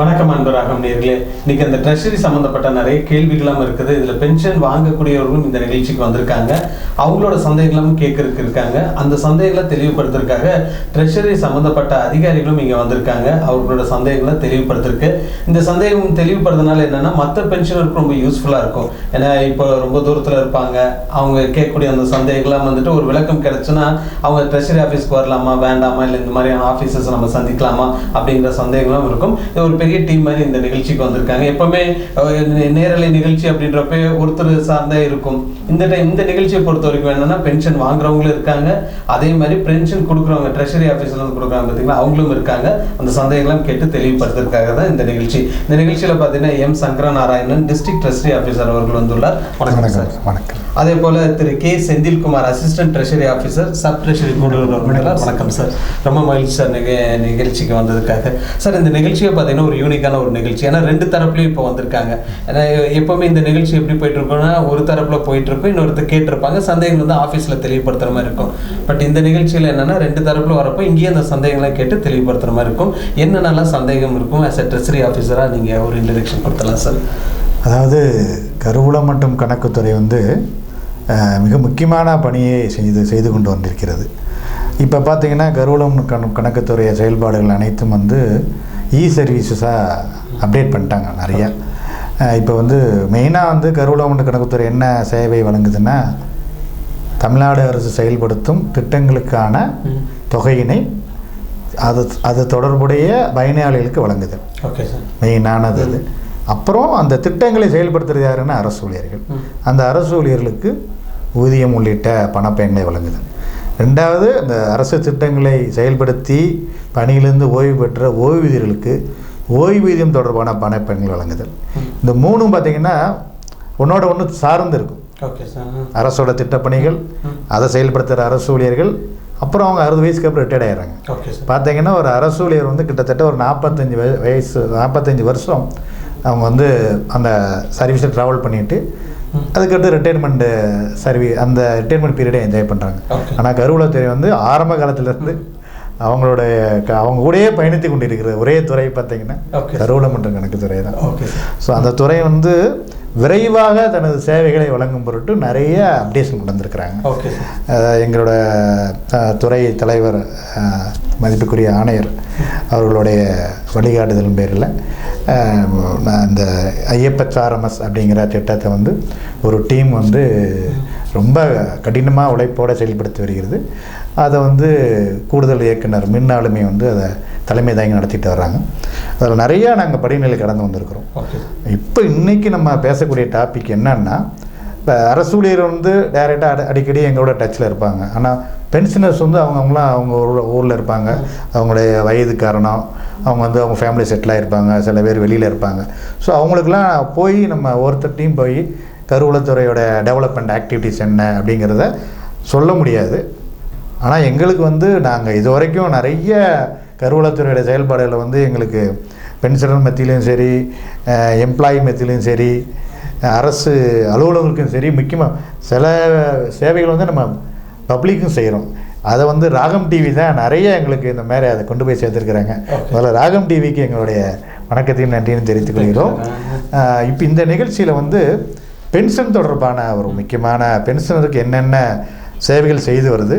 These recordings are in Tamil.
வணக்கம் அன்பராகம் நேர்களே. இன்னைக்கு அந்த ட்ரெஷரி சம்பந்தப்பட்ட நிறைய கேள்விகளும் இருக்குது. இதுல பென்ஷன் வாங்கக்கூடியவர்களும் இந்த நிகழ்ச்சிக்கு வந்திருக்காங்க. அவங்களோட சந்தேகங்களும் கேட்கறதுக்கு இருக்காங்க. அந்த சந்தேகங்களை தெளிவுபடுத்துறதுக்காக ட்ரெஷரி சம்பந்தப்பட்ட அதிகாரிகளும் இங்க வந்திருக்காங்க. அவங்களோட சந்தேகங்களை தெளிவுபடுத்திருக்கு. இந்த சந்தேகம் தெளிவுபடுறதுனால என்னன்னா மற்ற பென்ஷனருக்கு ரொம்ப யூஸ்ஃபுல்லா இருக்கும். ஏன்னா இப்போ ரொம்ப தூரத்துல இருப்பாங்க, அவங்க கேட்கக்கூடிய அந்த சந்தேகங்கள்லாம் வந்துட்டு ஒரு விளக்கம் கிடைச்சுன்னா அவங்க ட்ரெஷரி ஆஃபீஸ்க்கு வரலாமா வேண்டாமா, இல்லை இந்த மாதிரியான ஆஃபீஸஸ் நம்ம சந்திக்கலாமா அப்படிங்கிற சந்தேகங்களும் இருக்கும். இது ஒரு பெரிய டீம் மாதிரி இந்த நிகழ்ச்சிக்கு வந்திருக்காங்க. எப்பவுமே நேரலை நிகழ்ச்சி அப்படின்றப்ப ஒருத்தர் சார்ந்தே இருக்கும். இந்த நிகழ்ச்சியை பொறுத்த வரைக்கும் என்னன்னா பென்ஷன் வாங்குறவங்களும் இருக்காங்க, அதே மாதிரி பென்ஷன் கொடுக்குறவங்க ட்ரெஷரி ஆஃபீஸ்ல வந்து கொடுக்குறாங்க பார்த்தீங்களா, அவங்களும் இருக்காங்க. அந்த சந்தேகங்களும் கேட்டு தெளிவுபடுத்துறதுக்காக தான் இந்த நிகழ்ச்சி. இந்த நிகழ்ச்சியில பார்த்தீங்கன்னா M Sankaranarayanan district treasury officer அவர்கள் வந்துள்ளார். வணக்கம் சார். வணக்கம். அதே போல Thiru K Senthilkumar assistant treasury officer sub treasury கூடுதல். வணக்கம் சார். ரொம்ப மகிழ்ச்சி சார் நிகழ்ச்சிக்கு வந்ததுக்காக. சார் இந்த நிகழ்ச்சியை பார்த்தீங்கன்னா ஒரு யூனிக்கான ஒரு நிகழ்ச்சி. ஏன்னா ரெண்டு தரப்புலையும் இப்போ வந்திருக்காங்க. ஏன்னா எப்பவுமே இந்த நிகழ்ச்சி எப்படி போயிட்டு இருக்கோம்னா ஒரு தரப்புல போயிட்டு இருக்கும், இன்னொருத்தர் கேட்டிருப்பாங்க, சந்தேகங்கள் வந்து ஆஃபீஸ்ல தெளிவுபடுத்துற மாதிரி இருக்கும். பட் இந்த நிகழ்ச்சியில் என்னன்னா ரெண்டு தரப்புல வரப்போ இங்கேயே அந்த சந்தேகங்களை கேட்டு தெளிவுபடுத்துற மாதிரி இருக்கும். என்னென்னலாம் சந்தேகம் இருக்கும் ஆஸ் அ ட்ரெஷரி ஆஃபீஸராக நீங்க ஒரு இன்ட்ரடக்ஷன் கொடுத்தலாம் சார். அதாவது கருவூலம் மற்றும் கணக்குத்துறை வந்து மிக முக்கியமான பணியை செய்து கொண்டு வந்திருக்கிறது. இப்போ பார்த்தீங்கன்னா கருவூலம் கணக்குத்துறை செயல்பாடுகள் அனைத்தும் வந்து சர்வீசஸாக அப்டேட் பண்ணிட்டாங்க நிறையா. இப்போ வந்து மெயினாக வந்து கருவூலம் மற்றும் கணக்குத்துறை என்ன சேவை வழங்குதுன்னா, தமிழ்நாடு அரசு செயல்படுத்தும் திட்டங்களுக்கான தொகையினை அது தொடர்புடைய பயனாளிகளுக்கு வழங்குதல். Okay sir. மெயினானது அது. அப்புறம் அந்த திட்டங்களை செயல்படுத்துறது யாருன்னா அரசு ஊழியர்கள். அந்த அரசு ஊழியர்களுக்கு ஊதியம் உள்ளிட்ட பணப்பயன்களை வழங்குதல். ரெண்டாவது, அந்த அரசு திட்டங்களை செயல்படுத்தி பணியிலிருந்து ஓய்வு பெற்ற ஓய்வூதியர்களுக்கு ஓய்வூதியம் தொடர்பான பணப்பயன்கள் வழங்குதல். இந்த மூணும் பார்த்திங்கன்னா ஒன்றோட ஒன்று சார்ந்து இருக்கும். Okay sir. அரசோட திட்டப்பணிகள், அதை செயல்படுத்துகிற அரசு ஊழியர்கள், அப்புறம் அவங்க 60 வயசுக்கு அப்புறம் ரிட்டையர்ட் ஆகிடுறாங்க. பார்த்தீங்கன்னா ஒரு அரசு ஊழியர் வந்து கிட்டத்தட்ட ஒரு 45 வருஷம் அவங்க வந்து அந்த சர்வீஸில் ட்ராவல் பண்ணிவிட்டு அதுக்கடுத்து ரிட்டையர்மெண்ட் அந்த ரிட்டையர்மெண்ட் பீரியடை என்ஜாய் பண்ணுறாங்க. ஆனால் கருவூலத்துறை வந்து ஆரம்ப காலத்திலேருந்து அவங்க கூடயே பயணித்து கொண்டு இருக்கிற ஒரே துறை பார்த்தீங்கன்னா கருவூலம் மற்றும் கணக்குத்துறை தான். ஸோ அந்த துறை வந்து விரைவாக தனது சேவைகளை வழங்கும் பொருட்டு நிறைய அப்டேஷன் கொண்டு வந்திருக்கிறாங்க. எங்களோட துறை தலைவர் மதிப்புக்குரிய ஆணையர் அவர்களுடைய வழிகாட்டுதலின் பேரில் இந்த IFHRMS அப்படிங்கிற திட்டத்தை வந்து ஒரு டீம் வந்து ரொம்ப கடினமாக உழைப்போடு செயல்படுத்தி வருகிறது. அதை வந்து கூடுதல் இயக்குனர் மின்னாளுமை வந்து அதை தலைமை தாங்கி நடத்திட்டு வர்றாங்க. அதில் நிறையா நாங்கள் படிநிலை கடந்து வந்திருக்கிறோம். இப்போ இன்றைக்கி நம்ம பேசக்கூடிய டாபிக் என்னன்னா, இப்போ அரசு ஊழியர் வந்து டைரெக்டாக அடிக்கடி எங்களோட டச்சில் இருப்பாங்க. ஆனால் பென்ஷனர்ஸ் வந்து அவங்களாம் அவங்க ஊரில் இருப்பாங்க. அவங்களுடைய வயது காரணம், அவங்க வந்து அவங்க ஃபேமிலி செட்டில் ஆகிருப்பாங்க, சில பேர் வெளியில் இருப்பாங்க. ஸோ அவங்களுக்கெல்லாம் போய் நம்ம ஒருத்தர்ட்டையும் போய் கருவூலத்துறையோட டெவலப்மெண்ட் ஆக்டிவிட்டீஸ் என்ன அப்படிங்கிறத சொல்ல முடியாது. ஆனால் எங்களுக்கு வந்து நாங்கள் இது வரைக்கும் நிறைய கருவூலத்துறையோட செயல்பாடுகளை வந்து எங்களுக்கு பென்ஷனர் மத்தியிலையும் சரி, எம்ப்ளாயி மத்தியிலையும் சரி, அரசு அலுவலகங்களுக்கும் சரி, முக்கியமாக சில சேவைகள் வந்து நம்ம பப்ளிக்கும் செய்கிறோம். அதை வந்து ராகம் டிவி தான் நிறைய எங்களுக்கு இந்த மாதிரி அதை கொண்டு போய் சேர்த்துருக்குறாங்க. அதில் ராகம் டிவிக்கு எங்களுடைய வணக்கத்தையும் நன்றியும் தெரிவித்துக் கொள்கிறோம். இப்போ இந்த நிகழ்ச்சியில் வந்து பென்ஷன் தொடர்பான ஒரு முக்கியமான பென்ஷனருக்கு என்னென்ன சேவைகள் செய்து வருது,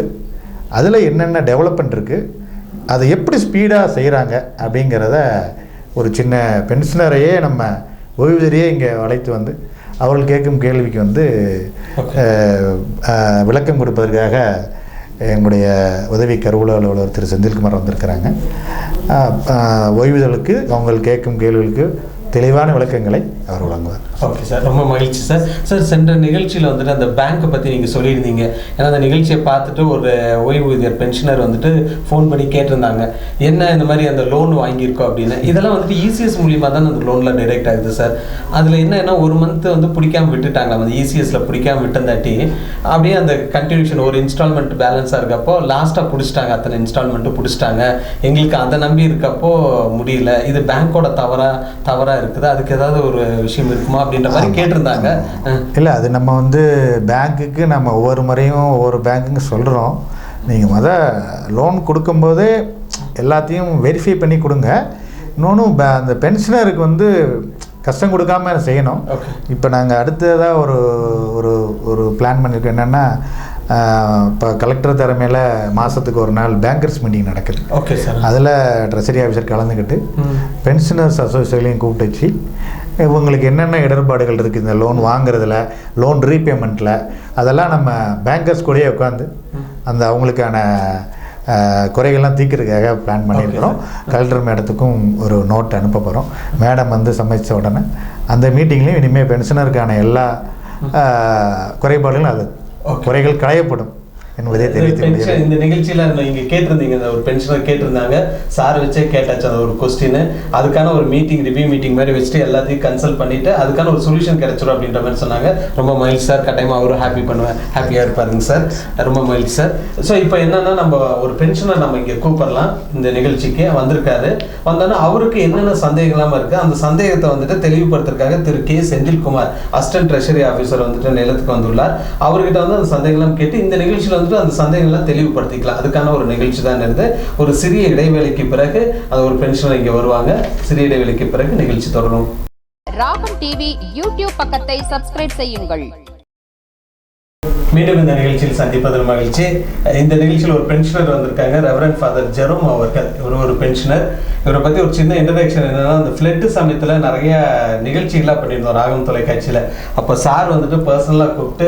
அதில் என்னென்ன டெவலப்மெண்ட் இருக்குது, அதை எப்படி ஸ்பீடாக செய்கிறாங்க அப்படிங்கிறத ஒரு சின்ன பென்ஷனரையே நம்ம ஓய்வூதியரையே இங்கே அழைத்து வந்து அவர்கள் கேட்கும் கேள்விக்கு வந்து விளக்கம் கொடுப்பதற்காக எங்களுடைய உதவி கருவூல அலுவலர் திரு செந்தில்குமார் வந்திருக்கிறாங்க. ஓய்வூதியர்களுக்கு அவங்க கேட்கும் கேள்விகளுக்கு தெளிவான விளக்கங்களை அவர் வழங்குவார். ஓகே சார், ரொம்ப மகிழ்ச்சி சார். சார், சென்ற நிகழ்ச்சியில் வந்துட்டு அந்த பேங்க்கை பற்றி நீங்கள் சொல்லியிருந்தீங்க. ஏன்னா அந்த நிகழ்ச்சியை பார்த்துட்டு ஒரு ஓய்வூதியர் பென்ஷனர் வந்துட்டு ஃபோன் பண்ணி கேட்டிருந்தாங்க, என்ன இந்த மாதிரி அந்த லோன் வாங்கியிருக்கோம் அப்படின்னு. இதெல்லாம் வந்துட்டு ECS மூலியமாக தான் அந்த லோனில் டைரெக்ட் ஆகுது சார். அதில் என்ன ஒரு மந்த் வந்து பிடிக்காமல் விட்டுட்டாங்க, அந்த ECSல பிடிக்காமல் விட்டந்தாட்டி அப்படியே அந்த கண்டினியூஷன் ஒரு இன்ஸ்டால்மெண்ட் பேலன்ஸாக இருக்கப்போ லாஸ்ட்டாக பிடிச்சிட்டாங்க, அத்தனை இன்ஸ்டால்மெண்ட்டும் பிடிச்சிட்டாங்க. எங்களுக்கு அதை நம்பி இருக்கப்போ முடியல, இது பேங்க்கோட தவறாக இருக்குது, அதுக்கு ஏதாவது ஒரு விஷயம் இருக்குமா அப்படின்ற மாதிரி கேட்டிருந்தாங்க. இல்லை, அது நம்ம வந்து பேங்க்குக்கு நம்ம ஒவ்வொரு முறையும் ஒவ்வொரு பேங்க்குங்க சொல்கிறோம், நீங்கள் லோன் கொடுக்கும்போதே எல்லாத்தையும் வெரிஃபை பண்ணி கொடுங்க. இன்னொன்று அந்த பென்ஷனருக்கு வந்து கஷ்டம் கொடுக்காம செய்யணும். இப்போ நாங்கள் அடுத்ததாக ஒரு ஒரு ஒரு பிளான் பண்ணியிருக்கோம். என்னென்னா இப்போ கலெக்டர் தலைமையில் மாதத்துக்கு ஒரு நாள் பேங்கர்ஸ் மீட்டிங் நடக்குது. Okay sir. அதில் ட்ரெஸரி ஆஃபீஸர் கலந்துக்கிட்டு பென்ஷனர்ஸ் அசோசியேஷனையும் கூப்பிட்டு வச்சு இவங்களுக்கு என்னென்ன இடர்பாடுகள் இருக்குது இந்த லோன் வாங்குறதுல, லோன் ரீபேமெண்ட்டில், அதெல்லாம் நம்ம பேங்கர்ஸ் கூடயே உட்காந்து அந்த அவங்களுக்கான குறைகள்லாம் தீர்க்கிறதுக்காக பிளான் பண்ணியிருக்கிறோம். கலெக்டர் மேடத்துக்கும் ஒரு நோட் அனுப்ப போகிறோம். மேடம் வந்து சமைச்ச உடனே அந்த மீட்டிங்லேயும் இனிமேல் பென்ஷனருக்கான எல்லா குறைபாடுகளும் அது குறைகள் களையப்படும் என்பதே தெரிவித்து இந்த நிகழ்ச்சியில் நீங்கள் கேட்டிருந்தீங்க, ஒரு பென்ஷனர் கேட்டிருந்தாங்க, சார் வச்சே கேட்டாச்சு அந்த ஒரு கொஸ்டின். அதுக்கான ஒரு மீட்டிங், ரிவ்யூ மீட்டிங் மாதிரி வச்சுட்டு எல்லாத்தையும் கன்சல்ட் பண்ணிவிட்டு அதுக்கான ஒரு சொல்யூஷன் கிடைச்சிடும் அப்படின்ற மாதிரி சொன்னாங்க. ரொம்ப மகிழ்ச்சி சார். கட்டாயமாக அவரும் ஹாப்பியாக இருப்பாருங்க சார். ரொம்ப மகிழ்ச்சி சார். ஸோ இப்போ என்னென்னா நம்ம ஒரு பென்ஷனர் நம்ம இங்கே கூப்பிடலாம், இந்த நிகழ்ச்சிக்கு வந்திருக்காரு. வந்தோன்னா அவருக்கு என்னென்ன சந்தேகம்லாம் இருக்குது அந்த சந்தேகத்தை வந்துட்டு தெளிவுபடுத்துறதுக்காக Thiru K Senthilkumar assistant treasury officer வந்துட்டு நிலத்துக்கு வந்துள்ளார். அவர்கிட்ட வந்து அந்த சந்தேகம்லாம் கேட்டு இந்த நிகழ்ச்சியில் வந்துட்டு அந்த சந்தேகங்கள்லாம் தெளிவுபடுத்திக்கலாம். அதுக்கான ஒரு நிகழ்ச்சி தான் இருந்து ஒரு சிறிய இடைவேளைக்கு பிறகு அது ஒரு பென்ஷனர் இங்கே வருவாங்க. சிறிய இடைவேளைக்கு பிறகு நிகழ்ச்சி தொடரும். ராகம் டிவி யூடியூப் பக்கத்தை சப்ஸ்கிரைப் செய்யுங்கள். மீண்டும் இந்த நிகழ்ச்சியில் சந்திப்பதில் மகிழ்ச்சி. இந்த நிகழ்ச்சியில் ஒரு பென்ஷனர் வந்திருக்காங்க, ரெவரண்ட் ஃபாதர் ஜெரோம் அவர்கள். இவர் ஒரு பென்ஷனர். இவரை பற்றி ஒரு சின்ன இன்ட்ரடக்ஷன் என்னன்னா, அந்த ஃப்ளட்டு சமயத்தில் நிறைய நிகழ்ச்சிகளாக பண்ணியிருந்தோம் ராகம் தொலைக்காட்சியில். அப்போ சார் வந்துட்டு பர்சனலாக கூப்பிட்டு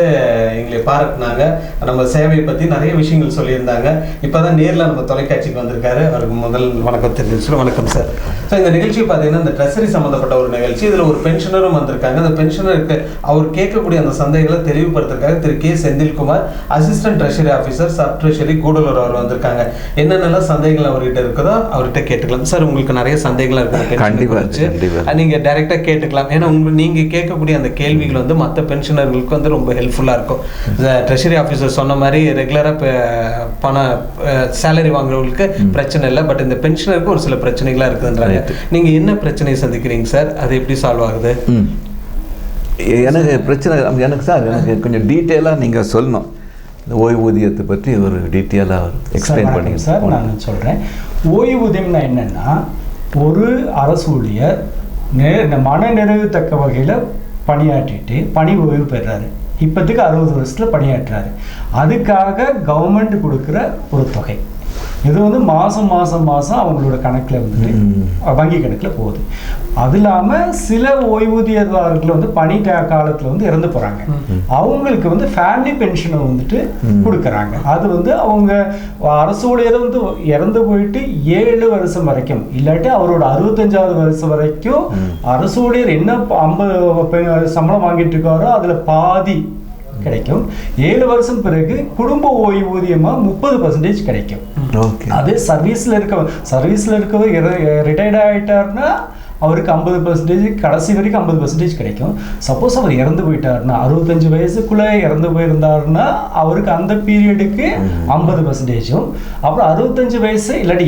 எங்களை பாராட்டினாங்க. நம்ம சேவையை பற்றி நிறைய விஷயங்கள் சொல்லியிருந்தாங்க. இப்போ தான் நேரில் நம்ம தொலைக்காட்சிக்கு வந்திருக்காரு. அவருக்கு முதல் வணக்கம் தெரிவிச்சு. வணக்கம் சார். ஸோ இந்த நிகழ்ச்சி பார்த்தீங்கன்னா இந்த ட்ரெஸரி சம்மந்தப்பட்ட ஒரு நிகழ்ச்சி. இதில் ஒரு பென்ஷனரும் வந்திருக்காங்க. அந்த பென்ஷனருக்கு அவர் கேட்கக்கூடிய அந்த சந்தேகங்களை தெளிவுபடுத்துறதுக்காக Thiru K Senthilkumar assistant treasury officer, sub treasury, Gudalur அவர் வந்திருக்காங்க. என்னென்னலாம் சந்தேகங்கள் அவர்கிட்ட இருக்குதோ அவர்கிட்ட கேட்டுக்கலாம். சார் உங்களுக்கு நிறைய சந்தேகங்கள் இருக்குது, நீங்க டைரக்டா கேட்டுக்கலாம். ஏன்னா நீங்க கேட்கக்கூடிய அந்த கேள்விகள் வந்து மற்ற பென்ஷனர்களுக்கு வந்து ரொம்ப ஹெல்ப்ஃபுல்லா இருக்கும். ட்ரெஷரி ஆஃபீஸர் சொன்ன மாதிரி ரெகுலரா பண சேலரி வாங்குறவங்களுக்கு பிரச்சனை இல்லை, பட் இந்த பென்ஷனருக்கு ஒரு சில பிரச்சனைகளா இருக்குதுன்றாங்க. நீங்க என்ன பிரச்சனையை சந்திக்கிறீங்க சார்? அது எப்படி சால்வ் ஆகுது? எனக்கு பிரச்சனை எனக்கு சார் எனக்கு கொஞ்சம் டீட்டெயிலாக நீங்கள் சொல்லணும். இந்த ஓய்வூதியத்தை பற்றி ஒரு டீட்டெயிலாக எக்ஸ்பிளைன் பண்ணி சார். நான் சொல்கிறேன், ஓய்வூதியம்னா என்னென்னா, ஒரு அரசு ஊழியர் மன நிறைவுத்தக்க வகையில் பணியாற்றிட்டு பணி ஓய்வு பெறாரு. இப்போதுக்கு 60 வருஷத்தில் பணியாற்றுறாரு. அதுக்காக கவர்மெண்ட் கொடுக்குற ஒரு தொகை. இது வந்து மாதம் அவங்களோட கணக்கில் வந்துட்டு வங்கி கணக்கில் போகுது. அது இல்லாமல் சில ஓய்வூதியதாரர்கள் வந்து பணி காலத்தில் வந்து இறந்து போகிறாங்க. அவங்களுக்கு வந்து ஃபேமிலி பென்ஷனை வந்துட்டு கொடுக்குறாங்க. அது வந்து அவங்க அரசு ஊழியரை வந்து இறந்து போயிட்டு 7 வருஷம் வரைக்கும், இல்லாட்டி அவரோட 65வது வருஷம் வரைக்கும் அரசு ஊழியர் என்ன 50 சம்பளம் வாங்கிட்டு இருக்காரோ அதில் பாதி கிடைக்கும். 7 வருஷம் பிறகு குடும்ப ஓய்வூதியமா 30% கிடைக்கும். அதே சர்வீஸ்ல இருக்கவர் ரிட்டையர்ட் ஆயிட்டாருன்னா அவருக்கு 50%, கடைசி வரைக்கும் 50% கிடைக்கும். சப்போஸ் அவர் இறந்து போயிட்டாருன்னா 65 வயசுக்குள்ள இறந்து போயிருந்தாருன்னா அவருக்கு அந்த பீரியடுக்கு 50%. அப்புறம் 65 வயசு இல்லாட்டி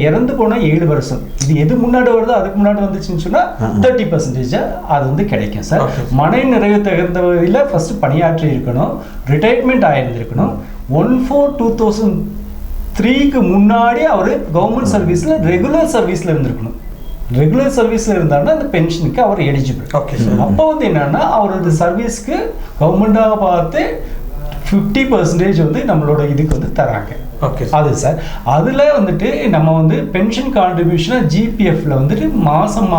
இறந்து போனா 7 வருஷம், இது எது முன்னாடி வருதோ அதுக்கு முன்னாடி வந்துச்சுன்னு சொன்னா 30% அது வந்து கிடைக்கும் சார். மன நிறைவு தகுந்தவரையில் ஃபர்ஸ்ட் பணியாற்றி இருக்கணும், ரிட்டையர்மெண்ட் ஆயிருந்திருக்கணும். 1/4/2003க்கு முன்னாடி அவர் கவர்மெண்ட் சர்வீஸ்ல ரெகுலர் சர்வீஸ்ல இருந்திருக்கணும். ரெகுலர் சர்வீஸ்ல இருந்தாருன்னா அந்த பென்ஷனுக்கு அவர் எலிஜிபிள். அப்போ வந்து என்னன்னா அவரோட சர்வீஸ்க்கு கவர்மெண்டாக பார்த்து 50% வந்து நம்மளோட இதுக்கு வந்து தராங்க. அது சார். அதில் வந்துட்டு நம்ம வந்து பென்ஷன் கான்ட்ரிபியூஷனாக ஜிபிஎஃப்ல வந்துட்டு மாதம்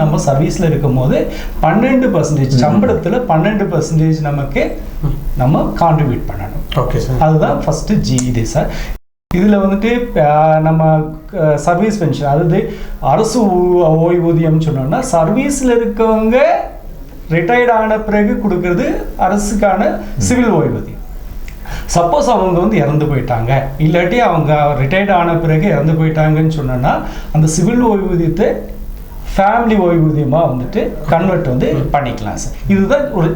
நம்ம சர்வீஸில் இருக்கும் போது 12% சம்பளத்தில் 12% நமக்கு நம்ம கான்ட்ரிபியூட் பண்ணணும். அதுதான் ஃபர்ஸ்ட் இது சார். இதில் வந்துட்டு நம்ம சர்வீஸ் பென்ஷன், அதாவது அரசு ஓய்வூதியம் சொன்னோம்னா சர்வீஸில் இருக்கவங்க ரிட்டையர்ட் ஆன பிறகு கொடுக்கறது அரசுக்கான சிவில் ஓய்வூதியம். சப்போஸ் அவங்க வந்து இறந்து போயிட்டாங்க, இல்லாட்டி அவங்க ரிட்டையர்ட் ஆன பிறகு இறந்து போயிட்டாங்கன்னு சொன்னோன்னா அந்த சிவில் ஓய்வூதியத்தை ஃபேமிலி ஓய்வூதியமாக வந்துட்டு கன்வெர்ட் வந்து பண்ணிக்கலாம் சார். இதுதான் ஒரு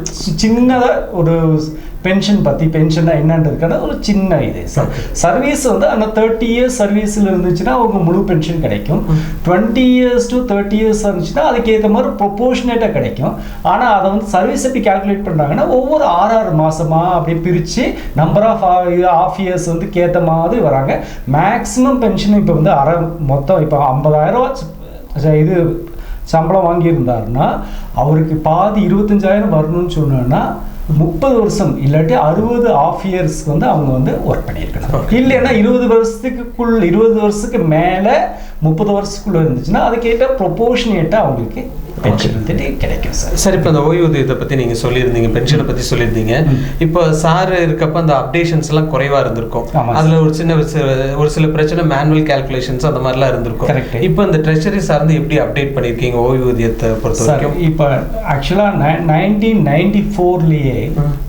சின்னதாக ஒரு பென்ஷன் பற்றி, பென்ஷன்னா என்னன்றதுக்கான ஒரு சின்ன இது சார். சர்வீஸ் வந்து அந்த 30 இயர்ஸ் சர்வீஸில் இருந்துச்சுன்னா அவங்க முழு பென்ஷன் கிடைக்கும். 20 இயர்ஸ் to 30 இயர்ஸ் இருந்துச்சுன்னா அதுக்கேற்ற மாதிரி ப்ரொபோர்ஷனேட்டாக கிடைக்கும். ஆனால் அதை வந்து சர்வீஸ் எப்படி கால்குலேட் பண்ணுறாங்கன்னா ஒவ்வொரு 6 மாதமாக அப்படியே பிரித்து நம்பர் ஆஃப் இயர்ஸ் வந்து கேட்ட மாதிரி வராங்க. மேக்ஸிமம் பென்ஷன் இப்போ வந்து மொத்தம் இப்போ 50,000 இது சம்பளம் வாங்கியிருந்தாருன்னா அவருக்கு பாதி 25,000 வரணும்னு சொன்னோன்னா 30 வருஷம் இல்லாட்டி 60 ஆஃப் இயர்ஸ்க்கு வந்து அவங்க வந்து ஒர்க் பண்ணியிருக்கணும். இல்லைன்னா 20 வருஷத்துக்கு மேலே 30 வருஷத்துக்குள்ள இருந்துச்சுன்னா அதுக்கேற்ற ப்ரொபோர்ஷனேட்டாக அவங்களுக்கு பென்ஷன் வந்துட்டு கிடைக்கும் சார். சார் இப்போ அந்த ஓய்வூதியத்தை பற்றி நீங்கள் சொல்லியிருந்தீங்க, பென்ஷனை பற்றி சொல்லியிருந்தீங்க. இப்போ சார் இருக்கப்போ அந்த அப்டேஷன்ஸ் எல்லாம் குறைவாக இருந்திருக்கும். அதில் ஒரு சில பிரச்சனை மேனுவல் கேல்குலேஷன்ஸ் அந்த மாதிரிலாம் இருந்திருக்கும். இப்போ இந்த ட்ரெஷரி சார்ந்து எப்படி அப்டேட் பண்ணியிருக்கீங்க ஓய்வூதியத்தை பொறுத்த வரைக்கும்? இப்போ ஆக்சுவலாக 1994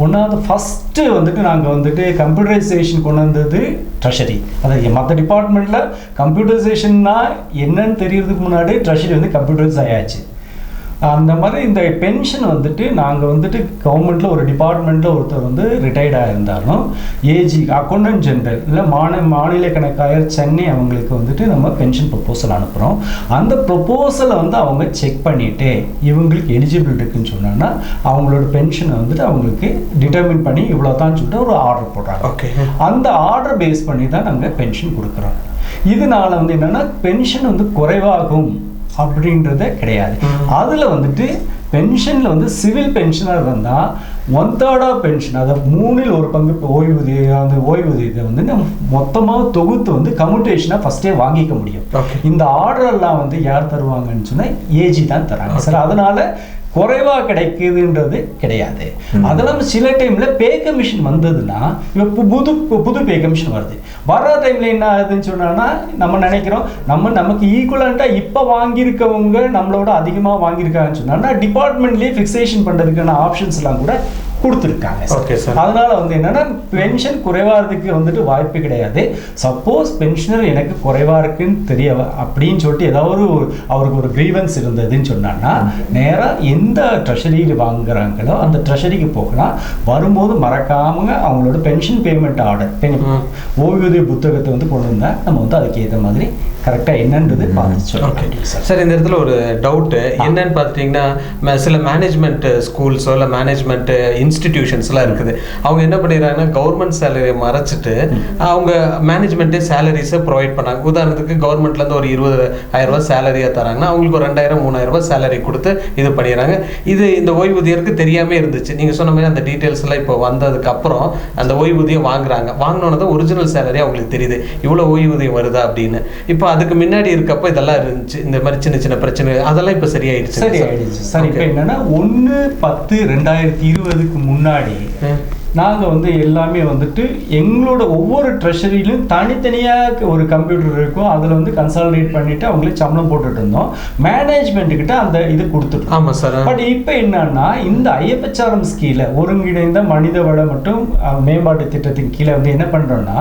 ஒன்றாவது ஃபஸ்ட்டு வந்துட்டு நாங்கள் வந்துட்டு கம்ப்யூட்டரைசேஷன் கொண்டு வந்தது ட்ரெஷரி. அதாவது மற்ற டிபார்ட்மெண்ட்டில் கம்ப்யூட்டரைசேஷன்னா என்னன்னு தெரியறதுக்கு முன்னாடி ட்ரெஷரி வந்து கம்ப்யூட்டரைஸ் ஆயாச்சு. அந்த மாதிரி இந்த பென்ஷன் வந்துட்டு நாங்கள் வந்துட்டு கவர்மெண்ட்டில் ஒரு டிபார்ட்மெண்ட்டில் ஒருத்தர் வந்து ரிட்டையர்ட் ஆகியிருந்தாலும் ஏஜி அக்கௌண்டன்ட் ஜெனரல் இல்லை மாநில கணக்காயர் சென்னை அவங்களுக்கு வந்துட்டு நம்ம பென்ஷன் ப்ரொப்போசல் அனுப்புகிறோம். அந்த ப்ரொப்போசலை வந்து அவங்க செக் பண்ணிவிட்டு இவங்களுக்கு எலிஜிபிள் இருக்குன்னு சொன்னாங்கன்னா அவங்களோட பென்ஷனை வந்துட்டு அவங்களுக்கு டிட்டர்மின் பண்ணி இவ்வளோ தான் சொல்லிட்டு ஒரு ஆர்டர் போடுறாங்க. ஓகே, அந்த ஆர்டர் பேஸ் பண்ணி தான் நாங்கள் பென்ஷன் கொடுக்குறோம். இதனால வந்து என்னென்னா பென்ஷன் வந்து குறைவாகும் அப்படின்றத கிடையாது. அதில் வந்துட்டு பென்ஷனில் வந்து சிவில் பென்ஷனாக இருந்தால் 1/3 ஆஃப் பென்ஷன், அதாவது 3இல் 1 பங்கு ஓய்வூதியத்தை வந்து நம்ம மொத்தமாக தொகுத்து வந்து கம்யூட்டேஷனாக ஃபஸ்ட்டே வாங்கிக்க முடியும். இந்த ஆர்டரெல்லாம் வந்து யார் தருவாங்கன்னு சொன்னால் ஏஜி தான் தராங்க சார். அதனால் குறைவாக கிடைக்குதுன்றது கிடையாது. அதெல்லாம் சில டைமில் பே கமிஷன் வந்ததுன்னா இப்போ புது பே கமிஷன் வருது. வர டைமில் என்ன ஆகுதுன்னு சொன்னோன்னா நம்ம நினைக்கிறோம் நமக்கு ஈக்குவலண்ட்டாக இப்போ வாங்கியிருக்கவங்க நம்மளோட அதிகமாக வாங்கியிருக்காங்கன்னு சொன்னா டிபார்ட்மெண்ட்லேயே ஃபிக்ஸேஷன் பண்ணுறதுக்கான ஆப்ஷன்ஸ் எல்லாம் கூட கொடுத்துருக்காங்க. அதனால வந்து என்னன்னா பென்ஷன் குறைவாகிறதுக்கு வந்துட்டு வாய்ப்பு கிடையாது. சப்போஸ் பென்ஷனர் எனக்கு குறைவா இருக்குன்னு தெரிய அப்படின்னு சொல்லிட்டு ஏதாவது அவருக்கு ஒரு கிரீவன்ஸ் இருந்ததுன்னு சொன்னான்னா நேராக எந்த ட்ரெஷரியில் வாங்குறாங்களோ அந்த ட்ரெஷரிக்கு போகலாம். வரும்போது மறக்காம அவங்களோட பென்ஷன் பேமெண்ட் ஆர்டர் ஓய்வூதிய புத்தகத்தை வந்து கொண்டு வந்தால் நம்ம வந்து அதுக்கு ஏற்ற மாதிரி கரெக்டாக என்னன்றது பார்த்து. சார் இந்த இடத்துல ஒரு டவுட்டு என்னன்னு பார்த்துட்டிங்கன்னா சில மேனேஜ்மெண்ட் ஸ்கூல்ஸோ இல்லை மேனேஜ்மெண்ட் இன்ஸ்டிடியூஷன்ஸ்லாம் இருக்குது. அவங்க என்ன பண்ணிடுறாங்கன்னா கவர்மெண்ட் சேலரியை மறைச்சிட்டு அவங்க மேனேஜ்மெண்ட்டே சேலரிஸை ப்ரொவைட் பண்ணாங்க. உதாரணத்துக்கு கவர்மெண்ட்லேருந்து ஒரு 20,000 ரூபாய் சேலரியாக தராங்கன்னா அவங்களுக்கு ஒரு 2,000-3,000 ரூபாய் சேலரி கொடுத்து இது பண்ணிடுறாங்க. இது இந்த ஓய்வூதியருக்கு தெரியாமே இருந்துச்சு. நீங்கள் சொன்ன மாதிரி அந்த டீட்டெயில்ஸ் எல்லாம் இப்போ வந்ததுக்கப்புறம் அந்த ஓய்வூதியம் வாங்கினோன்னு தான் ஒரிஜினல் சேலரி அவங்களுக்கு தெரியுது இவ்வளோ ஓய்வூதியம் வருதா அப்படின்னு. இப்போ அதுக்கு முன்னாடி இருக்கப்போ இதெல்லாம் இருந்துச்சு, இந்த மாதிரி சின்ன சின்ன பிரச்சனை அதெல்லாம் இப்போ சரியாயிடுச்சு. சார் இப்போ என்னன்னா 1/10/2020 முன்னாடி நாங்கள் வந்து எல்லாமே வந்துட்டு எங்களோட ஒவ்வொரு ட்ரெஷரியிலும் தனித்தனியாக ஒரு கம்ப்யூட்டர் இருக்கும். அதில் வந்து கன்சாலிடேட் பண்ணிவிட்டு அவங்களுக்கு சம்பளம் போட்டுட்டு இருந்தோம். மேனேஜ்மெண்ட்டுக்கிட்ட அந்த இது கொடுத்துட்டோம். ஆமாம் சார். பட் இப்போ என்னன்னா இந்த IFHRM கீழே ஒருங்கிணைந்த மனித வள மற்றும் மேம்பாட்டு திட்டத்தின் கீழே வந்து என்ன பண்ணுறோம்னா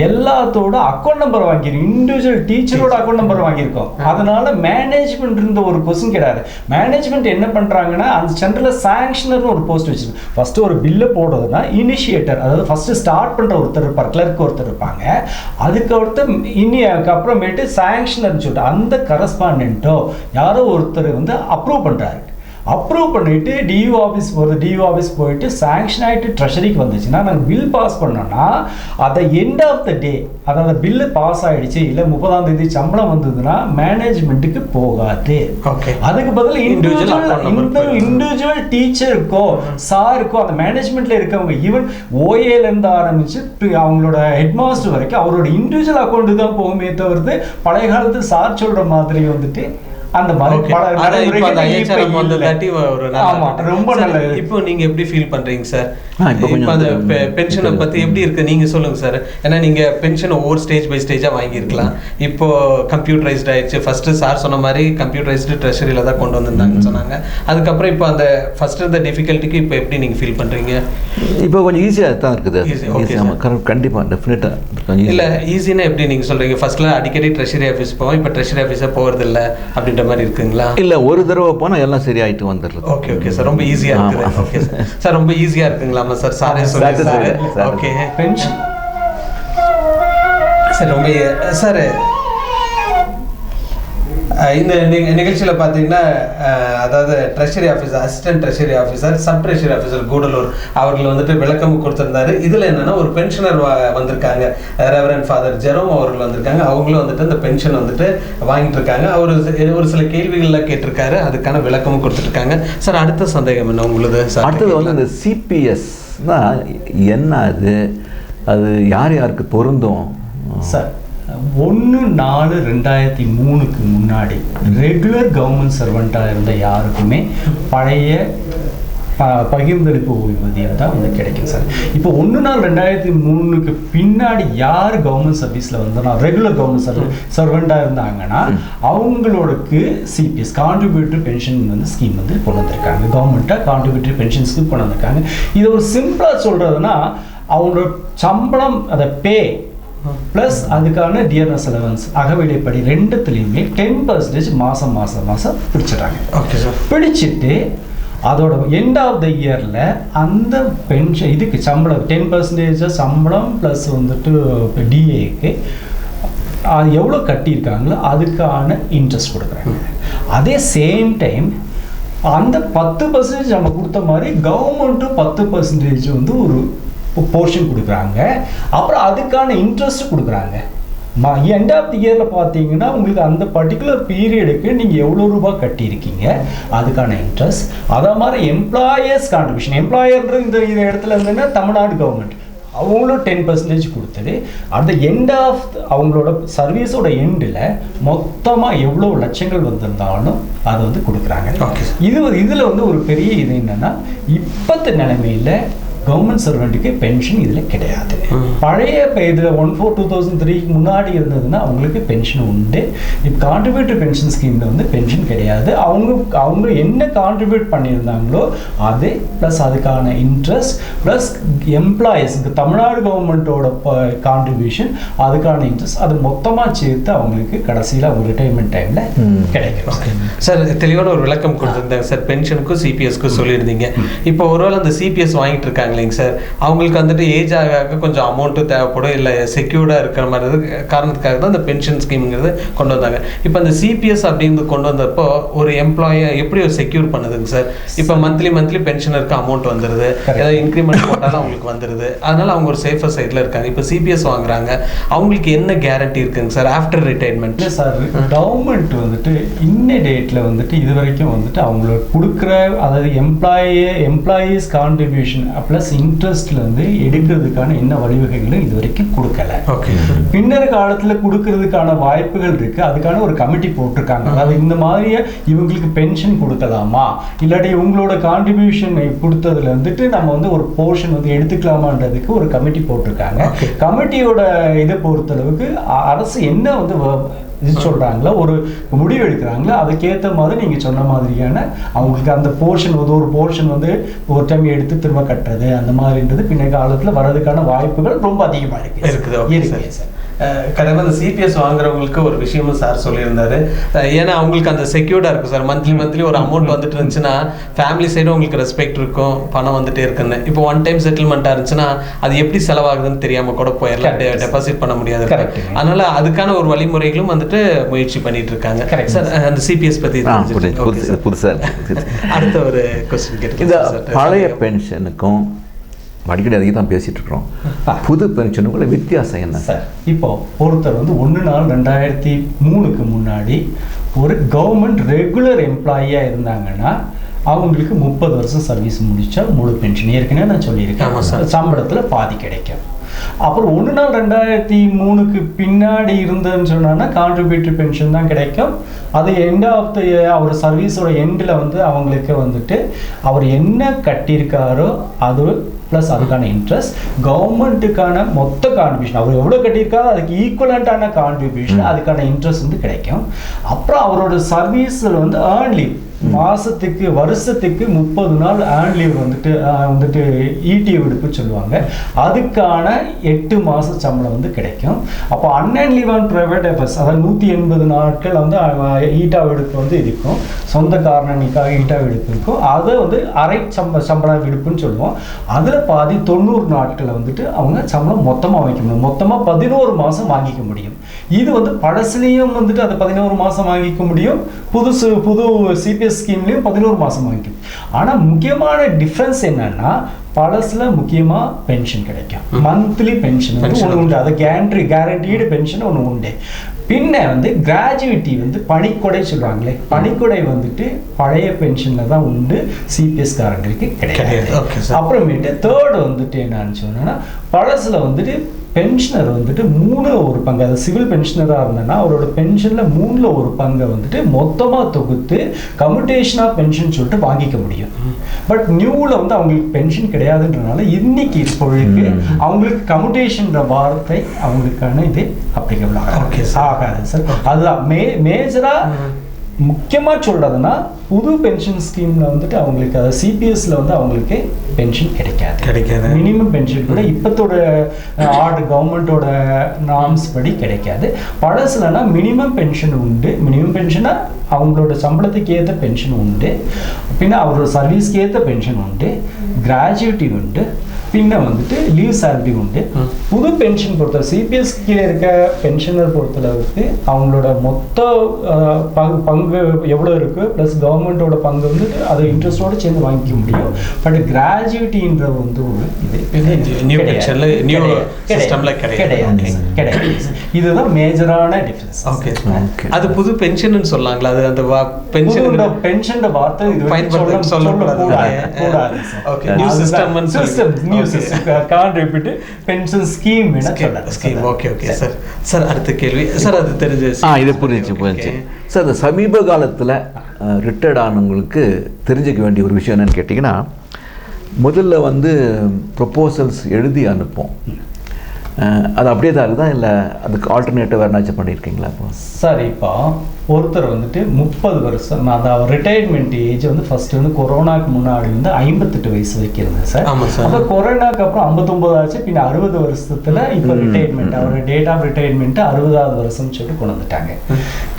எல்லாத்தோட அக்கௌண்ட் நம்பர் வாங்கியிருக்கோம். இண்டிவிஜுவல் டீச்சரோட அக்கௌண்ட் நம்பர் வாங்கியிருக்கோம். அதனால மேனேஜ்மெண்ட் இருந்த ஒரு கொஸ்டின் கிடையாது. மேனேஜ்மெண்ட் என்ன பண்ணுறாங்கன்னா அந்த சென்டரில் சாங்ஷனர்னு ஒரு போஸ்ட் வச்சுருக்கு. ஃபஸ்ட்டு ஒரு பில்லை போடுறதுன்னா இனிஷியேட்டர், அதாவது ஃபர்ஸ்ட் ஸ்டார்ட் பண்ற ஒருத்தர் இருப்பார், கிளர்க் ஒருத்தர் இருப்பாங்க. அதுக்கப்புறமேட்டு சாங்ஷனர் சொல்லிட்டு அந்த கரஸ்பாண்டோ யாரோ ஒருத்தர் வந்து அப்ரூவ் பண்றாரு. அப்ரூவ் பண்ணிட்டு டியூ ஆஃபீஸ் போயிட்டு சாங்ஷன் ஆகிட்டு ட்ரெஷரிக்கு வந்துச்சுன்னா நாங்கள் பில் பாஸ் பண்ணோம்னா அதை எண்ட் ஆஃப் த டே, அதாவது பில்லு பாஸ் ஆகிடுச்சு இல்லை 30ஆம் தேதி சம்பளம் வந்ததுன்னா மேனேஜ்மெண்ட்டுக்கு போகாது. அதுக்கு பதில் இண்டிவிஜுவல் டீச்சருக்கோ சாருக்கோ அந்த மேனேஜ்மெண்ட்ல இருக்கவங்க ஈவன் ஓஏலேருந்து ஆரம்பிச்சு அவங்களோட ஹெட் மாஸ்டர் வரைக்கும் அவரோட இண்டிவிஜுவல் அக்கௌண்ட்டு தான் போகுமே தவிர்த்து பழைய காலத்து சார் சொல்ற மாதிரி வந்துட்டு அந்த ரொம்ப நல்லது. இப்போ நீங்க எப்படி ஃபீல் பண்றீங்க சார்? இப்போ அந்த பென்ஷனை பத்தி எப்படி இருக்கு நீங்க சொல்லுங்க சார். ஏன்னா நீங்க பென்ஷன் ஒவ்வொரு ஸ்டேஜ் பை ஸ்டேஜா வாங்கியிருக்கலாம். இப்போ கம்ப்யூட்டரைஸ்ட் ஆயிடுச்சு. ஃபர்ஸ்ட் சார் சொன்ன மாதிரி கம்ப்யூட்டரைஸ்டு ட்ரெஷரியில தான் கொண்டு வந்திருந்தாங்கன்னு சொன்னாங்க. அதுக்கப்புறம் இப்போ அந்த ஃபர்ஸ்ட் இருந்த டிஃபிகல்ட்டிக்கு இப்போ எப்படி நீங்க ஃபீல் பண்றீங்க? இப்போ கொஞ்சம் ஈஸியாக தான் இருக்குது. கண்டிப்பாக டெஃபினட்டாக இல்லை ஈஸினா எப்படி நீங்க சொல்றீங்க? ஃபர்ஸ்ட்ல அடிக்கடி ட்ரெஷரி ஆஃபீஸ் போவோம், இப்போ ட்ரெஷரி ஆஃபீஸாக போகிறது இல்லை அப்படின்ற மாதிரி இருக்குங்களா? இல்லை, ஒரு தடவை போனால் எல்லாம் சரியாயிட்டு வந்துடுறது. ஓகே சார், ரொம்ப ஈஸியாக இருக்குது. ஓகே சார், ரொம்ப ஈஸியாக இருக்குங்களாமா சார்? சாரே சொல்லி சார். ஓகே பென்ஷன் சார் ரொம்ப சார் இந்த நிகழ்ச்சியில் பார்த்தீங்கன்னா அதாவது treasury officer, assistant treasury officer, sub treasury officer Gudalur அவர்கள் வந்துட்டு விளக்கம் கொடுத்துருந்தாரு. இதில் என்னன்னா ஒரு பென்ஷனர் வந்திருக்காங்க, ரெவரண்ட் ஃபாதர் ஜெரோம் அவர்கள் வந்திருக்காங்க. அவங்களும் வந்துட்டு இந்த பென்ஷன் வந்துட்டு வாங்கிட்டு இருக்காங்க. அவர் ஒரு சில கேள்விகள்லாம் கேட்டிருக்காரு, அதுக்கான விளக்கமும் கொடுத்துருக்காங்க. சார் அடுத்த சந்தேகம் என்ன உங்களுது? அடுத்தது வந்து இந்த சிபிஎஸ்னா என்ன, அது யார் யாருக்கு பொருந்தும் சார்? 1/4/2003 முன்னாடி ரெகுலர் கவர்மெண்ட் சர்வெண்ட்டாக இருந்த யாருக்குமே பழைய பகிர்ந்தளிப்பு ஓய்வூதியம் தான் வந்து கிடைக்கும் சார். இப்போ 1/4/2003 பின்னாடி யார் கவர்மெண்ட் சர்வீஸில் வந்தோன்னா ரெகுலர் கவர்மெண்ட் சர்வெண்ட்டாக இருந்தாங்கன்னா அவங்களுக்கு சிபிஎஸ் கான்ட்ரிபியூட்டரி பென்ஷன் வந்து ஸ்கீம் வந்து கொண்டு வந்திருக்காங்க. கவர்மெண்ட்டாக கான்ட்ரிபியூட்டரி பென்ஷன் ஸ்கீம் கொண்டு வந்திருக்காங்க. இதை ஒரு சிம்பிளாக சொல்கிறதுனா அவங்களோட சம்பளம் அதை பே ப்ளஸ் அதுக்கான டியர்னஸ் அலவன்ஸ் அகவிலைப்படி ரெண்டுத்துலேயுமே 10% மாதம் பிடிச்சிடுறாங்க. Okay sir. பிடிச்சிட்டு அதோட எண்ட் ஆஃப் த இயரில் அந்த பென்ஷன் இதுக்கு சம்பளம் 10% சம்பளம் ப்ளஸ் வந்துட்டு டிஏக்கு அது எவ்வளோ கட்டியிருக்காங்களோ அதுக்கான இன்ட்ரெஸ்ட் கொடுக்குறாங்க. அதே சேம் டைம் அந்த 10% நம்ம கொடுத்த மாதிரி கவர்மெண்ட்டும் 10% வந்து ஒரு போர்ஷன் கொடுக்குறாங்க. அப்புறம் அதுக்கான இன்ட்ரெஸ்ட் கொடுக்குறாங்க. எண்ட் ஆஃப் தி இயரில் பார்த்தீங்கன்னா உங்களுக்கு அந்த பர்டிகுலர் பீரியடுக்கு நீங்கள் எவ்வளோ ரூபாய் கட்டியிருக்கீங்க அதுக்கான இன்ட்ரெஸ்ட். அதே மாதிரி எம்ப்ளாயர்ஸ் கான்ட்ரிபியூஷன், எம்ப்ளாயர்ன்றது இந்த இடத்துல இருந்ததுன்னா தமிழ்நாடு கவர்மெண்ட் அவங்களும் 10% கொடுத்துட்டு அந்த எண்ட் ஆஃப் அவங்களோட சர்வீஸோட எண்டில் மொத்தமாக எவ்வளோ லட்சங்கள் வந்திருந்தாலும் அதை வந்து கொடுக்குறாங்க. இதில் வந்து ஒரு பெரிய இது என்னென்னா இப்போத்த நிலைமையில் கவர்மெண்ட் சர்வெண்ட்டுக்கு பென்ஷன் இதில் கிடையாது. பழைய இதில் 1/4/2003 முன்னாடி இருந்ததுன்னா அவங்களுக்கு பென்ஷன் உண்டு. இப்போ கான்ட்ரிபியூட்டரி பென்ஷன் ஸ்கீமில் வந்து பென்ஷன் கிடையாது. அவங்க என்ன கான்ட்ரிபியூட் பண்ணியிருந்தாங்களோ அது ப்ளஸ் அதுக்கான இன்ட்ரெஸ்ட் ப்ளஸ் எம்ப்ளாயீஸ்க்கு தமிழ்நாடு கவர்மெண்ட்டோட கான்ட்ரிபியூஷன் அதுக்கான இன்ட்ரெஸ்ட் அது மொத்தமாக சேர்த்து அவங்களுக்கு கடைசியில் அவங்க ரிட்டைர்மெண்ட் டைமில் கிடைக்கும். சார் தெளிவான ஒரு விளக்கம் கொடுத்துருந்தாங்க சார். பென்ஷனுக்கும் சிபிஎஸ்க்கும் சொல்லியிருந்தீங்க. இப்போ ஒருவேளை அந்த சிபிஎஸ் வாங்கிட்டு இருக்காங்க இல்லைங்க சார், அவங்களுக்கு வந்துட்டு ஏஜ் ஆக கொஞ்சம் அமௌண்ட்டு தேவைப்படும், இல்லை செக்யூர்டாக இருக்கிற மாதிரி காரணத்துக்காக தான் அந்த பென்ஷன் ஸ்கீம்ங்கிறது கொண்டு வந்தாங்க. இப்போ அந்த சிபிஎஸ் அப்படிங்கிறது கொண்டு வந்தப்போ ஒரு எம்ப்ளாயை எப்படி ஒரு செக்யூர் பண்ணுதுங்க சார்? இப்போ மந்த்லி பென்ஷனருக்கு அமௌண்ட் வந்துடுது, ஏதாவது இன்க்ரிமெண்ட் போட்டாலும் அவங்களுக்கு வந்துடுது, அதனால அவங்க ஒரு சேஃபர் சைடில் இருக்காங்க. இப்போ சிபிஎஸ் வாங்குறாங்க, அவங்களுக்கு என்ன கேரண்டி இருக்குங்க சார் ஆஃப்டர் ரிட்டைர்மெண்ட்? இல்லை சார், கவர்மெண்ட் வந்துட்டு இன்ன டேட்டில் வந்துட்டு இது வரைக்கும் வந்துட்டு அவங்களுக்கு கொடுக்குற அதாவது எம்ப்ளாயீஸ் கான்ட்ரிபியூஷன் ப்ளஸ் இன்ட்ரெஸ்ட்ல வந்து எடுக்கிறதுக்கான என்ன வழிவகைகளும் இது வரைக்கும் கொடுக்கல. பின்னர் காலத்தில் கொடுக்கறதுக்கான வாய்ப்புகள் இருக்கு. அதுக்கான ஒரு கமிட்டி போட்டிருக்காங்க. அதாவது இந்த மாதிரியே இவங்களுக்கு பென்ஷன் கொடுக்கலாமா, இல்லாட்டி உங்களோட கான்ட்ரிபியூஷன் கொடுத்ததுல வந்துட்டு நம்ம வந்து ஒரு போர்ஷன் வந்து எடுத்துக்கலாமான்றதுக்கு ஒரு கமிட்டி போட்டிருக்காங்க. கமிட்டியோட இதை பொறுத்தளவுக்கு அரசு என்ன வந்து இது சொல்கிறாங்களோ ஒரு முடிவு எடுக்கிறாங்களோ அதுக்கேற்ற மாதிரி நீங்கள் சொன்ன மாதிரியான அவங்களுக்கு அந்த போர்ஷன் வந்து ஒரு போர்ஷன் வந்து ஒரு டைம் எடுத்து திரும்ப கட்டுறது அந்த மாதிரின்றது பின்ன காலத்தில் வர்றதுக்கான வாய்ப்புகள் ரொம்ப அதிகமாக இருக்குது சார். கண்டிப்பாக அந்த சிபிஎஸ் வாங்குறவங்களுக்கு ஒரு விஷயமும் சார் சொல்லியிருந்தாரு. ஏன்னா அவங்களுக்கு அந்த செக்யூர்டாக இருக்கும் சார். மந்த்லி ஒரு அமௌண்ட் வந்துட்டு இருந்துச்சுன்னா ஃபேமிலி சைடும் உங்களுக்கு ரெஸ்பெக்ட் இருக்கும், பணம் வந்துட்டே இருக்குன்னு. இப்போ ஒன் டைம் செட்டில்மெண்ட்டாக இருந்துச்சுன்னா அது எப்படி செலவாகுதுன்னு தெரியாமல் கூட போயிடலாம், டெபாசிட் பண்ண கொஸ்டின். அதனால அதுக்கான ஒரு வழிமுறைகளும் வந்துட்டு முயற்சி பண்ணிட்டு இருக்காங்க சார். அந்த சிபிஎஸ் பற்றி புதுசாக அடுத்த ஒரு கொஸ்டின் கேட்டு, இந்த பழைய பென்ஷனுக்கும் அடிக்கடி அதிகம் தான் பேசிட்டு இருக்கிறோம், புது பென்ஷனுக்குள்ள வித்தியாசம் என்ன சார்? இப்போ ஒருத்தர் வந்து 1/4/2003 முன்னாடி ஒரு கவர்மெண்ட் ரெகுலர் எம்ப்ளாயியாக இருந்தாங்கன்னா அவங்களுக்கு 30 வருஷம் சர்வீஸ் முடிச்சா முழு பென்ஷன் ஏற்கனவே நான் சொல்லியிருக்கேன், சம்பளத்தில் பாதி கிடைக்கும். அப்புறம் 1/4/2003 பின்னாடி இருந்ததுன்னு சொன்னா கான்ட்ரிபியூட்டரி பென்ஷன் தான் கிடைக்கும். அது எண்ட் ஆஃப் த அவர் சர்வீஸோட எண்டில் வந்து அவங்களுக்கு வந்துட்டு அவர் என்ன கட்டியிருக்காரோ அது ப்ளஸ் அதுக்கான இன்ட்ரெஸ்ட், கவர்மெண்ட்டுக்கான மொத்த கான்ட்ரிபியூஷன் அவர் எவ்வளோ கட்டியிருக்காரோ அதுக்கு ஈக்குவலண்ட்டான கான்ட்ரிபியூஷன் அதுக்கான இன்ட்ரெஸ்ட் வந்து கிடைக்கும். அப்புறம் அவரோட சர்வீஸில் வந்து ஏர்ன் லீவ் மாதத்துக்கு வருஷத்துக்கு 30 நாள் ஏர்ன் லீவ் வந்துட்டு இடிஏ விடுப்பு சொல்லுவாங்க, அதுக்கான 8 மாத சம்பளம் வந்து கிடைக்கும். அப்போ அன்அண்ட் லீவ் அண்ட் ப்ரைவேட் எஃபர்ஸ் அதாவது 180 நாட்கள் வந்து ஈட்டா விடுப்பு வந்து இருக்கும், சொந்த காரணங்களுக்காக ஈட்டா விடுப்பு இருக்கும். அதை வந்து அரை சம்பள விடுப்புன்னு சொல்லுவோம். அதில் அதில் பாதி 90 நாட்களை வந்துட்டு அவங்க சம்பளம் மொத்தமாக வாங்கிக்க முடியும். மொத்தமாக 11 மாதம் வாங்கிக்க முடியும். இது வந்து பழசுலேயும் வந்துட்டு அதை 11 மாதம் வாங்கிக்க முடியும், புது சிபிஎஸ் ஸ்கீம்லேயும் 11 மாதம் வாங்கிக்கும். ஆனால் முக்கியமான டிஃப்ரென்ஸ் என்னன்னா, பழசுல முக்கியமாக பென்ஷன் கிடைக்கும், மந்த்லி பென்ஷன் ஒன்று உண்டு, அது கேரண்டீடு பென்ஷன் ஒன்று உண்டு. பின்ன வந்து கிராஜுவிட்டி வந்து பணிக்கொடை சொல்கிறாங்களே, பணிக்கொடை வந்துட்டு பழைய பென்ஷனில் தான் உண்டு, சிபிஎஸ் காரங்களுக்கு கிடையாது. அப்புறமேட்டு தேர்டு வந்துட்டு என்னன்னு சொன்னோன்னா, பழசில் வந்துட்டு பென்ஷனர் வந்துட்டு 3/4 அது சிவில் பென்ஷனராக இருந்தேன்னா அவரோட பென்ஷனில் 3/4 வந்துட்டு மொத்தமாக தொகுத்து கம்யூட்டேஷன் ஆஃப் பென்ஷன் சொல்லிட்டு வாங்கிக்க முடியும். பட் நியூவில் வந்து அவங்களுக்கு பென்ஷன் கிடையாதுன்றனால இன்னைக்கு இப்பொழுது அவங்களுக்கு கம்யூட்டேஷன்ற வார்த்தை அவங்களுக்கான இது அப்ளிகபிள் ஆகாது சார். அதுதான் மேஜராக முக்கியமாக சொல்கிறதுனா, புது பென்ஷன் ஸ்கீமில் வந்துட்டு அவங்களுக்கு அது சிபிஎஸ்ல வந்து அவங்களுக்கு பென்ஷன் கிடைக்காது. மினிமம் பென்ஷன் கூட இப்போத்தோட கவர்மெண்ட்டோட நார்ம்ஸ் படி கிடைக்காது. பழசுலனா மினிமம் பென்ஷன் உண்டு. மினிமம் பென்ஷனா அவங்களோட சம்பளத்துக்கு ஏற்ற பென்ஷன் உண்டு, பின்ன அவரோட சர்வீஸ்க்கு ஏற்ற பென்ஷன் உண்டு, கிராஜுவிட்டி உண்டு, பின்ன வந்துட்டு லீவ் சேலரி உண்டு. புது பென்ஷன் பொறுத்தவரை சிபிஎஸ் கீழே இருக்க பென்ஷனர் பொறுத்தளவுக்கு அவங்களோட மொத்த பங்கு எவ்வளோ இருக்குது ப்ளஸ் கவர்மெண்ட்டோட பங்கு வந்து அதை இன்ட்ரெஸ்டோடு சேர்ந்து வாங்கிக்க முடியும். பட் கிராஜுவிட்டின்ற வந்து ஒரு கிடையாது. இதுதான் மேஜரான டிஃபரன்ஸ். அது புது பென்ஷன் சொல்லலாங்களா? அது அந்த பென்ஷன் வார்த்தை சொல்லக்கூடாது. New system can't repeat pension scheme என்ன சொல்றாங்க. ஸ்கீம். Okay sir. சார் அடுத்த கேள்வி சார், அது தெரிஞ்சு இது புரிஞ்சு சார். இந்த சமீப காலத்தில் ரிட்டையர்ட் ஆனவங்களுக்கு தெரிஞ்சுக்க வேண்டிய ஒரு விஷயம் என்னன்னு கேட்டிங்கன்னா, முதல்ல வந்து ப்ரொப்போசல்ஸ் எழுதி அனுப்போம், அது அப்படியே தான் இருக்குதா இல்லை அதுக்கு ஆல்டர்னேட்டிவ் வேறு பண்ணியிருக்கீங்களா? இப்போ சார் இப்போ ஒருத்தர் வந்துட்டு 30 வருஷம், அதாவது ரிட்டையர்மெண்ட் ஏஜ் வந்து ஃபர்ஸ்ட் வந்து கொரோனாக்கு முன்னாடி வந்து 58 வயசு வைக்கிறது சார். அப்போ கொரோனாக்கு அப்புறம் 59 ஆச்சு, பின்ன 60 வருஷத்துல இப்போ ரிட்டையர்மெண்ட், அவர் டேட் ஆஃப் ரிட்டையர்மெண்ட் 60வது வருஷம் சொல்லிட்டு கொண்டு வந்துட்டாங்க.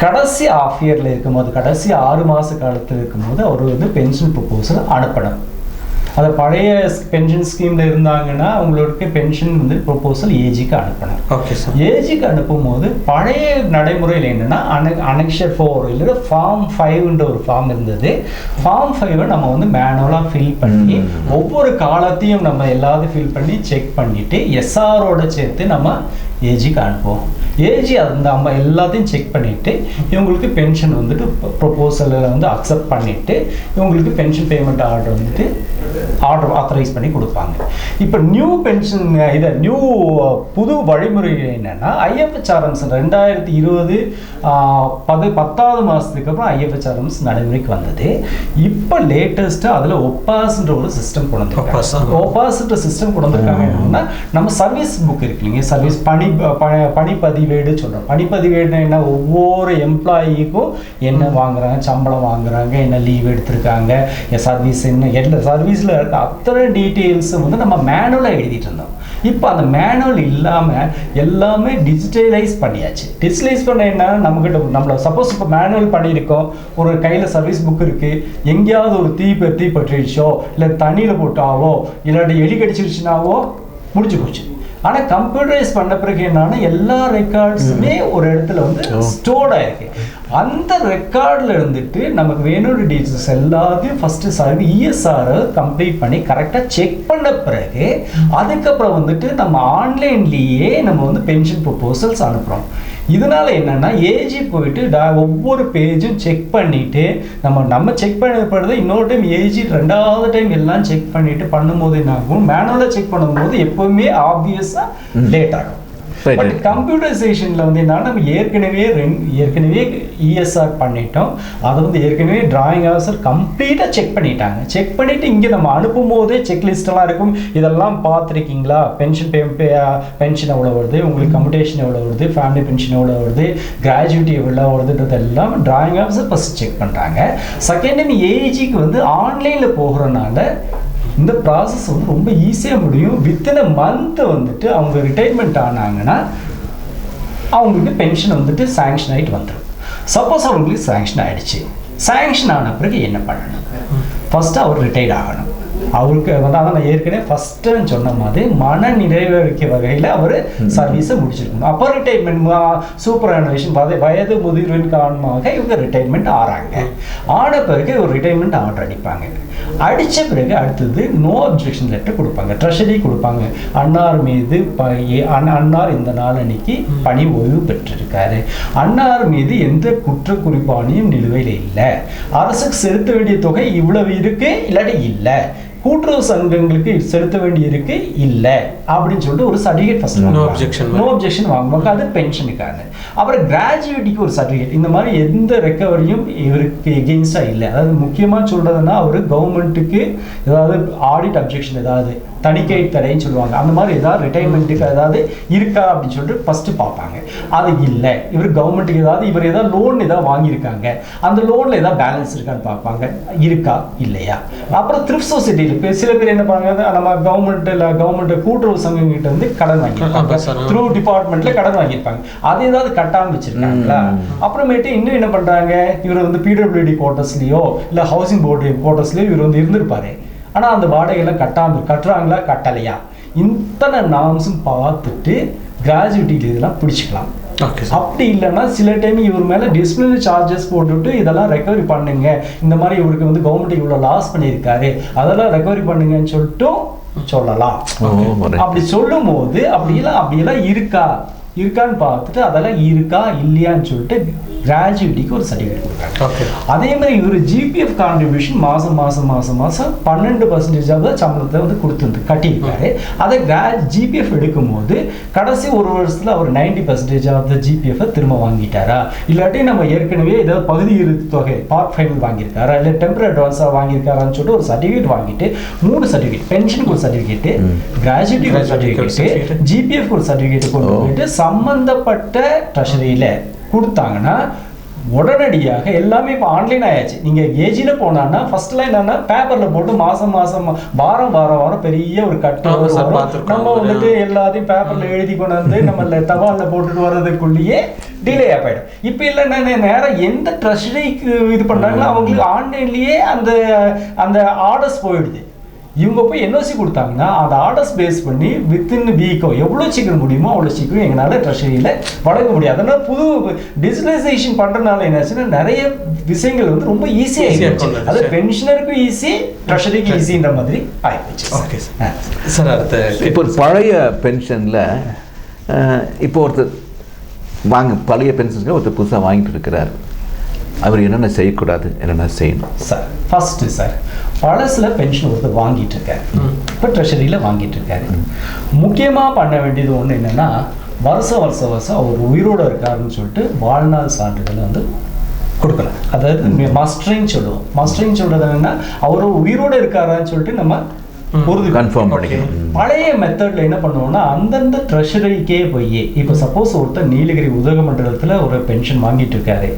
கடைசி ஆஃப் இயர்ல இருக்கும்போது, கடைசி 6 மாச காலத்தில் இருக்கும்போது அவர் வந்து பென்ஷன் ப்ரொபோசல் அனுப்பணும். அது பழைய பென்ஷன் ஸ்கீமில் இருந்தாங்கன்னா அவங்களுக்கு பென்ஷன் வந்து ப்ரொபோசல் ஏஜிக்கு அனுப்பணும். Okay sir. ஏஜிக்கு அனுப்பும் போது பழைய நடைமுறையில் என்னென்னா அனெக்ஷர் 4 இல்லை ஃபார்ம் 5ன்ற ஒரு ஃபார்ம் இருந்தது. ஃபார்ம் 5 நம்ம வந்து மேனுவலாக ஃபில் பண்ணி ஒவ்வொரு காலத்தையும் நம்ம எல்லாத்தையும் ஃபில் பண்ணி செக் பண்ணிவிட்டு எஸ்ஆரோட சேர்த்து நம்ம ஏஜிக்கு அனுப்புவோம். ஏஜி அந்த நம்ம எல்லாத்தையும் செக் பண்ணிவிட்டு இவங்களுக்கு பென்ஷன் வந்துட்டு ப்ரொபோசலில் வந்து அக்செப்ட் பண்ணிவிட்டு இவங்களுக்கு பென்ஷன் பேமெண்ட் ஆர்டர் வந்துட்டு ஆத்தரைஸ் பண்ணி கொடுப்பாங்க. இப்போ நியூ பென்ஷன் இதை புது வழிமுறை என்னென்னா ஐஎஃப்ஹெச்ஆர்எம்ஸ் 2020 10வது மாதத்துக்கு அப்புறம் ஐஎஃப்ஹெச்ஆர்எம்ஸ் நடைமுறைக்கு வந்தது. இப்போ லேட்டஸ்ட்டாக அதில் ஒப்பாஸ்ன்ற ஒரு சிஸ்டம் கொண்டு வந்திருக்காங்க. ஒப்பாஸ்ன்ற சிஸ்டம் கொண்டு வந்திருக்காங்க. என்னன்னா நம்ம சர்வீஸ் புக் இருக்கு இல்லைங்க, சர்வீஸ் பணிப்பதிவேடு சொல்கிறோம். பணிப்பதிவேடு என்ன, ஒவ்வொரு எம்ப்ளாயிக்கும் என்ன வாங்குறாங்க, சம்பளம் வாங்குறாங்க, என்ன லீவ் எடுத்திருக்காங்க, சர்வீஸ் என்ன சர்வீஸில் இருக்க அத்தனை டீட்டெயில்ஸும் வந்து நம்ம மேனுவலாக எழுதிட்டு இருந்தோம். இப்போ அந்த மேனுவல் இல்லாமல் எல்லாமே டிஜிட்டலைஸ் பண்ணியாச்சு. டிஜிட்டலைஸ் பண்ண என்ன, நம்மளை சப்போஸ் இப்போ மேனுவல் பண்ணியிருக்கோம், ஒரு கையில் சர்வீஸ் புக் இருக்குது, எங்கேயாவது ஒரு தீ பற்றிடுச்சோ இல்லை தண்ணியில் போட்டாவோ இல்லாட்டி எலி கடிச்சிருச்சுனாவோ முடிச்சு போச்சு. ஆனால் கம்ப்யூட்டரைஸ் பண்ண பிறகு என்னன்னா எல்லா ரெக்கார்ட்ஸுமே ஒரு இடத்துல வந்து ஸ்டோர்ட் ஆயிருக்கு. அந்த ரெக்கார்டில் இருந்துட்டு நமக்கு வேணுன்ற டீட்டெயில்ஸ் எல்லாத்தையும் ஃபஸ்ட்டு இஎஸ்ஆர் கம்ப்ளீட் பண்ணி கரெக்டாக செக் பண்ண பிறகு அதுக்கப்புறம் வந்துட்டு நம்ம ஆன்லைன்லேயே நம்ம வந்து பென்ஷன் ப்ரொபோசல்ஸ் அனுப்புகிறோம். இதனால என்னன்னா ஏஜி போயிட்டு ஒவ்வொரு பேஜும் செக் பண்ணிட்டு நம்ம செக் பண்ணப்படுறது இன்னொரு டைம் ஏஜி 2வது டைம் எல்லாம் செக் பண்ணிட்டு பண்ணும்போது என்ன ஆகும், மேனுவலாக செக் பண்ணும்போது எப்பவுமே ஆப்வியஸா லேட் ஆகும். பட் கம்ப்யூட்டரைசேஷனில் வந்து என்னன்னா நம்ம ஏற்கனவே இஎஸ்ஆர் பண்ணிட்டோம், அதை வந்து ஏற்கனவே டிராயிங் ஆஃபீஸர் கம்ப்ளீட்டாக செக் பண்ணிட்டாங்க. செக் பண்ணிவிட்டு இங்கே நம்ம அனுப்பும் போதே செக்லிஸ்டெல்லாம் இருக்கும், இதெல்லாம் பார்த்துருக்கீங்களா, பென்ஷன் எவ்வளோ வருது, உங்களுக்கு கம்யூட்டேஷன் எவ்வளோ வருது, ஃபேமிலி பென்ஷன் எவ்வளோ வருது, கிராஜுவிட்டி எவ்வளோ வருதுன்றதெல்லாம் டிராயிங் ஆஃபீஸர் ஃபஸ்ட் செக் பண்ணுறாங்க. செகண்ட் டைம் ஏஜிக்கு வந்து ஆன்லைனில் போகிறனால இந்த ப்ராசஸ் வந்து ரொம்ப ஈஸியாக முடியும். வித்தின் அ மந்த் வந்துட்டு அவங்க ரிட்டைர்மெண்ட் ஆனாங்கன்னா அவங்களுக்கு பென்ஷன் வந்துட்டு சாங்ஷன் ஆகிட்டு வந்துடும். சப்போஸ் அவங்களுக்கு சாங்ஷன் ஆகிடுச்சு, சாங்ஷன் ஆன பிறகு என்ன பண்ணணும், ஃபஸ்ட்டு அவர் ரிட்டையர்ட் ஆகணும். அவருக்கு வந்து அதான் நான் ஏற்கனவே ஃபர்ஸ்ட் சொன்ன மாதிரி மன நிறைவேறிக்க வகையில் அவர் சர்வீஸை முடிச்சிருக்கணும். அப்போ ரிட்டைர்மெண்ட் சூப்பர் அனுவேஷன் வயது முதிர்வின் காரணமாக இவங்க ரிட்டைர்மெண்ட் ஆறாங்க. ஆன பிறகு ஒரு ரிட்டைர்மெண்ட் ஆர்டர் அடிப்பாங்க. அடித்த பிறகு அடுத்தது நோ அப்ஜெக்ஷன் லெட்டர் கொடுப்பாங்க, ட்ரெஷரி கொடுப்பாங்க. அன்னார் மீது அன்னார் இந்த நாள் அன்னைக்கு பணி ஓய்வு பெற்றிருக்காரு, அன்னார் மீது எந்த குற்ற குறிப்பானையும் நிலுவையில் இல்லை, அரசுக்கு செலுத்த வேண்டிய தொகை இவ்வளவு இருக்கு இல்லாட்டி இல்லை, கூட்டுறவு சங்கங்களுக்கு செலுத்த வேண்டி இருக்கு இல்ல அப்படின்னு சொல்லிட்டு ஒரு சர்டிஃபிகேட் ஃபர்ஸ்ட் நோ அப்ஜெக்ஷன் வாங்குவாங்க. அது பென்ஷனுக்கான. அப்புறம் கிராஜுவேட்டிக்கு ஒரு சர்டிஃபிகேட். இந்த மாதிரி எந்த ரெக்கவரியும் இவருக்கு எகெயின்ஸ்டா இல்லை. அதாவது முக்கியமா சொல்றதுன்னா அவர் கவர்மெண்ட்டுக்கு ஏதாவது ஆடிட் அப்ஜெக்ஷன், ஏதாவது தணிக்கை தடைன்னு சொல்லுவாங்க, அந்த மாதிரி ஏதாவது ரிட்டைர்மெண்ட்டுக்கு ஏதாவது இருக்கா அப்படின்னு சொல்லிட்டு ஃபர்ஸ்ட் பார்ப்பாங்க. அது இல்லை. இவர் கவர்மெண்ட்டுக்கு இவர் ஏதாவது லோன் ஏதாவது வாங்கியிருக்காங்க, அந்த லோன்ல ஏதாவது பேலன்ஸ் இருக்கான்னு பார்ப்பாங்க, இருக்கா இல்லையா. அப்புறம் த்ரிஃப்ட் சொசைட்டியில் சில பேர் என்ன பண்ணுவாங்க, நம்ம கவர்மெண்ட் கூட்டுறவு சங்கம் கிட்ட வந்து கடன் வாங்கியிருப்பாங்க, த்ரூ டிபார்ட்மெண்ட்ல கடன் வாங்கியிருப்பாங்க, அது ஏதாவது கட்டாம வச்சிருக்காங்களா. அப்புறமேட்டு இன்னும் என்ன பண்றாங்க, இவர் வந்து பிடபிள்யூடி குவார்டர்ஸ்லயோ இல்ல ஹவுசிங் போர்டு குவார்டர்ஸ்லயோ இவர் வந்து இருந்திருப்பாரு, ஆனா அந்த வாடகையெல்லாம் கட்டுறாங்களா கட்டலையா, இத்தனை நாம்ஸும் பார்த்துட்டு கிராஜுவிட்டியில் இதெல்லாம் பிடிச்சிக்கலாம். அப்படி இல்லைன்னா சில டைம் இவர் மேல டிசிப்ளினரி சார்ஜஸ் போட்டுட்டு இதெல்லாம் ரெக்கவரி பண்ணுங்க, இந்த மாதிரி இவருக்கு வந்து கவர்மெண்ட் இவ்வளவு லாஸ் பண்ணியிருக்காரு, அதெல்லாம் ரெக்கவரி பண்ணுங்கன்னு சொல்லிட்டு சொல்லலாம். அப்படி சொல்லும் போது அப்படியெல்லாம் இருக்கான்னு பார்த்துட்டு அதெல்லாம் இருக்கா இல்லையான்னு சொல்லிட்டு கிராஜுவிட்டிக்கு ஒரு சர்டிஃபிகேட் கொடுக்குறாங்க. அதே மாதிரி இவர் ஜிபிஎஃப் கான்ட்ரிபியூஷன் மாசம் 12% சம்பளத்தை வந்து கொடுத்து கட்டியிருக்காரு. அதை ஜிபிஎஃப் எடுக்கும் போது கடைசி ஒரு வருஷத்துல அவர் 90% ஆஃப் த ஜிபிஎஃப் திரும்ப வாங்கிட்டாரா, இல்லாட்டி நம்ம ஏற்கனவே ஏதாவது பகுதி இறுதி தொகை பார்ட் ஃபைனல் வாங்கியிருக்காரா, இல்லை டெம்பரரி அட்வான்ஸா வாங்கியிருக்காரான்னு சொல்லிட்டு ஒரு சர்டிஃபிகேட் வாங்கிட்டு 3 சர்டிஃபிகேட், பென்ஷனுக்கு ஒரு சர்டிஃபிகேட், கிராஜுவிட்டிக்கு ஒரு சர்டிஃபிகேட், ஜிபிஎஃப் ஒரு சர்டிஃபிகேட் கொண்டு போயிட்டு சம்பந்தப்பட்ட ட்ரெஷரியில கொடுத்தாங்கன்னா உடனடியாக எல்லாமே இப்போ ஆன்லைன் ஆயாச்சு. நீங்க ஏஜில போனான்னா ஃபர்ஸ்ட்லாம் என்னன்னா பேப்பர்ல போட்டு மாசம் வாரம் பெரிய ஒரு கட்டு நம்ம வந்துட்டு எல்லாத்தையும் பேப்பர்ல எழுதி கொண்டு வந்து நம்ம தபால்ல போட்டுட்டு வர்றதுக்குள்ளேயே டிலே ஆயிடும். இப்போ இல்லைன்னா நேரம் எந்த ட்ரெஷரிக்கு இது பண்றாங்களோ அவங்களுக்கு ஆன்லைன்லயே அந்த ஆர்டர்ஸ் போயிடுது. இவங்க போய் என்ஓசி கொடுத்தாங்கன்னா அந்த ஆர்டர்ஸ் பேஸ் பண்ணி வித்தின் வீக்கோ எவ்வளோ சீக்கிரம் முடியுமோ அவ்வளோ சீக்கிரம் எங்களால் ட்ரெஷரியில் வழங்க முடியாது. அதனால் புது டிஜிட்டலைசேஷன் பண்ணுறதுனால என்னாச்சுன்னா நிறைய விஷயங்கள் வந்து ரொம்ப ஈஸியாக, அது பென்ஷனருக்கும் ஈஸி, ட்ரெஷரிக்கு ஈஸின்ற மாதிரி ஆயிடுச்சு. ஓகே சார், அடுத்த இப்போ ஒரு பழைய பென்ஷனில் இப்போ ஒருத்தர் பழைய பென்ஷன்ஸ்க்கு ஒருத்தர் புதுசாக வாங்கிட்டு இருக்கிறார், அவர் என்னென்ன செய்யக்கூடாது, என்னென்ன செய்யணும்? சார் ஃபர்ஸ்ட் பழசுல பென்ஷன் ஒருத்தர் வாங்கிட்டு இருக்காரு, இப்போ ட்ரெஷரியில் வாங்கிட்டு இருக்காரு. முக்கியமாக பண்ண வேண்டியது ஒன்று என்னன்னா, வருஷம் அவர் உயிரோடு இருக்காருன்னு சொல்லிட்டு வாழ்நாள் சான்றிதழ் வந்து கொடுக்கலாம். அதாவது மஸ்டரிங் சொல்லுவோம். மஸ்டரிங் சொல்றது என்னன்னா, அவர் உயிரோடு இருக்காரான்னு சொல்லிட்டு நம்ம கன்ஃபார்ம் பண்ணிக்கணும். பழைய மெத்தட்ல என்ன பண்ணுவோம்னா, அந்தந்த ட்ரெஷரிக்கே போய் இப்போ சப்போஸ் ஒருத்தர் நீலகிரி உதகமண்டலத்தில் ஒரு பென்ஷன் வாங்கிட்டு இருக்காரு,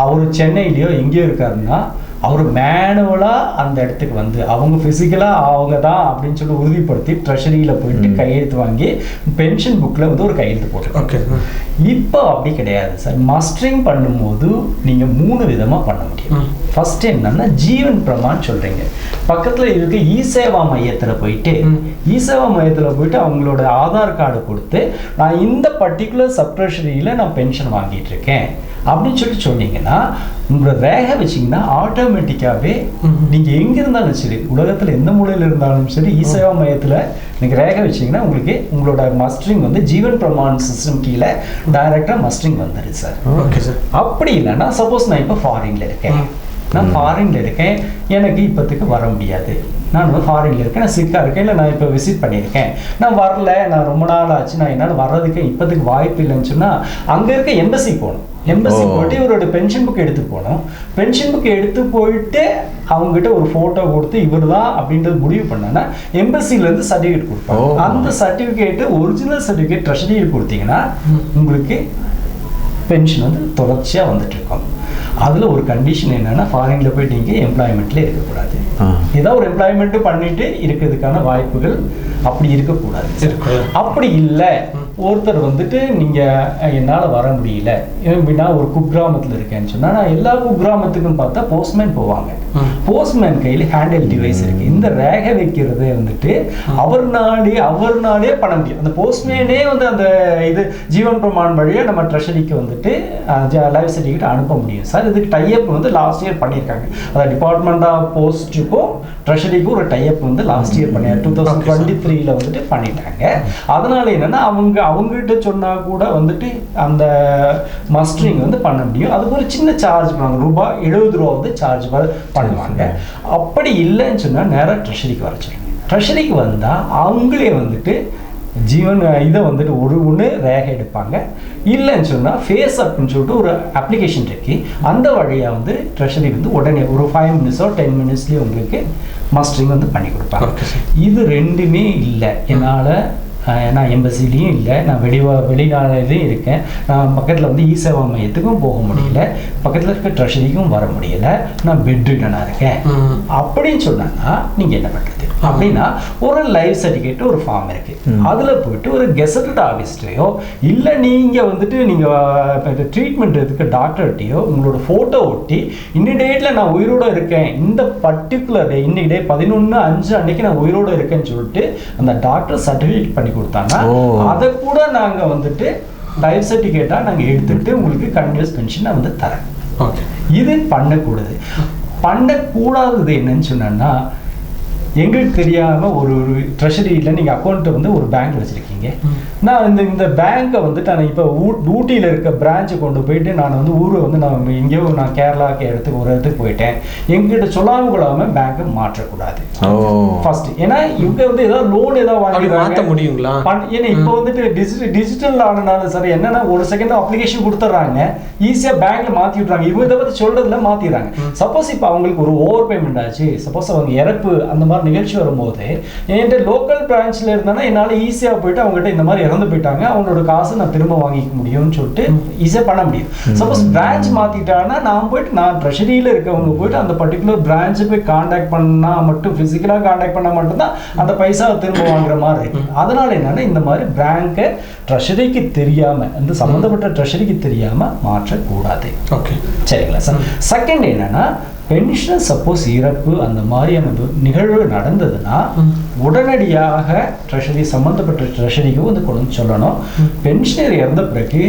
அவர் சென்னையிலயோ எங்கேயோ இருக்காருன்னா அவர் மேனுவலாக அந்த இடத்துக்கு வந்து அவங்க ஃபிசிக்கலாக அவங்க தான் அப்படின்னு சொல்லி உறுதிப்படுத்தி ட்ரெஷரியில் போயிட்டு கையெழுத்து வாங்கி பென்ஷன் புக்கில் வந்து ஒரு கையெழுத்து போட்டு. இப்போ அப்படி கிடையாது சார். மஸ்டரிங் பண்ணும்போது நீங்கள் 3 விதமாக பண்ண முடியும். ஃபர்ஸ்ட் என்னன்னா, ஜீவன் பிரமான் சொல்றீங்க, பக்கத்தில் இருக்க இ-சேவா மையத்தில் போயிட்டு அவங்களோட ஆதார் கார்டு கொடுத்து நான் இந்த பர்டிகுலர் சப் ட்ரெஷரியில் நான் பென்ஷன் வாங்கிட்டு இருக்கேன் அப்படின்னு சொல்லி சொன்னீங்கன்னா, உங்களோட ரேகை வச்சிங்கன்னா ஆட்டோமேட்டிக்காகவே நீங்கள் எங்கே இருந்தாலும் சரி, உலகத்தில் எந்த மூலையில் இருந்தாலும் சரி, இ-சேவா மையத்தில் நீங்கள் ரேகை வச்சிங்கன்னா உங்களுக்கு உங்களோட மஸ்டரிங் வந்து ஜீவன் பிரமான் சிஸ்டம் கீழே டைரெக்டாக மஸ்டரிங் வந்துடுது சார். Okay sir. அப்படி இல்லைன்னா, சப்போஸ் நான் இப்போ ஃபாரின்ல இருக்கேன், எனக்கு இப்போத்துக்கு வர முடியாது, நான் வந்து ஃபாரின்ல இருக்கேன், நான் சிக்காக இருக்கேன், இல்லை நான் இப்போ விசிட் பண்ணியிருக்கேன், நான் வரல, நான் ரொம்ப நாள் ஆச்சு, நான் என்னால் வர்றதுக்கு இப்போத்துக்கு வாய்ப்பு இல்லைன்னு சொன்னால் அங்கே இருக்க எம்பசி போகணும். எம்பசி போயிட்டு இவரோட பென்ஷன் புக் எடுத்து போகணும். பென்ஷன் புக் எடுத்து போயிட்டு அவங்ககிட்ட ஒரு ஃபோட்டோ கொடுத்து இவர் தான் அப்படின்றது முடிவு பண்ணாங்கன்னா எம்பசிலேருந்து சர்டிஃபிகேட் கொடுப்பாங்க. அந்த சர்டிஃபிகேட்டு ஒரிஜினல் சர்டிஃபிகேட் ட்ரெஷரியில் கொடுத்தீங்கன்னா உங்களுக்கு பென்ஷன் வந்து தொடர்ச்சியாக வந்துட்டு இருக்கும். அதில் ஒரு கண்டிஷன் என்னன்னா, ஃபாரின்ல போயிட்டு நீங்கள் எம்ப்ளாய்மெண்ட்ல இருக்கக்கூடாது. ஏதாவது ஒரு எம்ப்ளாய்மெண்ட் பண்ணிட்டு இருக்கிறதுக்கான வாய்ப்புகள் அப்படி இருக்கக்கூடாது. அப்படி இல்லை ஒருத்தர் வந்துட்டு நீங்கள் என்னால் வர முடியல எப்படின்னா ஒரு குக்கிராமத்தில் இருக்கேன்னு சொன்னால் நான் எல்லா குக்கிராமத்துக்கும் பார்த்தா போஸ்ட்மேன் போவாங்க. போஸ்ட்மேன் கையில் ஹேண்டில் டிவைஸ் இருக்கு. இந்த ரேகை வைக்கிறதே வந்துட்டு அவர் நாளே பண்ண முடியும். அந்த போஸ்ட்மேனே வந்து அந்த இது ஜீவன் பிரமான் வழியாக நம்ம ட்ரெஷரிக்கு வந்துட்டு லைஃப் சர்டிஃபிகேட் அனுப்ப முடியும் சார். இதுக்கு டைப் வந்து லாஸ்ட் இயர் பண்ணியிருக்காங்க. அதாவது டிபார்ட்மெண்ட் ஆஃப் போஸ்ட்டுக்கும் ட்ரெஷரிக்கும் ஒரு டைப் வந்து லாஸ்ட் இயர் பண்ணி 2023 வந்துட்டு பண்ணிட்டாங்க. அதனால என்னன்னா அவங்ககிட்ட சொன்னா கூட வந்துட்டு அந்த மஸ்டரிங் வந்து பண்ண முடியும். அதுக்கு ஒரு சின்ன சார்ஜ் பண்ணுவாங்க, ₹70 வந்து சார்ஜ் பண்ணுவாங்க. அப்படி இல்லைன்னு சொன்னா நேராக ட்ரெஷரிக்கு வர சொல்லுங்க. ட்ரெஷரிக்கு வந்தா அவங்களே வந்துட்டு ஜீவன் இதை வந்துட்டு ஒன்று ரேகை எடுப்பாங்க. இல்லைன்னு சொன்னால் ஃபேஸ் அப்னு சொல்லிட்டு ஒரு அப்ளிகேஷன் இருக்கு. அந்த வழியாக வந்து ட்ரெஷரி வந்து உடனே ஒரு 5 மினிட்ஸோ 10 மினிட்ஸ்லேயே உங்களுக்கு மஸ்டரிங் வந்து பண்ணி கொடுப்பாங்க. இது ரெண்டுமே இல்லை என்னால். நான் எம்பசிலையும் இல்லை, நான் வெளிநாடுலையும் இருக்கேன். நான் பக்கத்தில் வந்து சேவா மையத்துக்கும் போக முடியல, பக்கத்தில் இருக்க ட்ரெஷரிக்கும் வர முடியல, நான் பெட்ரிடனாக இருக்கேன் அப்படின்னு சொன்னா நீங்கள் என்ன பண்ணுறது அப்படின்னா ஒரு லைஃப் சர்டிஃபிகேட் ஒரு ஃபார்ம் இருக்கு. அதில் போயிட்டு ஒரு கெசட்டட் ஆஃபீஸ்லையோ இல்லை நீங்கள் வந்துட்டு நீங்கள் ட்ரீட்மெண்ட் எடுத்துக்க டாக்டர்கிட்டையோ உங்களோட ஃபோட்டோ ஒட்டி இன்னி டேட்டில் நான் உயிரோடு இருக்கேன், இந்த பர்டிகுலர் டே இன்னைக்கு டே 11/5 அன்னைக்கு நான் உயிரோடு இருக்கேன்னு சொல்லிட்டு அந்த டாக்டர் சர்டிஃபிகேட் பண்ணி கொடுத்தாங்க. அதை கூட நாங்க வந்துட்டு லைஃப் சர்டிஃபிகேட்டா நாங்க எடுத்துட்டு உங்களுக்கு கண்டினியூஸ் பென்ஷன் வந்து தரேன். இது பண்ணக்கூடாதது என்னன்னு சொன்னா, எங்களுக்கு தெரியாம ஒரு ட்ரெஷரியில் நீங்கள் அக்கௌண்ட்டை வந்து ஒரு பேங்க் வச்சுருக்கீங்க. நான் இந்த பேங்க்கை வந்துட்டு நான் இப்போ ஊட்டியில் இருக்க பிரான்ச்சை கொண்டு போயிட்டு நான் வந்து ஊரை வந்து நான் கேரளாக்கு ஒரு இடத்துக்கு போயிட்டேன். எங்ககிட்ட சொல்லாமல் கொள்ளாமல் பேங்க்கை மாற்றக்கூடாது ஃபர்ஸ்ட். ஏன்னா இவங்க வந்து ஏதாவது லோன் ஏதாவது வாங்கி முடியுங்களா? ஏன்னா இப்போ வந்துட்டு டிஜிட்டல் ஆனனால சார் என்னன்னா ஒரு செகண்ட் அப்ளிகேஷன் கொடுத்துட்றாங்க, ஈஸியாக பேங்க்ல மாற்றி விட்றாங்க. இவங்க இதை பற்றி சொல்றதுல மாற்றிடுறாங்க. சப்போஸ் இப்போ அவங்களுக்கு ஒரு ஓவர் பேமெண்ட் ஆச்சு, சப்போஸ் அவங்க இறப்பு அந்த மாதிரி நிகழ்ச்சி வரும்போது என்கிட்ட லோக்கல் பிரான்ச்ல இருந்தானா என்னால் ஈஸியாக போயிட்டு அவங்ககிட்ட இந்த மாதிரி இறந்து போயிட்டாங்க, அவங்களோட காசை நான் திரும்ப வாங்கிக்க முடியும்னு சொல்லிட்டு ஈஸியாக பண்ண முடியும். சப்போஸ் பிரான்ச் மாற்றிட்டாங்கன்னா நான் ட்ரெஷரியில் இருக்கவங்க போயிட்டு அந்த பர்டிகுலர் பிரான்ச்சு போய் கான்டாக்ட் பண்ணால் மட்டும், ஃபிசிக்கலாக கான்டாக்ட் பண்ணால் மட்டும்தான் அந்த பைசாவை திரும்ப வாங்குற மாதிரி இருக்கு. அதனால என்னன்னா இந்த மாதிரி பேங்கை ட்ரெஷரிக்கு தெரியாமல், இந்த சம்மந்தப்பட்ட ட்ரெஷரிக்கு தெரியாமல் மாற்றக்கூடாது. ஓகே சரிங்களா சார்? செகண்ட் என்னன்னா பென்ஷன் சப்போஸ் இறப்பு அந்த மாதிரியான நிகழ்வு நடந்ததுன்னா உடனடியாக ட்ரெஷரி சம்மந்தப்பட்ட ட்ரெஷரிக்கு வந்து கொண்டு சொல்லணும். பென்ஷனர் இறந்த பிறகு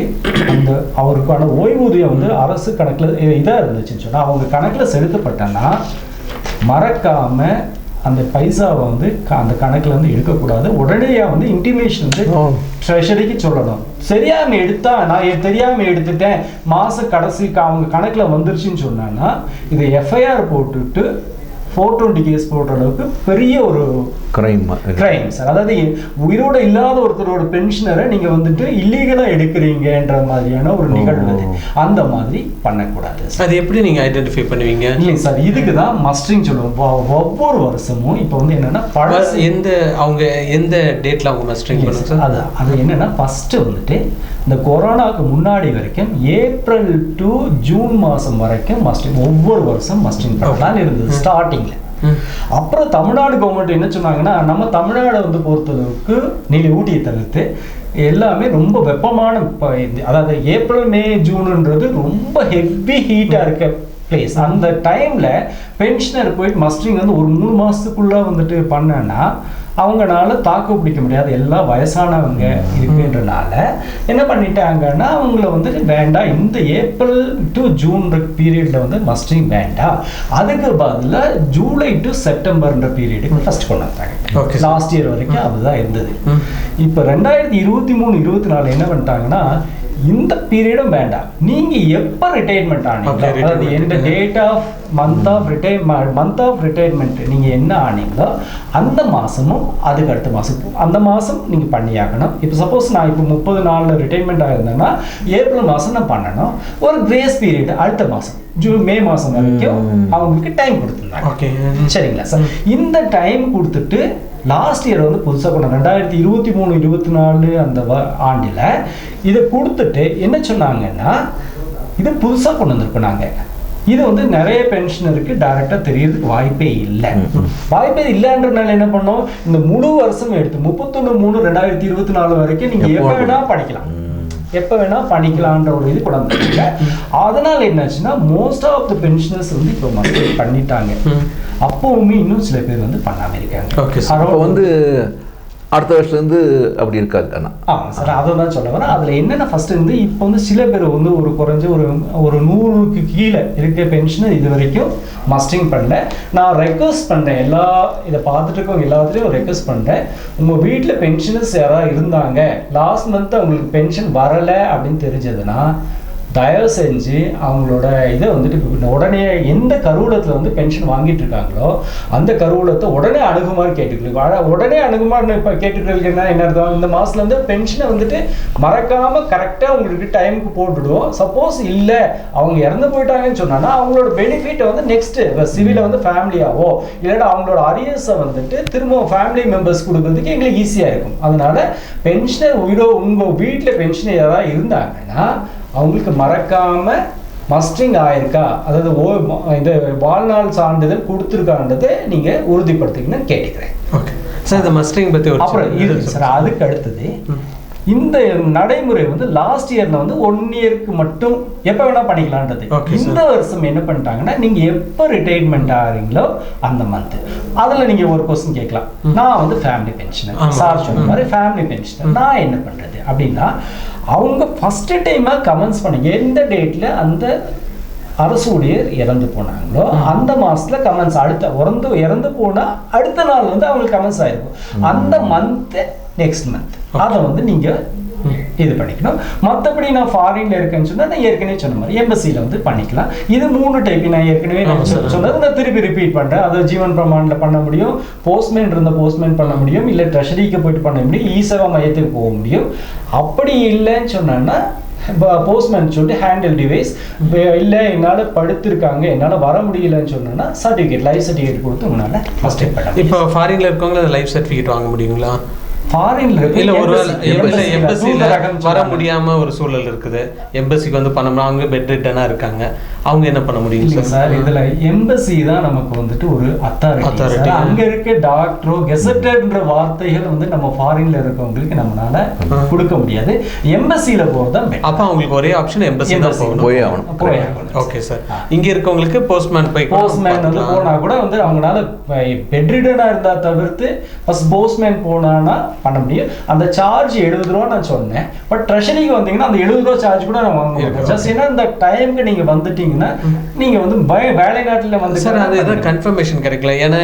அந்த அவருக்கான ஓய்வூதியம் வந்து அரசு கணக்கில் இதாக இருந்துச்சுன்னு சொன்னால் அவங்க கணக்கில் செலுத்தப்பட்டன்னா மறக்காம அந்த பைசாவை வந்து அந்த கணக்கில் வந்து எடுக்கக்கூடாது. உடனடியாக வந்து இன்டிமேஷன் வந்து ட்ரெஷரிக்கு சொல்லணும். தெரியாமல் எடுத்தா நான் தெரியாமல் எடுத்துட்டேன் மாத கடைசிக்கு அவங்க கணக்கில் வந்துருச்சுன்னு சொன்னான்னா இதை எஃப்ஐஆர் போட்டுட்டு 420 கேஸ் போடுற அளவுக்கு பெரிய ஒரு கிரைம் சார். அதாவது உயிரோட இல்லாத ஒருத்தரோட பென்ஷனரை நீங்க வந்துட்டு இல்லீகலா எடுக்கிறீங்கன்ற மாதிரியான ஒரு நிகழ்வு. அந்த மாதிரி பண்ணக்கூடாது. அது எப்படி நீங்க ஐடென்டிஃபை பண்ணுவீங்க? இல்லைங்க சார், இதுக்கு தான் மஸ்டரிங் சொல்லுவோம். ஒவ்வொரு வருஷமும் இப்போ வந்து என்னன்னா அவங்க எந்த டேட்ல அவங்க மஸ்டரிங் பண்ணுவாங்க சார்? அது என்னன்னா ஃபர்ஸ்ட் வந்துட்டு இந்த கொரோனாவுக்கு முன்னாடி வரைக்கும் ஏப்ரல் டு ஜூன் மாதம் வரைக்கும் மஸ்டரிங் ஒவ்வொரு வருஷம் மஸ்டரிங் பண்ணலாம்னு இருந்தது ஸ்டார்டிங்ல. அப்புறம் தமிழ்நாடு கவர்மெண்ட் என்ன சொன்னாங்கன்னா, நம்ம தமிழ்நாடு வந்து பொறுத்தளவுக்கு நீங்க ஊட்டியை தவிர்த்து எல்லாமே ரொம்ப வெப்பமான, அதாவது ஏப்ரல் மே ஜூன்ன்றது ரொம்ப ஹெவி ஹீட்டா இருக்க பிளேஸ். அந்த டைம்ல பென்ஷனர் போயிட்டு மஸ்டரிங் வந்து ஒரு 3 மாசத்துக்குள்ள வந்துட்டு பண்ணனா அவங்களால தாக்கு பிடிக்க முடியாது, எல்லாம் வயசானவங்க இருக்குன்றனால என்ன பண்ணிட்டாங்கன்னா அவங்கள வந்து வேண்டாம், இந்த ஏப்ரல் டு ஜூன் பீரியட்ல வந்து மஸ்டரிங் வேண்டாம், அதுக்கு பதிலாக ஜூலை டு செப்டம்பர்ன்ற பீரியடுக்கு ஃபர்ஸ்ட் கொண்டு வந்தாங்க. லாஸ்ட் இயர் வரைக்கும் அதுதான் இருந்தது. இப்போ 2023-24 என்ன பண்ணிட்டாங்கன்னா இந்த பீரியடும் வேண்டாம், நீங்க எப்ப ரிட்டையர்மெண்ட் ஆனீங்களோ, அதாவது எந்த date of month of retirement நீங்க என்ன ஆனீங்களோ அந்த மாசமும் அதுக்கு அடுத்த மாசம் அந்த மாசம் நீங்க பண்ணியாகணும். இப்போ சப்போஸ் நான் இப்போ 30 நாள்ல ரிட்டையர்மெண்ட் ஆயிருந்தேன்னா ஏப்ரல் மாசம் நான் பண்ணணும். ஒரு கிரேஸ் பீரியட் அடுத்த மாசம் மே மாசம் வரைக்கும் அவங்களுக்கு டைம் கொடுத்துருந்தாங்க. சரிங்களா சார்? இந்த டைம் கொடுத்துட்டு லாஸ்ட் இயர் வந்து புதுசாக கொண்டு 2023-24 அந்த ஆண்டில் இதை கொடுத்துட்டு என்ன சொன்னாங்கன்னா இது புதுசாக கொண்டு வந்திருக்கோம் நாங்கள். இது வந்து நிறைய பென்ஷனருக்கு டைரக்டாக தெரியறதுக்கு வாய்ப்பே இல்லை. வாய்ப்பே இல்லைன்றனால என்ன பண்ணோம், இந்த முழு வருஷம் எடுத்து 31/3/2024 வரைக்கும் நீங்கள் எப்போ வேணால் படிக்கலாம், எப்போ வேணால் பண்ணிக்கலான்ற ஒரு இது கொண்டு வந்துருக்காங்க. அதனால் என்னாச்சுன்னா மோஸ்ட் ஆஃப் த பென்ஷனர்ஸ் வந்து இப்போ மக்கள் பண்ணிட்டாங்க. அப்போவுமே இன்னும் சில பேர் வந்து பண்ணாமல் இருக்காங்க. ஓகே சார், அப்போ வந்து அடுத்த வருஷத்துலேருந்து அப்படி இருக்காது. ஆனால் ஆமாம் சார், அதை தான் சொல்ல வரேன். அதில் என்னென்ன ஃபஸ்ட்டு வந்து இப்போ வந்து சில பேர் வந்து ஒரு குறைஞ்ச ஒரு 100க்கு கீழே இருக்க பென்ஷனை இது வரைக்கும் மஸ்டிங் பண்ணல. நான் ரெக்வஸ்ட் பண்ணுறேன், இதை பார்த்துட்டு இருக்கவங்க எல்லாத்துலேயும் ரெக்வஸ்ட் பண்ணுறேன், உங்கள் வீட்டில் பென்ஷனர்ஸ் யாராவது இருந்தாங்க, லாஸ்ட் மந்த் அவங்களுக்கு பென்ஷன் வரலை அப்படின்னு தெரிஞ்சதுன்னா தயவு செஞ்சு அவங்களோட இதை வந்துட்டு உடனே எந்த கருவூலத்தில் வந்து பென்ஷன் வாங்கிட்டு இருக்காங்களோ அந்த கருவூலத்தை உடனே அணுகுமாறு கேட்டுக்கிறீங்க. உடனே அணுகுமாறு இப்போ கேட்டுக்கிறீங்கன்னா என்ன அர்த்தம், இந்த மாதத்துல வந்து பென்ஷனை வந்துட்டு மறக்காமல் கரெக்டாக உங்களுக்கு டைமுக்கு போட்டுடுவோம். சப்போஸ் இல்லை அவங்க இறந்து போயிட்டாங்கன்னு சொன்னாங்கன்னா அவங்களோட பெனிஃபிட்டை வந்து நெக்ஸ்ட்டு சிவில வந்து ஃபேமிலியாவோ இல்லைன்னா அவங்களோட அரியர்ஸை வந்துட்டு திரும்ப ஃபேமிலி மெம்பர்ஸ் கொடுக்கறதுக்கு எங்களுக்கு ஈஸியாக இருக்கும். அதனால பென்ஷனர் உங்கள் வீட்டில் பென்ஷனர் யாராவது இருந்தாங்கன்னா அவங்களுக்கு மறக்காம மஸ்டிங் ஆயிருக்கா, அதாவது இந்த வாழ்நாள் சான்றிதழ் கொடுத்துருக்கான்றதை நீங்க உறுதிப்படுத்திக்கணும்னு கேட்டுக்கிறேன். ஓகே சார், இந்த மஸ்டிங் பத்தி அப்புறம் இருக்கு சார். அதுக்கு அடுத்தது இந்த நடைமுறை வந்து லாஸ்ட் இயர்ல வந்து 1 இயருக்கு மட்டும் எப்போ வேணா பண்ணிக்கலான்றது. இந்த வருஷம் என்ன பண்ணிட்டாங்கன்னா நீங்க எப்போ ரிட்டையர்மெண்ட் ஆகிறீங்களோ அந்த மந்த் அதுல நீங்க ஒரு கொஸ்டின் கேட்கலாம். நான் வந்து ஃபேமிலி பென்ஷனர், சார் சொன்ன மாதிரி ஃபேமிலி பென்ஷனர், நான் என்ன பண்றது அப்படின்னா அவங்க ஃபர்ஸ்ட் டைமா கமெண்ட்ஸ் பண்ணுங்க எந்த டேட்ல அந்த அரசு ஊழியர் இறந்து போனாங்களோ அந்த மாசத்துல கமெண்ட்ஸ், அடுத்த இறந்து போனா அடுத்த நாள் வந்து அவங்களுக்கு கமெண்ட்ஸ் ஆயிருக்கும். அந்த மந்த் நெக்ஸ்ட் மந்த் அதை வந்து நீங்க இது பண்ணிக்கணும். மற்றபடி நான் ஃபாரின்ல இருக்கேன்னு சொன்னா நான் ஏற்கனவே சொன்ன மாதிரி எம்பசியில் வந்து பண்ணிக்கலாம். இது 3 டைப் நான் ஏற்கனவே சொன்னது நான் திருப்பி ரிப்பீட் பண்றேன். அது ஜீவன் பிரமாண்ல பண்ண முடியும், போஸ்ட்மேன் இருந்த போஸ்ட்மேன் பண்ண முடியும், இல்லை ட்ரெஷரிக்கு போயிட்டு பண்ண முடியும், இ-சேவா மையத்துக்கு போக முடியும். அப்படி இல்லைன்னு சொன்னா போஸ்ட்மேன் சொல்லிட்டு ஹேண்டில் டிவைஸ் இல்லை என்னால் படுத்திருக்காங்க என்னால் வர முடியலன்னு சொன்னா சர்டிஃபிகேட் லைஃப் சர்டிஃபிகேட் கொடுத்து உங்களால் ஃபர்ஸ்ட் டைம் பண்ணலாம். இப்போ ஃபாரின்ல இருக்கவங்க லைஃப் சர்டிஃபிகேட் வாங்க முடியுங்களா? ஃபாரின்ல இல்ல ஒருவேளை எம்பசில வர முடியாம ஒரு சூழல் இருக்குது, எம்பசிக்கு வந்து பண்ணோம்னா அவங்க பெட் ரிட்டனா இருக்காங்க, அவங்க என்ன பண்ண முடியும் சார்? இதுல எம்பசி தான் நமக்கு வந்துட்டு ஒரு அத்தாரிட்டி. அங்க இருக்க டாக்டரோ கெசட்டட்ன்ற வார்த்தைகள் வந்து நம்ம ஃபாரின்ல இருக்கவங்களுக்கு நம்மளால கொடுக்க முடியாது. எம்பசில போறதுதான். அப்ப அவங்களுக்கு ஒரே ஆப்ஷன் எம்பசி தான் போகணும். Okay sir. இங்க இருக்கவங்களுக்கு போஸ்ட்மேன் வந்து போனா கூட வந்து அவங்களால பெட் ரிட்டனா இருந்தா தவிர்த்து ஃபர்ஸ்ட் போஸ்ட்மேன் போனானா பண்ண முடியும். அந்த சார்ஜ் 70 ரூபா நான் சொன்னேன். பட் ட்ரெஷரிக்கு வந்தீங்கன்னா அந்த 70 ரூபா சார்ஜ் கூட நான் வாங்குவேன். ஜஸ்ட் ஏன்னா இந்த டைமுக்கு நீங்க வந்துட்டீங்கன்னா நீங்க வந்து வேலை நாட்டில் வந்து சார் அது எதாவது கன்ஃபர்மேஷன் கிடைக்கல. ஏன்னா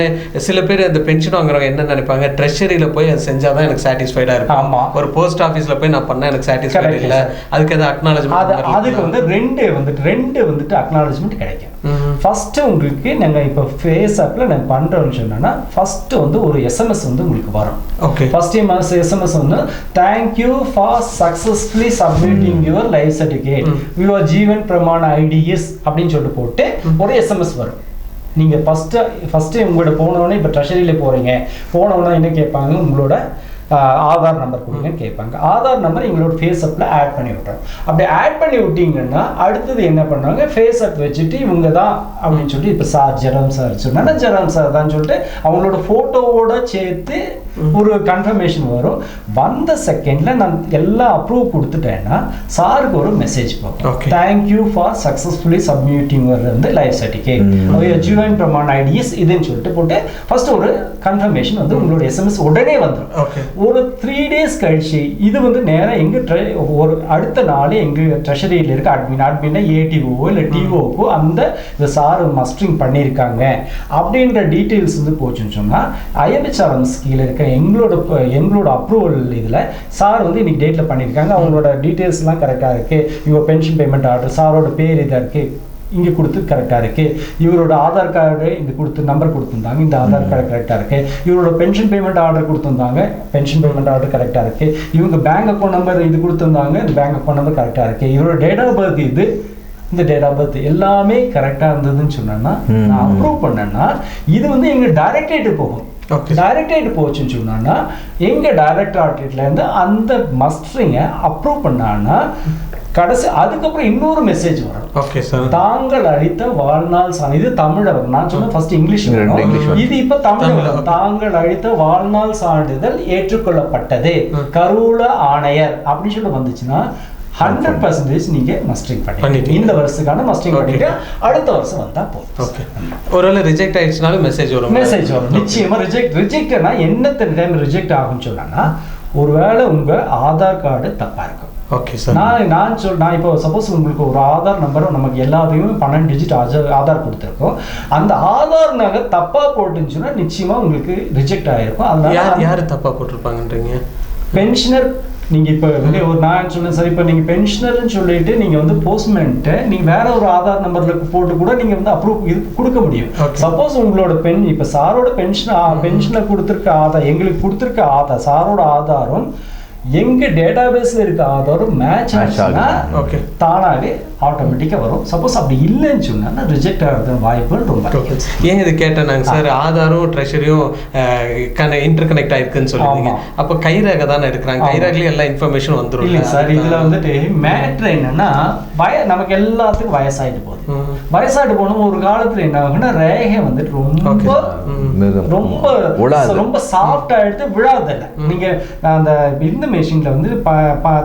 சில பேர் அந்த பென்ஷன் வாங்குறவங்க என்ன நினைப்பாங்க, ட்ரெஷரியில போய் அது செஞ்சாதான் எனக்கு சாட்டிஸ்ஃபைடா இருக்கும். ஆமா, ஒரு போஸ்ட் ஆஃபீஸ்ல போய் நான் பண்ண எனக்கு சாட்டிஸ்ஃபைட் இல்லை, அதுக்கு எதாவது அக்னாலஜ்மெண்ட். அதுக்கு வந்து ரெண்டு வந்துட்டு அக்னாலஜ்மெண்ட் கிடைக்கும். ஃபர்ஸ்ட் உங்களுக்கு நாங்க இப்போ ஃபேஸ் ஆப்ல நாங்க பண்றோம்னு சொன்னா ஃபர்ஸ்ட் வந்து ஒரு SMS வந்து உங்களுக்கு வரும். ஓகே, ஃபர்ஸ்ட் SMS வந்து thank you for successfully submitting your life certificate, your ஜீவன் பிரமாண ID is அப்படின்னு சொல்லிட்டு போட்டு ஒரு SMS வரும். நீங்க ஃபர்ஸ்ட் உங்களோட போனோடனே இப்போ ட்ரெஷரியில போனோடனே என்ன கேட்பாங்க, உங்களோட ஆதார் நம்பர் கொடுங்கன்னு கேட்பாங்க. ஆதார் நம்பர் எங்களோட ஃபேஸ் அப்ல ஆட் பண்ணி விட்றோம். அப்படி ஆட் பண்ணி விட்டீங்கன்னா அடுத்தது என்ன பண்ணுவாங்க, ஃபேஸ் அப் வச்சுட்டு இவங்க தான் அப்படின்னு சொல்லிட்டு இப்போ சார் ஜெரம் சார் சொன்னா ஜெரம் சார் தான் சொல்லிட்டு அவங்களோட போட்டோவோட சேர்த்து ஒரு கன்ஃபர்மேஷன் வரும். வந்த செகண்ட்ல நான் எல்லாம் அப்ரூவ் கொடுத்துட்டேன்னா சாருக்கு ஒரு மெசேஜ் போகும், தேங்க்யூ ஃபார் சக்சஸ்ஃபுல்லி சப்மிட்டிங் வந்து லைஃப் சர்டிஃபிகேட் ஜீவன் பிரமாண ஐடிஸ் இதுன்னு சொல்லிட்டு போட்டு ஃபர்ஸ்ட் ஒரு கன்ஃபர்மேஷன் வந்து உங்களோட SMS உடனே வந்துடும். ஒரு 3 days கழிச்சு இது வந்து நேராக எங்க ஒரு அடுத்த நாள் எங்க ட்ரெஷரியில் இருக்க அட்மின் ஏடிஓ இல்லை டிஓக்கோ அந்த இந்த சார் மஸ்டரிங் பண்ணியிருக்காங்க அப்படின்ற டீட்டெயில்ஸ் வந்து போச்சுன்னு சொன்னால் IMHRMS கீழே இருக்க எங்களோட அப்ரூவல் இதில் சார் வந்து இன்னைக்கு டேட்டில் பண்ணியிருக்காங்க, அவங்களோட டீட்டெயில்ஸ்லாம் கரெக்டாக இருக்குது, இவங்க பென்ஷன் பேமெண்ட் ஆர்டர் சாரோட பேர் இதாக இருக்குது, இங்கே கொடுத்து கரெக்டாக இருக்குது, இவரோட ஆதார் கார்டு இங்கே கொடுத்து நம்பர் கொடுத்துருந்தாங்க, இந்த ஆதார் கார்டு கரெக்டாக இருக்குது, இவரோட பென்ஷன் பேமெண்ட் ஆர்டர் கொடுத்துருந்தாங்க, பென்ஷன் பேமெண்ட் ஆர்டர் கரெக்டாக இருக்குது, இவங்க பேங்க் அக்கௌண்ட் நம்பர் இது கொடுத்துருந்தாங்க, இந்த பேங்க் அக்கௌண்ட் நம்பர் கரெக்டாக இருக்குது, இவரோட டேட் ஆஃப் பர்த் இது, இந்த டேட் ஆஃப் பர்த் எல்லாமே கரெக்டாக இருந்ததுன்னு சொன்னேன்னா நான் அப்ரூவ் பண்ணேன்னா இது வந்து எங்கள் டைரக்டரேட்டு போகும். டைரக்டரேட் போச்சுன்னு சொன்னா எங்க டைரக்டரேட்ல இருந்து அந்த மஸ்டரிங்கை அப்ரூவ் பண்ணான்னா கடைசி அதுக்கப்புறம் இன்னொரு மெசேஜ் வரும். Okay sir. தாங்கள் அளித்த வாழ்நாள் சான்றிதழ். இது தமிழ்ல வரும். நான் சொன்ன ஃபர்ஸ்ட் இங்கிலீஷ் வரும். இது இப்ப தமிழ்ல வரும். தாங்கள் அளித்த வாழ்நாள் சான்றிதழ் ஏற்றுக்கொள்ளப்பட்டது கருவூல ஆணையர் அப்படின்னு சொல்லி வந்துச்சுன்னா 100% நீங்க மஸ்டரிங் பண்ணிட்டீங்க. இந்த வருஷத்துக்கான மஸ்டரிங் பண்ணிட்டு அடுத்த வருஷம் வந்தா போதும். ஓகே. ஒருவேளை ரிஜெக்ட் ஆயிடுச்சுனாலும் மெசேஜ் வரும். நிச்சயமா ரிஜெக்ட்னா என்ன டைம் ரிஜெக்ட் ஆகும்னு சொன்னா, ஒருவேளை உங்க ஆதார் கார்டு தப்பா இருக்கும். Okay sir. நான் இப்போ சப்போஸ் உங்களுக்கு ஒரு ஆதார் நம்பர் நமக்கு எல்லாத்தையும் 12 டிஜிட் ஆதார் கொடுத்துருக்கோம். அந்த ஆதார் நகர் தப்பா போட்டுன்னு சொன்னா நிச்சயமா உங்களுக்கு ரிஜெக்ட் ஆயிருக்கும். அதனால யாரு தப்பா போட்டிருப்பாங்கன்றீங்க? பென்ஷனர். நீங்க இப்ப ஒரு நான் சொன்னேன் சார், இப்ப நீங்க பென்ஷனர்னு சொல்லிட்டு நீங்க வந்து போஸ்ட்மேன்ட்ட நீங்க வேற ஒரு ஆதார் நம்பர்ல போட்டு கூட நீங்க வந்து அப்ரூவ் இது கொடுக்க முடியும். சப்போஸ் உங்களோட இப்ப சாரோட பென்ஷனை கொடுத்துருக்க ஆதார், எங்களுக்கு கொடுத்துருக்க ஆதார், சாரோட ஆதாரம் எங்க டேட்டாபேஸ்ல இருக்க ஆதாரம் மேட்ச் ஆச்சுன்னா தானாவே ஆட்டோமேட்டிக்கா வரும். சப்போஸ் அப்படி இல்லைன்னு சொன்னா ரிஜெக்ட் ஆகிறது வாய்ப்புகள் ரொம்ப. ஏன் இது கேட்டேன் சார், ஆதாரும் ட்ரெஷரியும் இன்டர் கனெக்ட் ஆயிருக்குன்னு சொல்லுவீங்க. அப்போ கைரேகை தானே எடுக்கிறாங்க, கைரேகையில எல்லா இன்ஃபர்மேஷன் வந்துடும். இல்லை சார், இதுல வந்துட்டு மேட்ரு என்னன்னா நமக்கு எல்லாத்துக்கும் வயசாயிட்டு போகுது. வயசாயிட்டு போனோம் ஒரு காலத்துல என்ன ஆகுன்னா ரேகை வந்துட்டு ரொம்ப சாஃப்ட் ஆயிடுத்து விழாதில்லை. நீங்க அந்த இந்த மெஷின்ல வந்து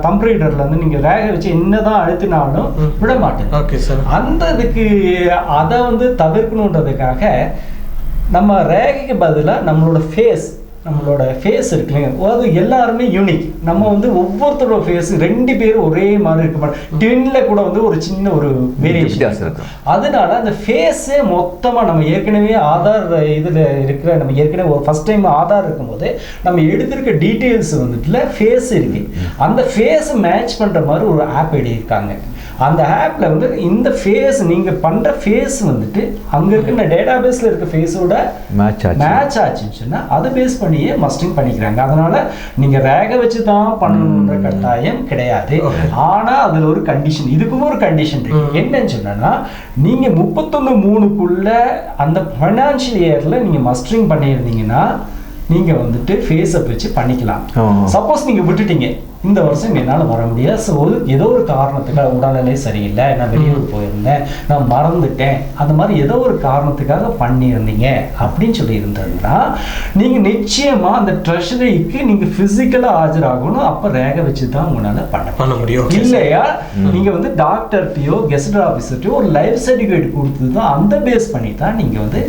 தம்ப் ரீடர்ல வந்து நீங்க ரேகை வச்சு என்னதான் அழுத்தினாலும் விட மாட்டேன். அந்த இதுக்கு அதை வந்து தவிர்க்கணுன்றதுக்காக நம்ம ரேகைக்கு பதிலாக நம்மளோட ஃபேஸ் இருக்கு இல்லைங்க, அது எல்லாருமே யூனிக். நம்ம வந்து ஒவ்வொருத்தரோட ஃபேஸ் 2 பேரும் ஒரே மாதிரி இருக்க மாட்டோம். ட்வின்ல கூட வந்து ஒரு சின்ன ஒரு வேரியேஷன் இருக்கும். அதனால அந்த ஃபேஸே மொத்தமாக நம்ம ஏற்கனவே ஆதார் இதில் இருக்கிற நம்ம ஏற்கனவே ஒரு ஃபர்ஸ்ட் டைம் ஆதார் இருக்கும்போது நம்ம எடுத்திருக்க டீட்டெயில்ஸ் வந்துட்டுல ஃபேஸ் இருக்கு. அந்த ஃபேஸ் மேட்ச் பண்ணுற மாதிரி ஒரு ஆப் எழுதியிருக்காங்க. அந்த ஆப்ல வந்து இந்த ஃபேஸ் நீங்க பண்ற ஃபேஸ் வந்துட்டு அங்க இருக்கிற டேட்டாபேஸ்ல இருக்க ஃபேஸோட மேட்ச் ஆச்சுன்னு சொன்னா அதை பேஸ் பண்ணியே மஸ்டிங் பண்ணிக்கிறாங்க. அதனால நீங்க ரேகை வச்சு தான் பண்ணணுன்ற கட்டாயம் கிடையாது. ஆனா அதுல ஒரு கண்டிஷன், இதுக்கும் ஒரு கண்டிஷன் இருக்கு. என்னன்னு சொன்னா, நீங்க 31/3க்குள்ள அந்த ஃபைனான்சியல் இயர்ல நீங்க மஸ்டரிங் பண்ணியிருந்தீங்கன்னா நீங்க வந்துட்டு ஃபேஸை வச்சு பண்ணிக்கலாம். சப்போஸ் நீங்க விட்டுட்டீங்க, இந்த வருஷம் என்னால் வர முடியாது, ஸோ ஏதோ ஒரு காரணத்துக்காக உடல்நிலை சரியில்லை, நான் வெளியூர் போயிருந்தேன், நான் மறந்துட்டேன், அந்த மாதிரி ஏதோ ஒரு காரணத்துக்காக பண்ணியிருந்தீங்க அப்படின்னு சொல்லி இருந்ததுன்னா நீங்கள் நிச்சயமாக அந்த ட்ரெஷரிக்கு நீங்கள் ஃபிசிக்கலாக ஆஜராகணும். அப்போ ரேகை வச்சு தான் உங்களால் பண்ண முடியும். இல்லையா நீங்கள் வந்து டாக்டர்கிட்டையோ கெஸ்ட் ஆஃபீஸர்கிட்டையோ ஒரு லைஃப் சர்டிஃபிகேட் கொடுத்து தான் அந்த பேஸ் பண்ணி தான் நீங்கள் வந்து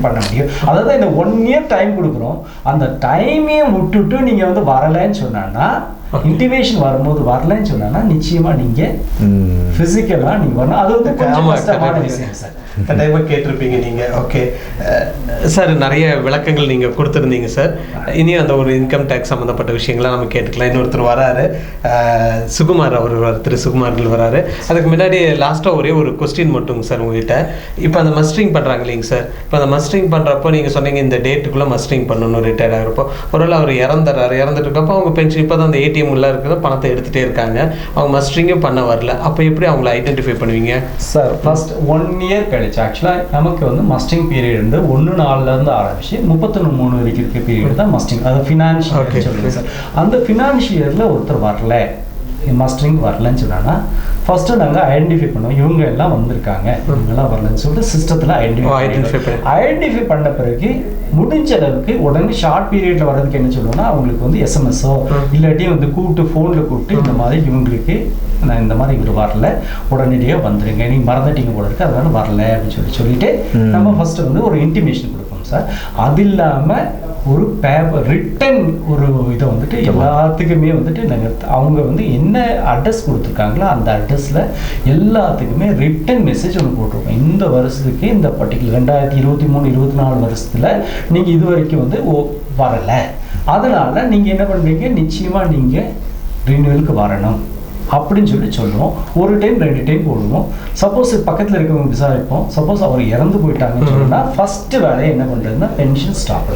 பண்ண முடியும். அதாவது இந்த 1 year டைம் கொடுக்குறோம், அந்த டைமையும் விட்டுட்டு நீங்கள் வந்து வரலைன்னு சொன்னா, இன்டிமேஷன் வரும்போது வரலன்னு சொன்னா நிச்சயமா நீங்க பிசிக்கலா நீங்க வரணும். அது வந்து கொஞ்சம் கஷ்டமான விஷயம் சார். கட்டாயமாக கேட்டிருப்பீங்க நீங்கள். ஓகே சார், நிறைய விளக்கங்கள் நீங்கள் கொடுத்துருந்தீங்க சார். இனியும் அந்த ஒரு இன்கம் டேக்ஸ் சம்மந்தப்பட்ட விஷயங்கள்லாம் நம்ம கேட்டுக்கலாம். இன்னொருத்தர் வராரு, சுகுமார் அவர் திரு சுகுமார்கள் வராரு. அதுக்கு முன்னாடி லாஸ்ட்டாக ஒரே ஒரு கொஸ்டின் மட்டுங்க சார் உங்ககிட்ட. இப்போ அந்த மஸ்டரிங் பண்ணுறாங்க இல்லைங்க சார், இப்போ அந்த மஸ்டரிங் பண்ணுறப்போ நீங்கள் சொன்னீங்க இந்த டேட்டுக்குள்ளே மஸ்டரிங் பண்ணணும் ரிட்டையர்ட் ஆகிறப்போ. ஒருவேளை அவர் இறந்துட்டு இருக்கப்போ அவங்க பென்ஷன் இப்போ தான் அந்த ஏடிஎம் உள்ள இருக்கிற பணத்தை எடுத்துகிட்டே இருக்காங்க, அவங்க மஸ்டரிங்கும் பண்ண வரல, அப்போ எப்படி அவங்கள ஐடென்டிஃபை பண்ணுவீங்க சார்? ஃபர்ஸ்ட் 1 year ஆக்சுவலாக நமக்கு வந்து மஸ்டிங் பீரியட் வந்து 1/4 ஆரம்பிச்சு 31/3 வரைக்கும் இருக்க பீரியட் தான் மஸ்டிங். அது ஃபினான்ஷியல் சொல்லுங்கள் சார். அந்த ஃபினான்ஷியரில் ஒருத்தர் வரல, மஸ்டரிங் வரலன்னு சொன்னா ஃபர்ஸ்ட்டு நாங்கள் ஐடென்டிஃபை பண்ணுவோம், இவங்க எல்லாம் வந்திருக்காங்க, இவங்கெல்லாம் வரலன்னு சொல்லிட்டு சிஸ்டத்தில் ஐடென்டிஃபை பண்ண பிறகு முடிஞ்ச அளவுக்கு உடனே ஷார்ட் பீரியட்ல வர்றதுக்கு என்ன சொல்லுவோம்னா, அவங்களுக்கு வந்து எஸ்எம்எஸ்ஸோ இல்லாட்டி வந்து ஃபோனில் கூப்பிட்டு இந்த மாதிரி இவங்களுக்கு நான் இந்த மாதிரி இவர் வரல, உடனடியாக வந்துடுங்க, நீங்கள் மறந்துட்டீங்க போல இருக்கு, அதனால வரல அப்படின்னு சொல்லிட்டு நம்ம ஃபர்ஸ்ட் வந்து ஒரு இன்டிமேஷன் கொடுப்போம் சார். அது இல்லாமல் ஒரு பேப்பர் ரிட்டன் ஒரு இதை வந்துட்டு எல்லாத்துக்குமே வந்துட்டு நாங்கள் அவங்க வந்து என்ன அட்ரஸ் கொடுத்துருக்காங்களோ அந்த அட்ரஸில் எல்லாத்துக்குமே ரிட்டன் மெசேஜ் ஒன்று போட்டிருக்கோம். இந்த வருஷத்துக்கு இந்த பர்டிகுலர் 2023-24 வருஷத்தில் நீங்கள் இது வரைக்கும் வந்து வரலை, அதனால் நீங்கள் என்ன பண்ணுறீங்க, நிச்சயமாக நீங்கள் ரினியூவலுக்கு வரணும் அப்படின்னு சொல்லுவோம். ஒரு டைம் 2 டைம் போடுவோம். சப்போஸ் பக்கத்தில் இருக்கவங்க விசாரிப்போம். சப்போஸ் அவர் இறந்து போயிட்டாங்கன்னு சொன்னால் ஃபர்ஸ்ட் வேலையை என்ன பண்ணுறதுன்னா பென்ஷன் ஸ்டாப்.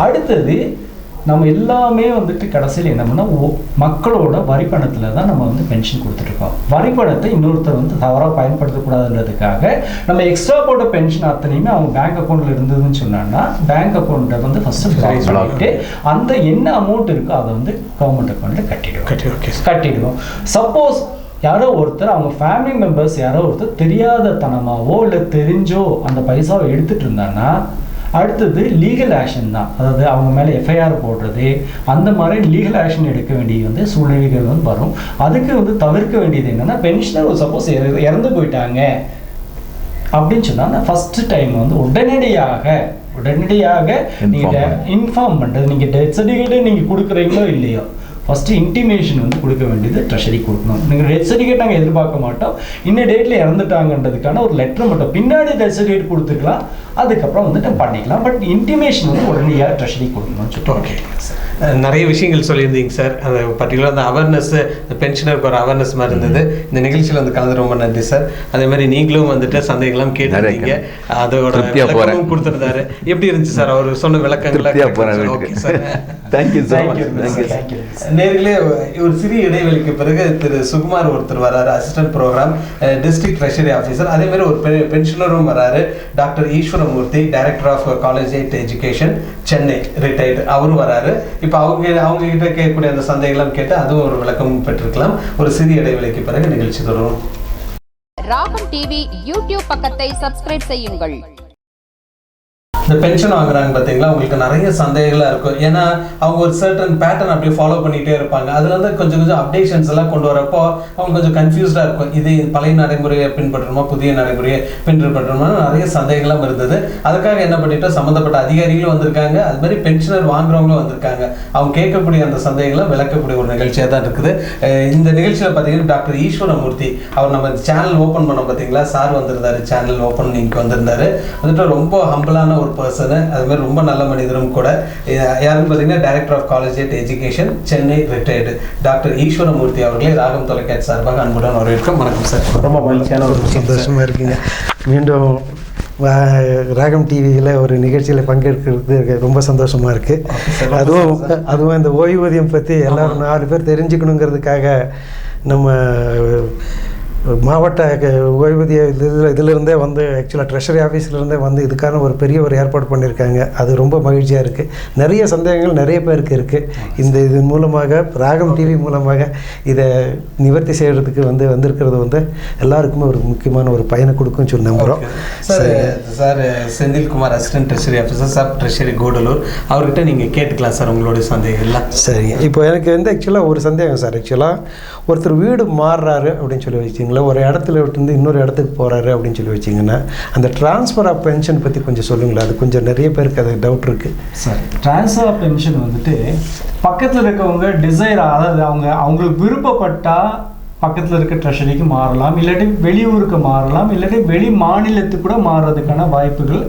அடுத்தது நம்ம எல்லாமே வந்துட்டு கடைசியில் என்ன பண்ணால் மக்களோட வரி பணத்தில் தான் நம்ம வந்து பென்ஷன் கொடுத்துட்ருக்கோம். வரி பணத்தை இன்னொருத்தர் வந்து தவறாக பயன்படுத்தக்கூடாதுன்றதுக்காக நம்ம எக்ஸ்ட்ரா போட்ட பென்ஷன் அத்தனையுமே அவங்க பேங்க் அக்கௌண்ட்டில் இருந்ததுன்னு சொன்னாங்கன்னா பேங்க் அக்கௌண்ட்டை வந்து ஃபஸ்ட்டு பண்ணிட்டு அந்த என்ன அமௌண்ட் இருக்கோ அதை வந்து கவர்மெண்ட் அக்கௌண்ட்டில் கட்டிடுவோம். சப்போஸ் யாரோ ஒருத்தர் அவங்க ஃபேமிலி மெம்பர்ஸ் யாரோ ஒருத்தர் தெரியாத தனமாவோ இல்லை தெரிஞ்சோ அந்த பைசாவை எடுத்துகிட்டு இருந்தாங்கன்னா அடுத்தது லீகல் ஆக்ஷன் தான். அதாவது அவங்க மேலே எஃப்ஐஆர் போடுறது அந்த மாதிரி லீகல் ஆக்ஷன் எடுக்க வேண்டிய வந்து சூழ்நிலைகள் வந்து வரும். அதுக்கு வந்து தவிர்க்க வேண்டியது என்னென்னா, பென்ஷனர் சப்போஸ் இறந்து போயிட்டாங்க அப்படின்னு சொன்னால் ஃபஸ்ட்டு டைம் வந்து உடனடியாக நீங்கள் இன்ஃபார்ம் பண்ணுறது. நீங்கள் டெத் சர்டிஃபிகேட்டு நீங்கள் கொடுக்குறீங்களோ இல்லையோ, ஃபஸ்ட்டு இன்டிமேஷன் வந்து கொடுக்க வேண்டியது ட்ரெஷரி கொடுக்கணும். நீங்கள் டெத் சர்டிஃபிகேட் நாங்கள் எதிர்பார்க்க மாட்டோம், இன்னும் டேட்டில் இறந்துட்டாங்கன்றதுக்கான ஒரு லெட்டர் மட்டும் பின்னாடி டெத் சர்டிஃபிகேட் கொடுத்துக்கலாம், அதுக்கப்புறம் வந்துட்டு பண்ணிக்கலாம். பட் இன்டிமேஷன் வந்து உடனடியாக ட்ரெஷரி கொடுக்கணும்னு சொல்லிட்டு. ஓகே சார், நிறைய விஷயங்கள் சொல்லியிருந்தீங்க சார். அந்த பர்டிகுலர் அந்த அவேர்னஸ், பென்ஷனருக்கு ஒரு அவேர்னஸ் மாதிரி இருந்தது. இந்த நிகழ்ச்சியில் வந்து கலந்து ரொம்ப நன்றி சார். அதே மாதிரி நீங்களும் வந்துட்டு சந்தேகம்லாம் கேட்டுருந்தீங்க, அதோட விளக்கமும் கொடுத்துருந்தாரு. எப்படி இருந்துச்சு சார் அவர் சொன்ன விளக்கங்கள்? Okay sir, thank you sir. நேர்களே, ஒரு சிறிய இடைவெளிக்கு பிறகு திரு சுகுமார் ஒருத்தர் வராரு, assistant programme district treasury officer. அதே மாதிரி ஒரு பென்ஷனரும் வராரு, doctor Eswaramoorthy, director of college education Chennai, retired, அவரும் வராரு. இப்போ அவங்க கிட்ட கேட்கக்கூடிய அந்த சந்தேகம்லாம் கேட்டு அதுவும் ஒரு விளக்கம் பெற்றிருக்கலாம். ஒரு சிறிய இடைவெளிக்கு பிறகு நிகழ்ச்சி தொடரும். ராகம் டிவி யூடியூப் பக்கத்தை சப்ஸ்கிரைப் செய்யுங்கள். இந்த பென்ஷன் வாங்குறாங்க பார்த்தீங்களா, உங்களுக்கு நிறைய சந்தேகங்களாக இருக்கும். ஏன்னா அவங்க ஒரு சர்டன் பேட்டர்ன் அப்படியே ஃபாலோ பண்ணிகிட்டே இருப்பாங்க. அதில் வந்து கொஞ்சம் அப்டேஷன்ஸ் எல்லாம் கொண்டு வரப்போ அவங்க கொஞ்சம் கன்ஃபியூஸ்டாக இருக்கும். இது பழைய நடைமுறையை பின்பற்றணுமா, புதிய நடைமுறையை பின்பற்றணுமா, நிறைய சந்தேகங்களும் இருந்தது. அதுக்காக என்ன பண்ணிட்டோம், சம்மந்தப்பட்ட அதிகாரிகளும் வந்திருக்காங்க, அது மாதிரி பென்ஷனர் வாங்குறவங்களும் வந்திருக்காங்க. அவங்க கேட்கக்கூடிய அந்த சந்தேகங்களை விளக்கக்கூடிய ஒரு நிகழ்ச்சியாக தான் இருக்குது. இந்த நிகழ்ச்சியில் பார்த்தீங்கன்னா டாக்டர் ஈஸ்வரமூர்த்தி, அவர் நம்ம சேனல் ஓப்பன் பண்ணோம் பார்த்தீங்களா, சார் வந்திருந்தாரு, சேனல் ஓப்பன் இங்கே வந்திருந்தாரு. வந்துட்டு ரொம்ப ஹம்பிளான ஒரு பர்சனு, அது மாதிரி ரொம்ப நல்ல மனிதரும் கூட. யாருன்னு பார்த்தீங்கன்னா director of college education Chennai, retired doctor Eswaramoorthy அவர்களே ராகம் தொலைக்காட்சி சார்பாக அன்புடன் வரவேற்கும். வணக்கம் சார். ரொம்ப மகிழ்ச்சியான ஒரு சந்தோஷமாக இருக்குங்க. மீண்டும் ராகம் டிவியில் ஒரு நிகழ்ச்சியில் பங்கேற்கிறது ரொம்ப சந்தோஷமாக இருக்குது. அதுவும் இந்த ஓய்வூதியம் பற்றி எல்லோரும் 4 பேர் தெரிஞ்சுக்கணுங்கிறதுக்காக நம்ம மாவட்ட ஓய்வூதிய இதிலிருந்தே வந்து ஆக்சுவலாக ட்ரெஷரி ஆஃபீஸ்லேருந்தே வந்து இதுக்கான ஒரு பெரிய ஒரு ஏற்பாடு பண்ணியிருக்காங்க. அது ரொம்ப மகிழ்ச்சியாக இருக்குது. நிறைய சந்தேகங்கள் நிறைய பேருக்கு இருக்குது. இதன் மூலமாக ராகம் டிவி மூலமாக இதை நிவர்த்தி செய்கிறதுக்கு வந்திருக்கிறது வந்து எல்லாருக்குமே ஒரு முக்கியமான ஒரு பயனை கொடுக்குன்னு சொல்லி நம்புகிறோம். Sir Senthilkumar, assistant treasury officer, sub treasury Gudalur, அவர்கிட்ட நீங்கள் கேட்டுக்கலாம் சார் உங்களுடைய சந்தேகங்கள்லாம். சரிங்க. இப்போ எனக்கு வந்து ஆக்சுவலாக ஒரு சந்தேகம் சார். ஆக்சுவலாக ஒருத்தர் வீடு மாறுறாரு அப்படின்னு சொல்லி வச்சிங்களா, ஒரு இடத்துல விட்டு இன்னொரு இடத்துக்கு போகிறாரு அப்படின்னு சொல்லி வச்சிங்கன்னா, அந்த ட்ரான்ஸ்ஃபர் ஆஃப் பென்ஷன் பற்றி கொஞ்சம் சொல்லுங்களேன். அது கொஞ்சம் நிறைய பேருக்கு அது டவுட் இருக்குது சார். ட்ரான்ஸ்ஃபர் ஆஃப் பென்ஷன் வந்துட்டு பக்கத்தில் இருக்கவங்க டிசைர், அதாவது அவங்களுக்கு விருப்பப்பட்டால் பக்கத்தில் இருக்க ட்ரெஷரிக்கு மாறலாம், இல்லாட்டி வெளியூருக்கு மாறலாம், இல்லாட்டி வெளி மாநிலத்துக்கு கூட மாறுறதுக்கான வாய்ப்புகள்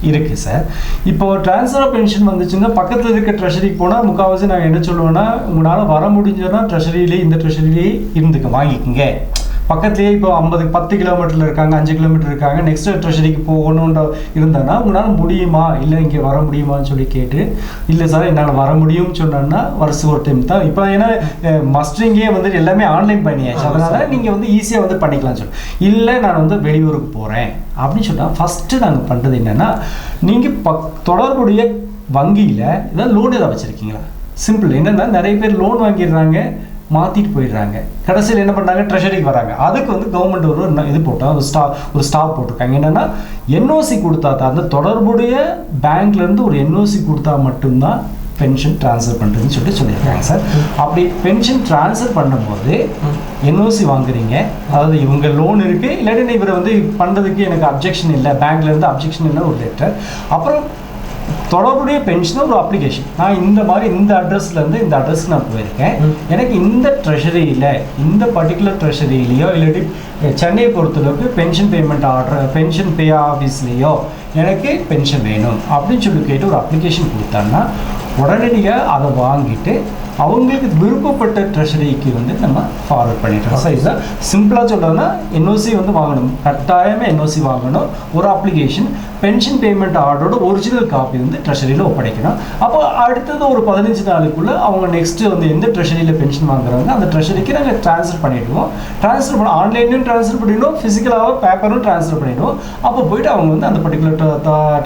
இருக்குது சார். இப்போது ட்ரான்ஸ்ஃபர் ஆஃப் பென்ஷன் வந்துச்சுன்னா பக்கத்தில் இருக்க ட்ரெஷரிக்கு போனால் முக்கால்வாசி நான் என்ன சொல்லுவேன்னா, உங்களால் வர முடிஞ்சதுன்னா ட்ரெஷரியிலே இந்த ட்ரெஷரியிலே வாங்கிக்கோங்க. பக்கத்துலேயே இப்போ 10 கிலோமீட்டரில் இருக்காங்க, 5 கிலோமீட்டர் இருக்காங்க, நெக்ஸ்ட் ட்ரெஷரிக்கு போகணுன்ற இருந்தானா உங்களால் முடியுமா, இல்லை இங்கே வர முடியுமான்னு சொல்லி கேட்டு, இல்லை சார் என்னால் வர முடியும்னு சொன்னோன்னா வருஷம் ஒரு டைம் தான். இப்போ ஏன்னா மஸ்டரிங்கே வந்துட்டு எல்லாமே ஆன்லைன் பண்ணியாச்சு, அதனால் நீங்கள் வந்து ஈஸியாக வந்து பண்ணிக்கலாம்னு சொல்லி. இல்லை நான் வந்து வெளியூருக்கு போகிறேன் அப்படின்னு சொன்னால் ஃபஸ்ட்டு நாங்கள் பண்ணுறது என்னென்னா, நீங்கள் தொடர்புடைய வங்கியில் ஏதாவது லோன் ஏதாவது வச்சுருக்கீங்களா? சிம்பிள். என்னென்னா நிறைய பேர் லோன் வாங்கிடுறாங்க, மாற்றிட்டு போயிடுறாங்க, கடைசியில் என்ன பண்ணுறாங்க, ட்ரெஷரிக்கு வராங்க. அதுக்கு வந்து கவர்மெண்ட் ஒரு இது போட்டால் ஒரு ஸ்டாப் போட்டிருக்காங்க. என்னென்னா என்ஓசி கொடுத்தா தான், அந்த தொடர்புடைய பேங்க்லேருந்து ஒரு என்ஓசி கொடுத்தா மட்டும்தான் பென்ஷன் ட்ரான்ஸ்ஃபர் பண்ணுறதுன்னு சொல்லியிருக்காங்க சார். அப்படி பென்ஷன் ட்ரான்ஸ்ஃபர் பண்ணும்போது என்ஓசி வாங்குறீங்க, அதாவது இவங்க லோன் இருக்குது, இல்லாட்டி இவரை வந்து பண்ணுறதுக்கு எனக்கு அப்ஜெக்ஷன் இல்லை, பேங்க்லேருந்து அப்ஜெக்ஷன் இல்லை ஒரு லெட்டர், அப்புறம் தொடர்புடைய பென்ஷன் ஒரு அப்ளிகேஷன், நான் இந்த மாதிரி இந்த அட்ரஸ்லேருந்து இந்த அட்ரஸ்க்கு நான் போயிருக்கேன், எனக்கு இந்த ட்ரெஷரியில் இந்த பர்டிகுலர் ட்ரெஷரியிலையோ இல்லாட்டி சென்னையை பொறுத்தளவுக்கு பென்ஷன் பேமெண்ட் ஆர்டர், பென்ஷன் பே ஆஃபீஸ்லேயோ எனக்கு பென்ஷன் வேணும் அப்படின்னு சொல்லி கேட்டு ஒரு அப்ளிகேஷன் கொடுத்தாங்கன்னா உடனடியாக அதை வாங்கிட்டு அவங்களுக்கு விருப்பப்பட்ட ட்ரெஷரிக்கு வந்து நம்ம ஃபார்வர்ட் பண்ணிடுறோம் சார். இதுதான் சிம்பிளாக சொல்கிறதுனா, என்ஓசி வந்து வாங்கணும், கட்டாயமாக என்ஓசி வாங்கணும். ஒரு அப்ளிகேஷன் பென்ஷன் பேமெண்ட் ஆர்டரோட ஒரிஜினல் காப்பி வந்து ட்ரெஷரியில் ஒப்படைக்கணும். அப்போ அடுத்தது ஒரு 15 நாளுக்குள்ளே அவங்க நெக்ஸ்ட்டு வந்து எந்த ட்ரெஷரியில் பென்ஷன் வாங்குறாங்க அந்த ட்ரெஷரிக்கு நாங்கள் ட்ரான்ஸ்ஃபர் பண்ணிவிடுவோம். ட்ரான்ஸ்ஃபர் பண்ண ஆன்லைன்லையும் ட்ரான்ஸ்ஃபர் பண்ணிவிடுவோம், ஃபிசிக்கலாக பேப்பரும் ட்ரான்ஸ்ஃபர் பண்ணிவிடுவோம். அப்போ போய்ட்டு அவங்க வந்து அந்த பர்டிகுலர்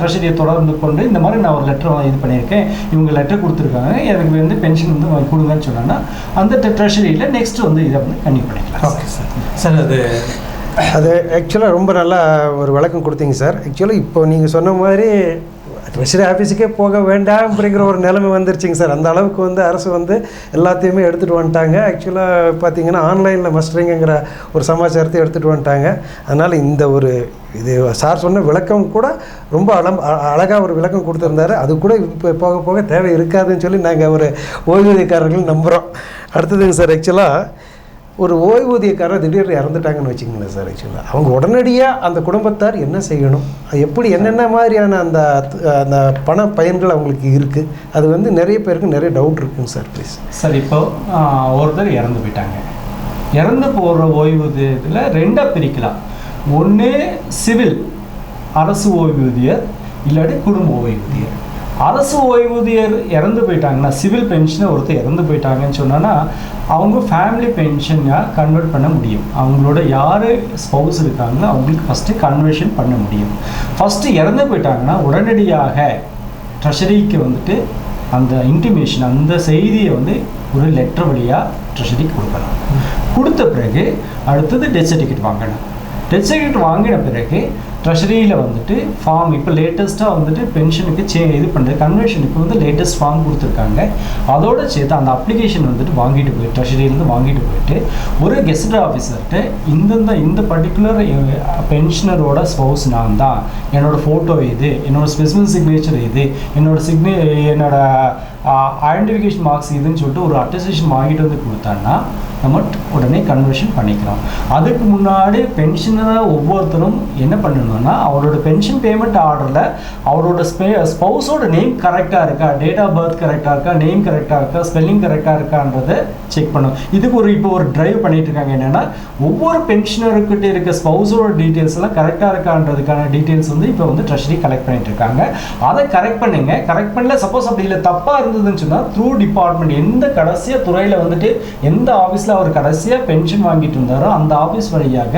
ட்ரெஷரியை தொடர்ந்து கொண்டு இந்த மாதிரி நான் ஒரு லெட்டர் இது பண்ணியிருக்கேன், இவங்க லெட்டர் கொடுத்துருக்காங்க, எனக்கு வந்து பென்ஷன் வந்து கொடுங்கன்னு சொன்னோன்னா அந்த ட்ரெஷரியில் நெக்ஸ்ட் வந்து இதை வந்து கன்டினியூ பண்ணிக்கலாம். Okay sir. சார் அது ஆக்சுவலாக ரொம்ப நல்லா ஒரு விளக்கம் கொடுத்தீங்க சார். ஆக்சுவலாக இப்போ நீங்கள் சொன்ன மாதிரி ட்ரெஷரி ஆஃபீஸுக்கே போக வேண்டாம் அப்படிங்கிற ஒரு நிலைமை வந்துருச்சுங்க சார். அந்த அளவுக்கு வந்து அரசு வந்து எல்லாத்தையுமே எடுத்துகிட்டு வந்துட்டாங்க. ஆக்சுவலாக பார்த்தீங்கன்னா ஆன்லைனில் மஸ்டரிங்கிற ஒரு சமாச்சாரத்தை எடுத்துகிட்டு வந்துட்டாங்க. அதனால் இந்த ஒரு இது சார் சொன்ன விளக்கம் கூட ரொம்ப அழகாக ஒரு விளக்கம் கொடுத்துருந்தாரு. அது கூட இப்போ போக போக தேவை இருக்காதுன்னு சொல்லி நாங்கள் ஒரு ஓய்வூதியக்காரர்கள் நம்புகிறோம். அடுத்ததுங்க சார், ஆக்சுவலாக ஒரு ஓய்வூதியக்காரர் திடீர்னு இறந்துட்டாங்கன்னு வச்சுக்கோங்களேன் சார். ஆக்சுவலாக அவங்க உடனடியாக அந்த குடும்பத்தார் என்ன செய்யணும், எப்படி என்னென்ன மாதிரியான அந்த அந்த பண பயன்கள் அவங்களுக்கு இருக்குது, அது வந்து நிறைய பேருக்கு நிறைய டவுட் இருக்குங்க சார். Please sir. இப்போ ஒருத்தர் இறந்து போயிட்டாங்க. இறந்து போகிற ஓய்வூதியத்தில் ரெண்டாக பிரிக்கலாம். ஒன்று சிவில் அரசு ஓய்வூதியர், இல்லாட்டி குடும்ப ஓய்வூதியர். அரசு ஓய்வூதியர் இறந்து போயிட்டாங்கன்னா சிவில் பென்ஷனை ஒருத்தர் இறந்து போயிட்டாங்கன்னு சொன்னோன்னா அவங்க ஃபேமிலி பென்ஷனாக கன்வெர்ட் பண்ண முடியும். அவங்களோட யார் ஸ்பௌஸ் இருக்காங்களோ அவங்களுக்கு ஃபஸ்ட்டு கன்வர்ஷன் பண்ண முடியும். ஃபஸ்ட்டு இறந்து போயிட்டாங்கன்னா உடனடியாக ட்ரெஷரிக்கு வந்துட்டு அந்த இன்டிமேஷன், அந்த செய்தியை வந்து ஒரு லெட்டர் வழியாக ட்ரெஷரிக்கு கொடுக்கணும். கொடுத்த பிறகு அடுத்தது டெத் சர்டிஃபிகேட் வாங்கணும். டெத் சர்டிஃபிகேட் வாங்கின பிறகு ட்ரெஷரியில் வந்துட்டு ஃபார்ம், இப்போ லேட்டஸ்ட்டாக வந்துட்டு பென்ஷனுக்கு இது பண்ணுறது கன்வர்ஷனுக்கு வந்து லேட்டஸ்ட் ஃபார்ம் கொடுத்துருக்காங்க. அதோடு சேர்த்து அந்த அப்ளிகேஷன் வந்துட்டு வாங்கிட்டு போய் ட்ரெஷரியிலேருந்து வாங்கிட்டு போயிட்டு ஒரு கெஸ்ட் ஆஃபீஸர்கிட்ட இந்த பர்டிகுலர் பென்ஷனரோட ஸ்பௌஸ் நான் தான், என்னோடய ஃபோட்டோ இது, என்னோடய ஸ்பெசிஃபிக் சிக்னேச்சர் இது, என்னோட ஐடென்டிஃபிகேஷன் மார்க்ஸ் இதுன்னு சொல்லிட்டு ஒரு அட்டஸ்டேஷன் வாங்கிட்டு வந்து கொடுத்தான்னா நம்ம உடனே கன்வர்ஷன் பண்ணிக்கலாம். அதுக்கு முன்னாடி பென்ஷனராக ஒவ்வொருத்தரும் என்ன பண்ணணும்னா அவரோட பென்ஷன் பேமெண்ட் ஆர்டரில் அவரோட ஸ்பௌஸோட நேம் கரெக்டாக இருக்கா, டேட் ஆஃப் பர்த் கரெக்டாக இருக்கா, நேம் கரெக்டாக இருக்கா, ஸ்பெல்லிங் கரெக்டாக இருக்கான்றதை செக் பண்ணும். இதுக்கு இப்போ ஒரு ட்ரைவ் பண்ணிட்டு இருக்காங்க. என்னென்னா ஒவ்வொரு பென்ஷனருக்கிட்ட இருக்க ஸ்பௌஸோட டீட்டெயில்ஸ் எல்லாம் கரெக்டாக இருக்கான்றதுக்கான டீட்டெயில்ஸ் வந்து இப்போ வந்து ட்ரெஷரி கலெக்ட் பண்ணிட்டு இருக்காங்க. அதை கரெக்ட் பண்ணுங்க. கரெக்ட் பண்ணல சப்போஸ் அப்படி இல்லை தப்பாக இருந்ததுன்னு சொன்னால் த்ரூ டிபார்ட்மெண்ட் எந்த கடைசியாக துறையில் வந்துட்டு எந்த ஆஃபீஸில் அவர் கடைசியாக பென்ஷன் வாங்கிட்டு இருந்தாரோ அந்த ஆஃபீஸ் வழியாக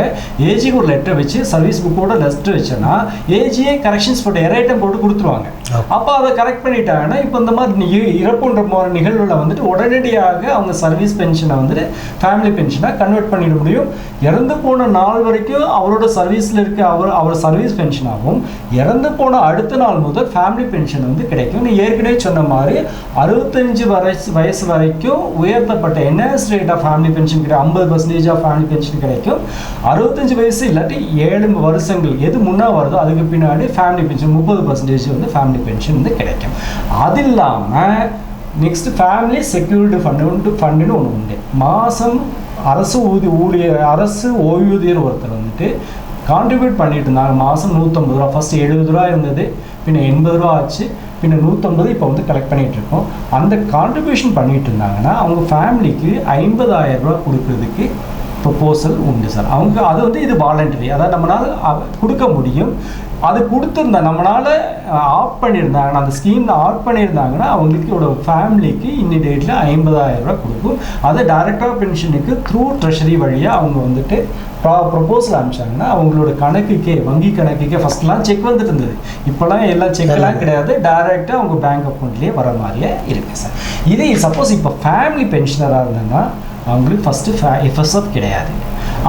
ஏஜிக்கு ஒரு லெட்டர் வச்சு சர்வீஸ் புக்கோட லெட்டர் வச்சோன்னா ஏஜியே கரெக்ஷன்ஸ் போட்டு எரைட்டம் போட்டு கொடுத்துருவாங்க. அப்போ அதை கரெக்ட் பண்ணிட்டாங்கன்னா இப்போ இந்த மாதிரி இறப்புன்ற மாதிரி நிகழ்வில் வந்துட்டு உடனடியாக அவங்க சர்வீஸ் பென்ஷனை வந்துட்டு ஃபேமிலி பென்ஷனாக கன்வெர்ட் பண்ணிட முடியும். இறந்து போன நாள் வரைக்கும் அவரோட சர்வீஸில் இருக்க அவர் சர்வீஸ் பென்ஷனாகவும், இறந்து போன அடுத்த நாள் முதல் ஃபேமிலி பென்ஷன் வந்து கிடைக்கும். நீ ஏற்கனவே சொன்ன மாதிரி 65 வயசு வரைக்கும் உயர்த்தப்பட்ட enhanced rate of family pension கிடைக்கும். 50% ஆஃப் ஃபேமிலி பென்ஷன் கிடைக்கும். 65 வயசு இல்லாட்டி 7 வருஷங்கள் எது முன்னா வருதோ அதுக்கு பின்னாடி ஃபேமிலி பென்ஷன் 30% வந்து ஃபேமிலி பென்ஷன் வந்து கிடைக்கும். அது இல்லாமல் நெக்ஸ்ட் ஃபேமிலி செக்யூரிட்டி ஃபண்டுன்னு ஒன்று உண்டு. மாதம் அரசு ஓய்வூதியர் ஒருத்தர் வந்துட்டு கான்ட்ரிபியூட் பண்ணிட்டு இருந்தாங்க. மாதம் 150 ரூபா, ஃபஸ்ட்டு 70 ரூபா இருந்தது, பின்ன 80 ரூபா ஆச்சு, பின்ன 150 இப்போ வந்து கலெக்ட் பண்ணிகிட்டு இருக்கோம். அந்த கான்ட்ரிபியூஷன் பண்ணிட்டு இருந்தாங்கன்னா அவங்க ஃபேமிலிக்கு 50,000 ரூபா கொடுக்கறதுக்கு ப்ரொப்போசல் உண்டு சார். அவங்க அது வந்து இது வாலண்டரி, அதாவது நம்மளால் கொடுக்க முடியும். அது கொடுத்துருந்தா நம்மளால் ஆஃப் பண்ணியிருந்தாங்கன்னா அந்த ஸ்கீமில் ஆஃப் பண்ணியிருந்தாங்கன்னா அவங்களுக்கு ஃபேமிலிக்கு இன்னி டேட்டில் 50,000 ரூபா கொடுக்கும். அதை டைரக்டாக பென்ஷனுக்கு த்ரூ ட்ரெஷரி வழியாக அவங்க வந்துட்டு ப்ரொப்போசல் அனுப்பிச்சாங்கன்னா அவங்களோட கணக்குக்கே, வங்கி கணக்குக்கே ஃபஸ்ட்லாம் செக் வந்துட்டு இருந்தது. இப்போலாம் எல்லாம் செக்லாம் கிடையாது, டைரெக்டாக அவங்க பேங்க் அக்கௌண்ட்லேயே வர மாதிரியே இருக்குது சார். இதே சப்போஸ் இப்போ ஃபேமிலி பென்ஷனராக இருந்தாங்கன்னா அவங்களுக்கு ஃபஸ்ட்டு எஃப்எஸ்எஃப் கிடையாது.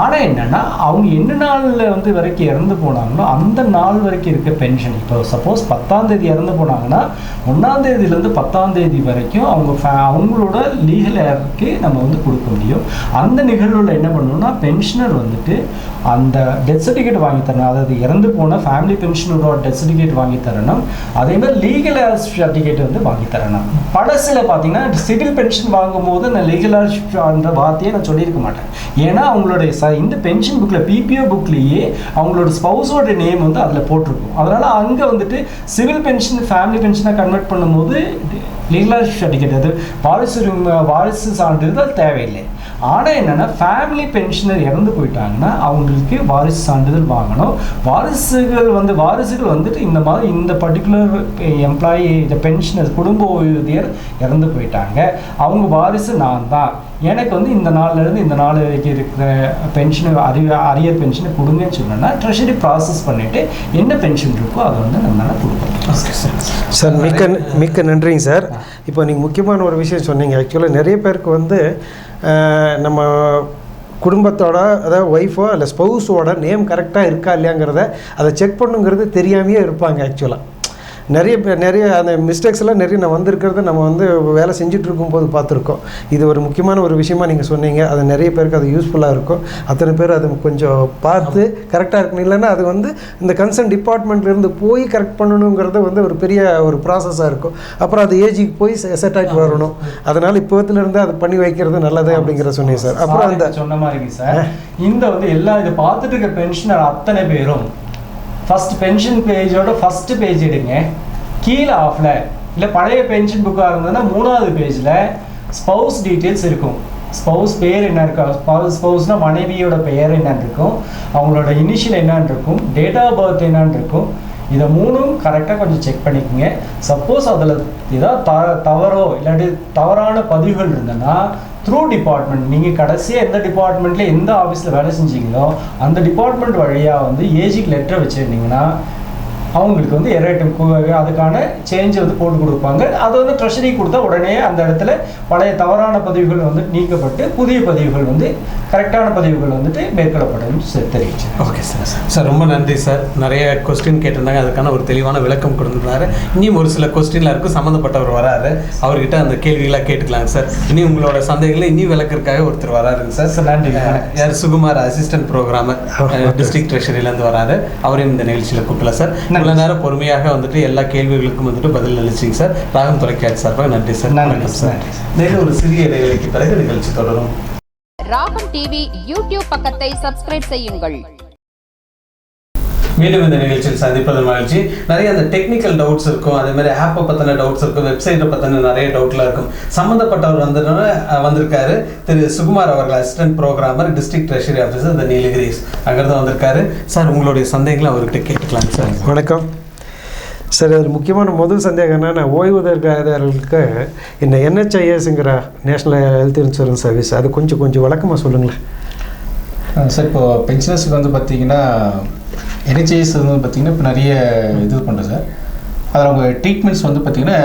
ஆனால் என்னென்னா அவங்க என்ன நாளில் வந்து வரைக்கும் இறந்து போனாங்களோ அந்த நாள் வரைக்கும் இருக்க பென்ஷன், இப்போ சப்போஸ் 10ஆம் தேதி இறந்து போனாங்கன்னா 1ஆம் தேதியிலேருந்து 10ஆம் தேதி வரைக்கும் அவங்களோட லீகல் ஏருக்கு நம்ம வந்து கொடுக்க முடியும். அந்த நிகழ்வில் என்ன பண்ணணும்னா பென்ஷனர் வந்துட்டு அந்த டெத் சர்டிஃபிகேட் வாங்கி தரணும். அதாவது இறந்து போன ஃபேமிலி பென்ஷனரோட டெத் சர்டிஃபிகேட் வாங்கி தரணும். அதே மாதிரி லீகல் ஏர் சர்டிஃபிகேட் வந்து வாங்கி தரணும். பழசில் பார்த்தீங்கன்னா சிவில் பென்ஷன் வாங்கும்போது நான் லீகல் ஏர் அந்த வார்த்தையை நான் சொல்லியிருக்க மாட்டேன். ஏன்னா அவங்களுடைய இந்த பென்ஷன் புக்கில் பிபிஓ புக்லேயே அவங்களோட ஸ்பௌஸோட நேம் வந்து அதில் போட்டிருக்கும். அதனால் அங்கே வந்துட்டு சிவில் பென்ஷன் ஃபேமிலி பென்ஷனாக கன்வெர்ட் பண்ணும்போது லீகல் சர்டிஃபிகேட், அது வாரிசு சான்றிதழ் தேவையில்லை. ஆனால் என்னென்னா ஃபேமிலி பென்ஷனர் இறந்து போயிட்டாங்கன்னா அவங்களுக்கு வாரிசு சான்றிதழ் வாங்கணும். வாரிசுகள் வந்துட்டு இந்த மாதிரி இந்த பர்டிகுலர் எம்ப்ளாயி இந்த பென்ஷனர் குடும்ப ஓய்வூதியர் இறந்து போயிட்டாங்க, அவங்க வாரிசு நான் தான், எனக்கு வந்து இந்த நாள்லேருந்து இந்த நாள் வரைக்கும் இருக்கிற பென்ஷனு அரியர் பென்ஷனை கொடுங்கன்னு சொன்னோன்னா ட்ரெஷரி ப்ராசஸ் பண்ணிவிட்டு என்ன பென்ஷன் இருக்கோ அதை வந்து நம்மளால் கொடுப்போம். சார் மிக்க நன்றிங்க சார். இப்போ நீங்கள் முக்கியமான ஒரு விஷயம் சொன்னீங்க. ஆக்சுவலாக நிறைய பேருக்கு வந்து நம்ம குடும்பத்தோட, அதாவது ஒய்ஃபோ இல்லை ஸ்பௌஸோட நேம் கரெக்டாக இருக்கா இல்லையாங்கிறத அதை செக் பண்ணுங்கிறது தெரியாமையே இருப்பாங்க. ஆக்சுவலாக நிறைய அந்த மிஸ்டேக்ஸ்லாம் நிறைய நான் வந்திருக்கிறத நம்ம வந்து வேலை செஞ்சுட்டு இருக்கும்போது பார்த்துருக்கோம். இது ஒரு முக்கியமான ஒரு விஷயமா நீங்கள் சொன்னீங்க. அது நிறைய பேருக்கு அது யூஸ்ஃபுல்லாக இருக்கும். அத்தனை பேர் அது கொஞ்சம் பார்த்து கரெக்டாக இருக்கணும். இல்லைன்னா அது வந்து இந்த கன்சர்ன் டிபார்ட்மெண்ட்லேருந்து போய் கரெக்ட் பண்ணணுங்கிறது வந்து ஒரு பெரிய ஒரு ப்ராசஸாக இருக்கும். அப்புறம் அது ஏஜுக்கு போய் செட் ஆகிட்டு வரணும். அதனால் இப்போத்துலேருந்து அது பண்ணி வைக்கிறது நல்லது அப்படிங்கிற சொன்னீங்க சார். அப்புறம் அந்த சொன்ன மாதிரி சார், இந்த வந்து எல்லா இதை பார்த்துட்டு இருக்க பென்ஷனர் அத்தனை பேரும் ஃபர்ஸ்ட் பென்ஷன் பேஜோட ஃபர்ஸ்ட் பேஜ் எடுங்க. கீழே ஆஃப்ல இல்லை பழைய பென்ஷன் புக்காக இருந்ததுன்னா 3வது பேஜில் ஸ்பௌஸ் டீட்டெயில்ஸ் இருக்கும். ஸ்பௌஸ் பேர் என்ன இருக்கும், ஸ்பௌஸ்னால் மனைவியோட பெயர் என்னன்னு இருக்கும், அவங்களோட இனிஷியல் என்னன்னு இருக்கும், டேட் ஆஃப் பர்த் என்னன்னு இருக்கும். இதை 3ம் கரெக்டாக கொஞ்சம் செக் பண்ணிக்கோங்க. சப்போஸ் அதில் ஏதாவது தவறோ இல்லாட்டி தவறான பதிவுகள் இருந்ததுன்னா த்ரூ டிபார்ட்மெண்ட், நீங்கள் கடைசியாக எந்த டிபார்ட்மெண்ட்டில் எந்த ஆஃபீஸில் வேலை செஞ்சீங்களோ அந்த டிபார்ட்மெண்ட் வழியாக வந்து ஏஜிக்கு லெட்டர் வச்சுருந்தீங்கன்னா அவங்களுக்கு வந்து எரேட்டும் அதுக்கான சேஞ்சை வந்து போட்டு கொடுப்பாங்க. அதை வந்து ட்ரெஷரி கொடுத்தா உடனே அந்த இடத்துல பழைய தவறான பதிவுகள் வந்து நீக்கப்பட்டு புதிய பதிவுகள் வந்து கரெக்டான பதிவுகள் வந்துட்டு மேற்கொள்ளப்படும் தெரிவிச்சு. ஓகே சார் ரொம்ப நன்றி சார். நிறைய கொஸ்டின் கேட்டிருந்தாங்க, அதுக்கான ஒரு தெளிவான விளக்கம் கொடுத்துருந்தாரு. இனியும் ஒரு சில கொஸ்டின்லாம் இருக்கும், சம்மந்தப்பட்டவர் வராரு, அவர்கிட்ட அந்த கேள்விகளாக கேட்டுக்கலாங்க சார். இனி உங்களோட சந்தேகங்களை இனி விளக்கிறதுக்காக ஒருத்தர் வராருங்க சார். சார் நன்றி. யார் சுகுமார், அசிஸ்டன்ட் ப்ரோக்ராமர், டிஸ்ட்ரிக்ட் ட்ரெஷரியிலேருந்து வராரு. அவரையும் இந்த நிகழ்ச்சியில் கூப்பிடலாம் சார். இவ்வளோ நேரம் பொறுமையாக வந்துட்டு எல்லா கேள்விகளுக்கும் வந்துட்டு பதில் அளிச்சிங்க சார். ராகம் தொலைக்காட்சி சார்பாக நன்றி சார். நன்றி சார். நேரில் ஒரு சிறிய இடைவெளிக்கு பிறகு நிகழ்ச்சி தொடரும். ராகம் டிவி யூடியூப் பக்கத்தை சப்ஸ்கிரைப் செய்யுங்கள். மீண்டும் இந்த நிகழ்ச்சியில் சந்திப்பது மகிழ்ச்சி. நிறைய அந்த டெக்னிக்கல் டவுட்ஸ் இருக்கும், அதே மாதிரி ஆப்பை பற்றின டவுட்ஸ் இருக்கும், வெப்சைட்டை பற்றின நிறைய டவுட்லாம் இருக்கும். சம்மந்தப்பட்டவர் வந்திருக்காரு திரு சுகுமார் அவர்கள், assistant programmer, district treasury officer, இந்த நீலகிரிஸ் அங்கிருந்து வந்திருக்காரு. சார் உங்களுடைய சந்தேகங்களை அவர்கிட்ட கேட்டுக்கலாம் சார். வணக்கம் சார். அது முக்கியமான முதல் சந்தேகம் என்னன்னா, ஓய்வூதியர்களுக்கு இந்த NHISங்கிற நேஷ்னல் ஹெல்த் இன்சூரன்ஸ் சர்வீஸ் அது கொஞ்சம் விளக்கமாக சொல்லுங்களேன் சார். இப்போ பென்ஷனர்ஸுக்கு வந்து பார்த்தீங்கன்னா NHIS வந்து பார்த்திங்கன்னா இப்போ நிறைய இது பண்ணுறோம் சார். அதில் அவங்க ட்ரீட்மெண்ட்ஸ் வந்து பார்த்திங்கன்னா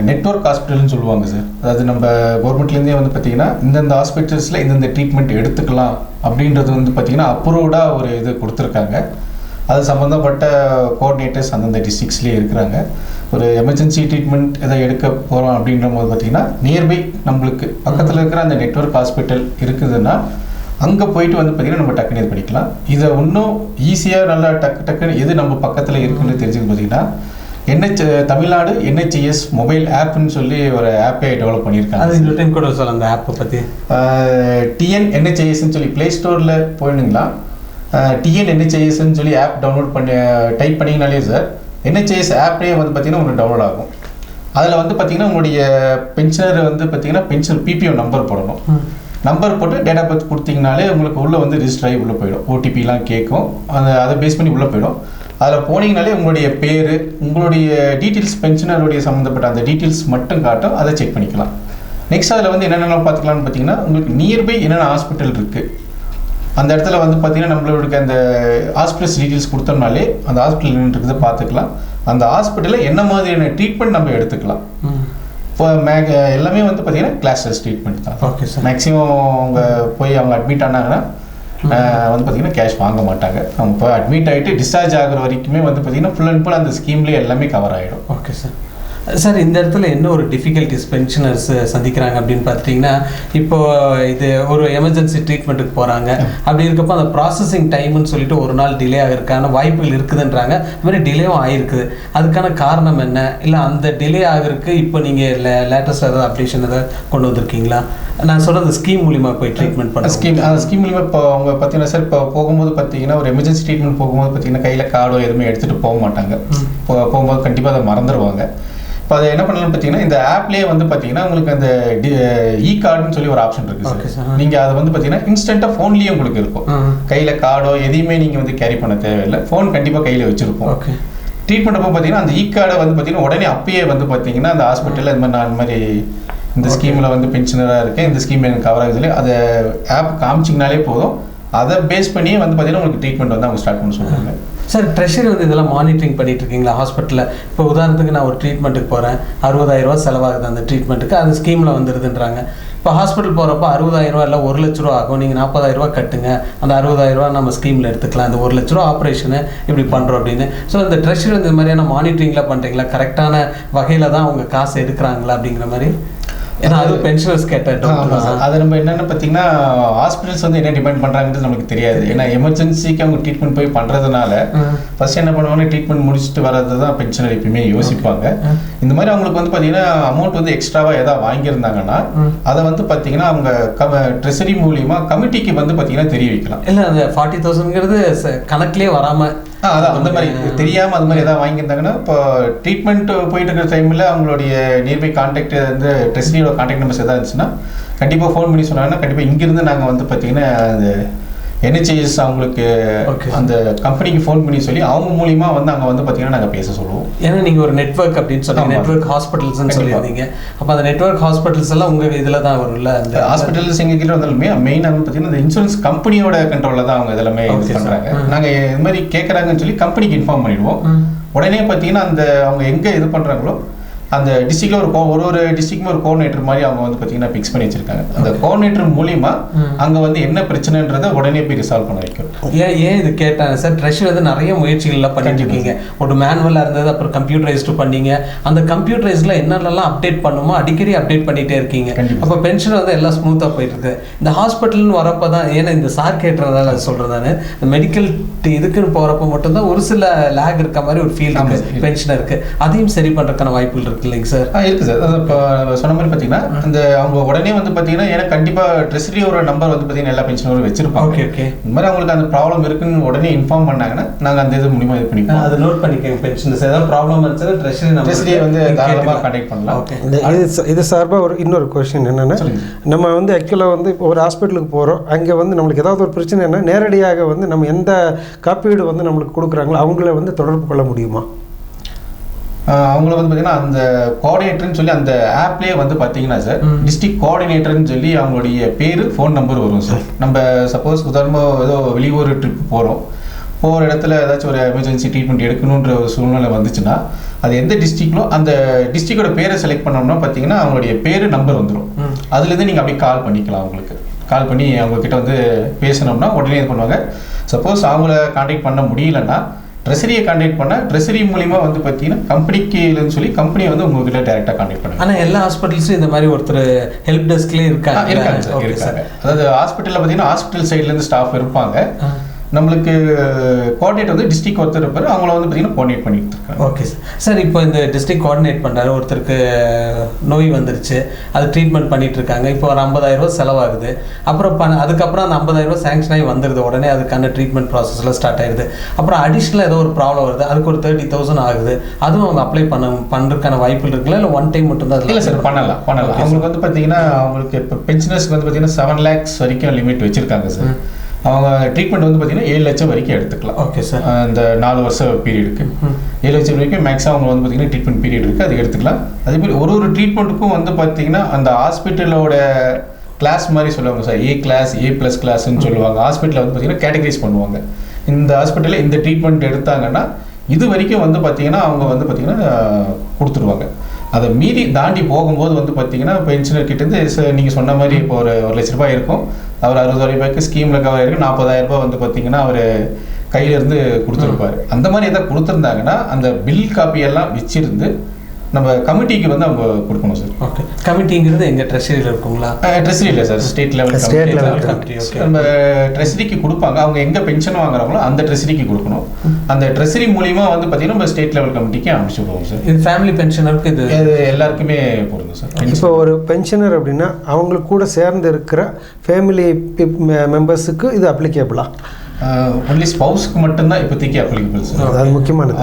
நெட்வொர்க் ஹாஸ்பிட்டல்னு சொல்லுவாங்க சார். அதாவது நம்ம கவர்மெண்ட்லேருந்தே வந்து பார்த்திங்கன்னா இந்தந்த ஹாஸ்பிட்டல்ஸில் இந்தந்த ட்ரீட்மெண்ட் எடுத்துக்கலாம் அப்படின்றது வந்து பார்த்திங்கன்னா அப்ரூவ்டாக ஒரு இது கொடுத்துருக்காங்க. அது சம்மந்தப்பட்ட கோஆர்டினேட்டர்ஸ் அந்தந்த டிஸ்ட்ரிக்ஸ்லேயே இருக்கிறாங்க. ஒரு எமர்ஜென்சி ட்ரீட்மெண்ட் எதை எடுக்க போகிறோம் அப்படின்ற போது பார்த்திங்கன்னா நியர்பை நம்மளுக்கு பக்கத்தில் இருக்கிற அந்த நெட்வொர்க் ஹாஸ்பிட்டல் இருக்குதுன்னா அங்கே போயிட்டு வந்து பார்த்திங்கன்னா நம்ம டக்குன்னு இது பண்ணிக்கலாம். இதை இன்னும் ஈஸியாக நல்லா டக்குன்னு எது நம்ம பக்கத்தில் இருக்குன்னு தெரிஞ்சுக்க பார்த்திங்கன்னா தமிழ்நாடு NHIS மொபைல் ஆப்னு சொல்லி ஒரு ஆப்பே டெவலப் பண்ணியிருக்காங்க. அது இந்த டைம் கூட சொல்ல அந்த ஆப்பை பற்றி TNNHISன்னு சொல்லி ப்ளே ஸ்டோரில் போயிடுங்களா, TNNHISன்னு சொல்லி ஆப் டவுன்லோட் பண்ணி டைப் பண்ணிங்கனாலே சார் NHIS ஆப்லேயே வந்து பார்த்திங்கன்னா உங்களுக்கு டவுன்லோட் ஆகும். அதில் வந்து பார்த்திங்கன்னா உங்களுடைய பென்ஷனர் வந்து பார்த்திங்கன்னா பென்ஷன் PPO நம்பர் போடணும். நம்பர் போட்டு டேட் ஆஃப் பர்த் கொடுத்தீங்கனாலே உங்களுக்கு உள்ளே வந்து ரிஜிஸ்டர் ஆகி உள்ளே போயிடும். OTPலாம் கேட்கும், அதை பேஸ் பண்ணி உள்ளே போயிடும். அதில் போனீங்கனாலே உங்களுடைய பேர், உங்களுடைய டீட்டெயில்ஸ், பென்ஷனருடைய சம்மந்தப்பட்ட அந்த டீட்டெயில்ஸ் மட்டும் காட்டும். அதை செக் பண்ணிக்கலாம். நெக்ஸ்ட் அதில் வந்து என்னென்னலாம் பார்த்துக்கலாம்னு பார்த்தீங்கன்னா உங்களுக்கு நியர்பை என்னென்ன ஹாஸ்பிட்டல் இருக்குது அந்த இடத்துல வந்து பார்த்தீங்கன்னா நம்மளுடைய அந்த ஹாஸ்பிட்டல்ஸ் டீட்டெயில்ஸ் கொடுத்தோம்னாலே அந்த ஹாஸ்பிட்டல் என்னன்றதை பார்த்துக்கலாம். அந்த ஹாஸ்பிட்டலில் என்ன மாதிரியான ட்ரீட்மெண்ட் நம்ம எடுத்துக்கலாம். இப்போ எல்லாமே வந்து பார்த்தீங்கன்னா கிளாஸஸ் ட்ரீட்மெண்ட் தான். Okay sir. மேக்ஸிமம் அவங்க போய் அவங்க அட்மிட் ஆனாங்கன்னா வந்து பார்த்தீங்கன்னா கேஷ் வாங்க மாட்டாங்க. அவங்க இப்போ அட்மிட் ஆகிட்டு டிஸ்சார்ஜ் ஆகிற வரைக்குமே வந்து பார்த்தீங்கன்னா ஃபுல் அண்ட் ஃபுல் அந்த ஸ்கீம்லேயே எல்லாமே கவர் ஆகிடும். Okay sir. சார் இந்த இடத்துல என்ன ஒரு டிஃபிகல்ட்டிஸ் பென்ஷனர்ஸ் சந்திக்கிறாங்க அப்படின்னு பார்த்துட்டிங்கன்னா, இப்போது இது ஒரு எமர்ஜென்சி ட்ரீட்மெண்ட்டுக்கு போகிறாங்க. அப்படி இருக்கப்போ அந்த ப்ராசஸிங் டைம்னு சொல்லிட்டு ஒரு நாள் டிலே ஆகிறதுக்கான வாய்ப்புகள் இருக்குதுன்றாங்க. அது மாதிரி டிலேவும் ஆகிருக்குது. அதுக்கான காரணம் என்ன? இல்லை அந்த டிலே ஆகிறதுக்கு இப்போ நீங்கள் லேட்டஸ்ட் ஏதாவது அப்டேஷன் ஏதாவது கொண்டு வந்திருக்கீங்களா? நான் சொல்கிறது ஸ்கீம் மூலிமா போய் ட்ரீட்மெண்ட் பண்ண ஸ்கீம் மூலிமா இப்போ அவங்க பார்த்தீங்கன்னா சார், இப்போ போகும்போது பார்த்தீங்கன்னா ஒரு எமர்ஜென்சி ட்ரீட்மெண்ட் போகும்போது பார்த்தீங்கன்னா கையில் கார்டோ எதுவுமே எடுத்துகிட்டு போக மாட்டாங்க. போகும்போது கண்டிப்பாக அதை மறந்துடுவாங்க. இப்போ அதை என்ன பண்ணலாம்னு பார்த்தீங்கன்னா இந்த ஆப்லேயே வந்து பார்த்தீங்கன்னா உங்களுக்கு அந்த கார்டுன்னு சொல்லி ஒரு ஆப்ஷன் இருக்குது சார். நீங்கள் அதை வந்து பார்த்தீங்கன்னா இன்ஸ்டண்ட்டாக ஃபோன்லேயே உங்களுக்கு இருக்கும். கையில் கார்டோ எதையுமே நீங்கள் வந்து கேரி பண்ண தேவையில்லை. ஃபோன் கண்டிப்பாக கையில் வச்சுருப்போம். ஓகே. ட்ரீட்மெண்ட் அப்போ பார்த்தீங்கன்னா அந்த கார்டை வந்து பார்த்தீங்கன்னா உடனே அப்பயே வந்து பார்த்தீங்கன்னா அந்த ஹாஸ்பிட்டலில் இந்த மாதிரி நான் இந்த மாதிரி இந்த ஸ்கீமில் வந்து பென்ஷனராக இருக்கேன், இந்த ஸ்கீம் எனக்கு கவர் ஆகுது, அதை ஆப் காமிச்சிங்கனாலே போதும். அதை பேஸ் பண்ணியே வந்து பார்த்தீங்கன்னா உங்களுக்கு ட்ரீட்மெண்ட் வந்து அவங்க ஸ்டார்ட் பண்ண சொல்லுவாங்க. சார் ட்ரெஷரி வந்து இதெல்லாம் மானிட்டரிங் பண்ணிட்டு இருக்கீங்களா ஹாஸ்பிட்டலில்? இப்போ உதாரணத்துக்கு நான் ஒரு ட்ரீட்மெண்ட்டுக்கு போகிறேன், 60,000 ரூபா செலவாகுது அந்த ட்ரீட்மெண்ட்டுக்கு, அது ஸ்கீமில் வந்துடுதுன்றாங்க. இப்போ ஹாஸ்பிட்டல் போகிறப்ப 60,000 ரூபா இல்லை 1 லட்ச ரூபா ஆகும், நீங்கள் 40,000 ரூபா கட்டுங்க, அந்த 60,000 ரூபா நம்ம ஸ்கீமில் எடுத்துக்கலாம், அந்த 1 லட்ச ரூபா ஆப்ரேஷனு இப்படி பண்ணுறோம் அப்படின்னு. ஸோ இந்த ட்ரெஷரி வந்து இந்த மாதிரியான மானிட்டரிங்லாம் பண்ணுறீங்களா? கரெக்டான வகையில் தான் அவங்க காசு எடுக்கிறாங்களா அப்படிங்கிற மாதிரி? ஏன்னா அது பென்ஷனர்ஸ் கேட்டேன். அது நம்ம என்னென்னு பார்த்தீங்கன்னா ஹாஸ்பிட்டல்ஸ் வந்து என்ன டிபெண்ட் பண்ணுறாங்கன்றது நமக்கு தெரியாது. ஏன்னா எமர்ஜென்சிக்கு அவங்க ட்ரீட்மெண்ட் போய் பண்ணுறதுனால ஃபர்ஸ்ட் என்ன பண்ணுவாங்க, ட்ரீட்மெண்ட் முடிச்சுட்டு வர்றது தான் பென்ஷனர் எப்பயுமே யோசிப்பாங்க. இந்த மாதிரி அவங்களுக்கு வந்து பார்த்தீங்கன்னா அமௌண்ட் வந்து எக்ஸ்ட்ராவாக ஏதாவது வாங்கியிருந்தாங்கன்னா அதை வந்து பார்த்தீங்கன்னா அவங்க ட்ரெஷரி மூலியமா கமிட்டிக்கு வந்து பார்த்தீங்கன்னா தெரிய வைக்கலாம். இல்லை அந்த 40,000ங்கிறது கணக்குலேயே வராமல் அதான் அந்த மாதிரி தெரியாமல் அது மாதிரி எதாவது வாங்கியிருந்தாங்கன்னா இப்போ ட்ரீட்மெண்ட் போயிட்டு இருக்கிற டைமில் அவங்களுடைய நியர்பை கான்டாக்ட் வந்து ட்ரெஸ்டியோட கான்டாக்ட் நம்பர்ஸ் எதாவது இருந்துச்சுன்னா கண்டிப்பாக ஃபோன் பண்ணி சொன்னாங்கன்னா கண்டிப்பாக இங்கேருந்து நாங்கள் வந்து பார்த்தீங்கன்னா அது NHIS அவங்களுக்கு அந்த கம்பெனிக்கு ஃபோன் பண்ணி சொல்லி அவங்க மூலியமா வந்து அங்கே வந்து பார்த்தீங்கன்னா நாங்கள் பேச சொல்லுவோம். ஏன்னா நீங்கள் ஒரு நெட்வொர்க் அப்படின்னு சொன்னீங்க, நெட்வொர்க் ஹாஸ்பிட்டல்ஸ்ன்னு சொல்லியிருந்தீங்க. அப்போ அந்த நெட்வொர்க் ஹாஸ்பிட்டல்ஸ் எல்லாம் உங்கள் இதில் தான் வரும்ல? அந்த ஹாஸ்பிட்டல்ஸ் எங்கள் கிட்ட வந்தாலுமே மெயினாக வந்து பார்த்தீங்கன்னா இந்த இன்சூரன்ஸ் கம்பெனியோட கண்ட்ரோலில் தான் அவங்க இதெல்லாமே இது பண்ணுறாங்க. நாங்கள் இது மாதிரி கேட்குறாங்கன்னு சொல்லி கம்பெனிக்கு இன்ஃபார்ம் பண்ணிடுவோம். உடனே பார்த்தீங்கன்னா அந்த அவங்க எங்கே இது பண்ணுறாங்களோ அந்த டிஸ்ட்ரிக்டில் ஒரு டிஸ்ட்ரிக்ட்மே ஒரு கோஆர்டினேட்டர் மாதிரி அவங்க வந்து பார்த்தீங்கன்னா ஃபிக்ஸ் பண்ணி வச்சிருக்காங்க. அந்த கோஆர்டினேட்டர் மூலியமா அங்கே வந்து என்ன பிரச்சனைன்றதை உடனே போய் ரிசால்வ் பண்ண வைக்கும். ஏன் இது கேட்டாங்க சார், ட்ரெஷரி வந்து நிறைய முயற்சிகள்லாம் பண்ணிட்டு இருக்கீங்க. ஒரு மேனுவலாக இருந்தது, அப்புறம் கம்ப்யூட்டரைஸ்டு பண்ணீங்க. அந்த கம்ப்யூட்டரைஸ்டில் என்னென்னலாம் அப்டேட் பண்ணுமோ அடிக்கடி அப்டேட் பண்ணிகிட்டே இருக்கீங்க. அப்போ பென்ஷன் வந்து எல்லாம் ஸ்மூத்தாக போயிட்டு இருக்கு. இந்த ஹாஸ்பிட்டல்னு வரப்போ தான், ஏன்னா இந்த சார் கேட்டுறதால அது சொல்கிறேன் நான், இந்த மெடிக்கல் இதுக்குன்னு போகிறப்போ மட்டும்தான் ஒரு சில லேக் இருக்க மாதிரி ஒரு ஃபீல் இருக்குது பென்ஷன் இருக்குது. அதையும் சரி பண்ணுறதுக்கான வாய்ப்புகள் இருக்கு இல்லைங்க சார்? இருக்குது சார். அது இப்போ சொன்ன மாதிரி பார்த்தீங்கன்னா அந்த அவங்க உடனே வந்து பார்த்தீங்கன்னா ஏன்னா கண்டிப்பாக ட்ரெஸ்ரியோட நம்பர் வந்து பார்த்தீங்கன்னா எல்லா பென்ஷனரும் வச்சிருப்பாங்க. ஓகே இந்த மாதிரி அவங்களுக்கு அந்த ப்ராப்ளம் இருக்குன்னு உடனே இன்ஃபார்ம் பண்ணாங்கன்னா நாங்கள் அந்த இது மூலியமாக இது பண்ணிப்போம். அதை நோட் பண்ணிக்கோங்க. பென்ஷன்ஸ் ஏதாவது ப்ராப்ளம் இருந்துச்சுன்னா ட்ரெஸ்ரியை வந்து தாராளமாக கான்டாக்ட் பண்ணலாம். இது சார்பாக இன்னொரு கொஸ்டின் என்னென்னா, நம்ம வந்து ஆக்சுவலாக வந்து ஒரு ஹாஸ்பிட்டலுக்கு போகிறோம், அங்கே வந்து நம்மளுக்கு ஏதாவது ஒரு பிரச்சனைனா நேரடியாக வந்து நம்ம எந்த காப்பீடு வந்து நம்மளுக்கு கொடுக்குறாங்களோ அவங்கள வந்து தொடர்பு கொள்ள முடியுமா? அவங்கள வந்து பார்த்தீங்கன்னா அந்த கோஆர்டினேட்டர்னு சொல்லி அந்த ஆப்லேயே வந்து பார்த்தீங்கன்னா சார் டிஸ்ட்ரிக்ட் கோஆர்டினேட்டர்னு சொல்லி அவங்களுடைய பேர் ஃபோன் நம்பர் வரும் சார். நம்ம சப்போஸ் உதாரணமாக ஏதோ வெளியூர் ட்ரிப் போகிற இடத்துல ஏதாச்சும் ஒரு எமர்ஜென்சி ட்ரீட்மெண்ட் எடுக்கணுன்ற ஒரு சூழ்நிலை வந்துச்சுன்னா அது எந்த டிஸ்ட்ரிக்ட்லோ அந்த டிஸ்ட்ரிக்டோட பேரை செலக்ட் பண்ணோம்னா பார்த்தீங்கன்னா அவங்களுடைய பேர் நம்பர் வந்துடும். அதுலேருந்து நீங்கள் அப்படியே கால் பண்ணிக்கலாம். அவங்களுக்கு கால் பண்ணி அவங்கக்கிட்ட வந்து பேசினோம்னா உடனே இது பண்ணுவாங்க. சப்போஸ் அவங்கள கான்டாக்ட் பண்ண முடியலன்னா ட்ரெஸரியை கான்டாக்ட் பண்ணால் ட்ரெஸரி மூலிமா வந்து பார்த்தீங்கன்னா கம்பெனிக்குன்னு சொல்லி கம்பெனியை வந்து உங்ககிட்ட டேரெக்டாக கான்டாக்ட் பண்ணுவாங்க. ஆனால் எல்லா ஹாஸ்பிட்டல்ஸும் இந்த மாதிரி ஒருத்தர் ஹெல்ப் டெஸ்க்லேயே இருக்காங்க சார். அதாவது ஹாஸ்பிட்டலில் பார்த்தீங்கன்னா ஹாஸ்பிட்டல் சைட்லேருந்து ஸ்டாஃப் இருப்பாங்க. நம்மளுக்கு கோஆர்டினேட் வந்து டிஸ்ட்ரிக்ட் ஒருத்தர் இருப்பார், அவங்கள வந்து பார்த்தீங்கன்னா கோஆர்டினேட் பண்ணிட்டு இருக்காங்க. Okay sir. சார் இப்போ இந்த டிஸ்ட்ரிக்ட் கோஆர்டினேட் பண்ணுறாரு, ஒருத்தருக்கு நோய் வந்துருச்சு, அது ட்ரீட்மெண்ட் பண்ணிட்டு இருக்காங்க. இப்போ ஒரு 50,000 ரூபா செலவாகுது. அப்புறம் அதுக்கப்புறம் அந்த 50,000 ரூபா சேங்ஷன் ஆகி வந்துடுது, உடனே அதுக்கான ட்ரீட்மெண்ட் ப்ராசஸ்லாம் ஸ்டார்ட் ஆயிடுது. அப்புறம் அடிஷ்னலாக ஏதோ ஒரு ப்ராப்ளம் வருது, அதுக்கு ஒரு 30,000 ஆகுது. அதுவும் அவங்க அப்ளை பண்ணுறதுக்கான வாய்ப்புகள் இருக்குல்ல, இல்லை ஒன் டைம் மட்டும் தான்? இல்லை சார், பண்ணலாம். அவங்களுக்கு வந்து பார்த்தீங்கன்னா அவங்களுக்கு இப்போ பென்ஷனர்ஸ்க்கு வந்து பார்த்தீங்கன்னா 7 lakhs வரைக்கும் லிமிட் வச்சுருக்காங்க சார். அவங்க ட்ரீட்மெண்ட் வந்து பார்த்தீங்கன்னா 7 லட்சம் வரைக்கும் எடுத்துக்கலாம். Okay sir. இந்த 4 வருஷம் பீரியடுக்கு 7 லட்சம் வரைக்கும் மேக்ஸிமம் அவங்க வந்து பார்த்தீங்கன்னா ட்ரீட்மெண்ட் பீரியட் இருக்குது, அது எடுத்துக்கலாம். அதே மாதிரி ஒரு ட்ரீட்மெண்ட்டுக்கும் வந்து பார்த்தீங்கன்னா அந்த ஹாஸ்பிட்டலோட கிளாஸ் மாதிரி சொல்லுவாங்க சார். A கிளாஸ், A+ கிளாஸ்ன்னு சொல்லுவாங்க. ஹாஸ்பிட்டலில் வந்து பார்த்தீங்கன்னா கேட்டகரைஸ் பண்ணுவாங்க. இந்த ஹாஸ்பிட்டலில் இந்த ட்ரீட்மெண்ட் எடுத்தாங்கன்னா இது வரைக்கும் வந்து பார்த்தீங்கன்னா அவங்க வந்து பார்த்தீங்கன்னா கொடுத்துருவாங்க. அதை மீறி தாண்டி போகும்போது வந்து பார்த்தீங்கன்னா பென்ஷனர் கிட்டேருந்து நீங்கள் சொன்ன மாதிரி இப்போ ஒரு 1 லட்ச ரூபாய் இருக்கும், அவர் 60,000 ரூபாய்க்கு ஸ்கீமில் கவர் ஆகிருக்கு, 40,000 ரூபாய் வந்து பார்த்தீங்கன்னா அவர் கையிலேருந்து கொடுத்துருப்பாரு. அந்த மாதிரி எதாவது கொடுத்துருந்தாங்கன்னா அந்த பில் காப்பியெல்லாம் வச்சிருந்து நம்ம கமிட்டிக்கு வந்து அவங்க கொடுக்கணும் சார். ஓகே. கமிட்டிங்கிறது எங்கள் ட்ரெஷரியில் இருக்குங்களா? ட்ரெஷரி இல்லை சார், ஸ்டேட் லெவல் கமிட்டி. நம்ம ட்ரெஷரிக்கு கொடுப்பாங்க, அவங்க எங்கே பென்ஷன் வாங்குறாங்களோ அந்த ட்ரெஷரிக்கு கொடுக்கணும். அந்த ட்ரெஷரி மூலிமா வந்து பார்த்தீங்கன்னா நம்ம ஸ்டேட் லெவல் கமிட்டிக்கு அனுப்பிச்சு விடுவோம் சார். இது ஃபேமிலி பென்ஷனருக்கு இது எல்லாருக்குமே பொருந்தும் சார். இப்போ ஒரு பென்ஷனர் அப்படின்னா அவங்களுக்கு கூட சேர்ந்து இருக்கிற ஃபேமிலி மெம்பர்ஸுக்கு இது அப்ளிகேபிளா? ஒன்லி ஸ்பவுஸ்க்கு மட்டும்தான் இப்போதைக்கு அப்ளிகபிள் சார். அது முக்கியமானது.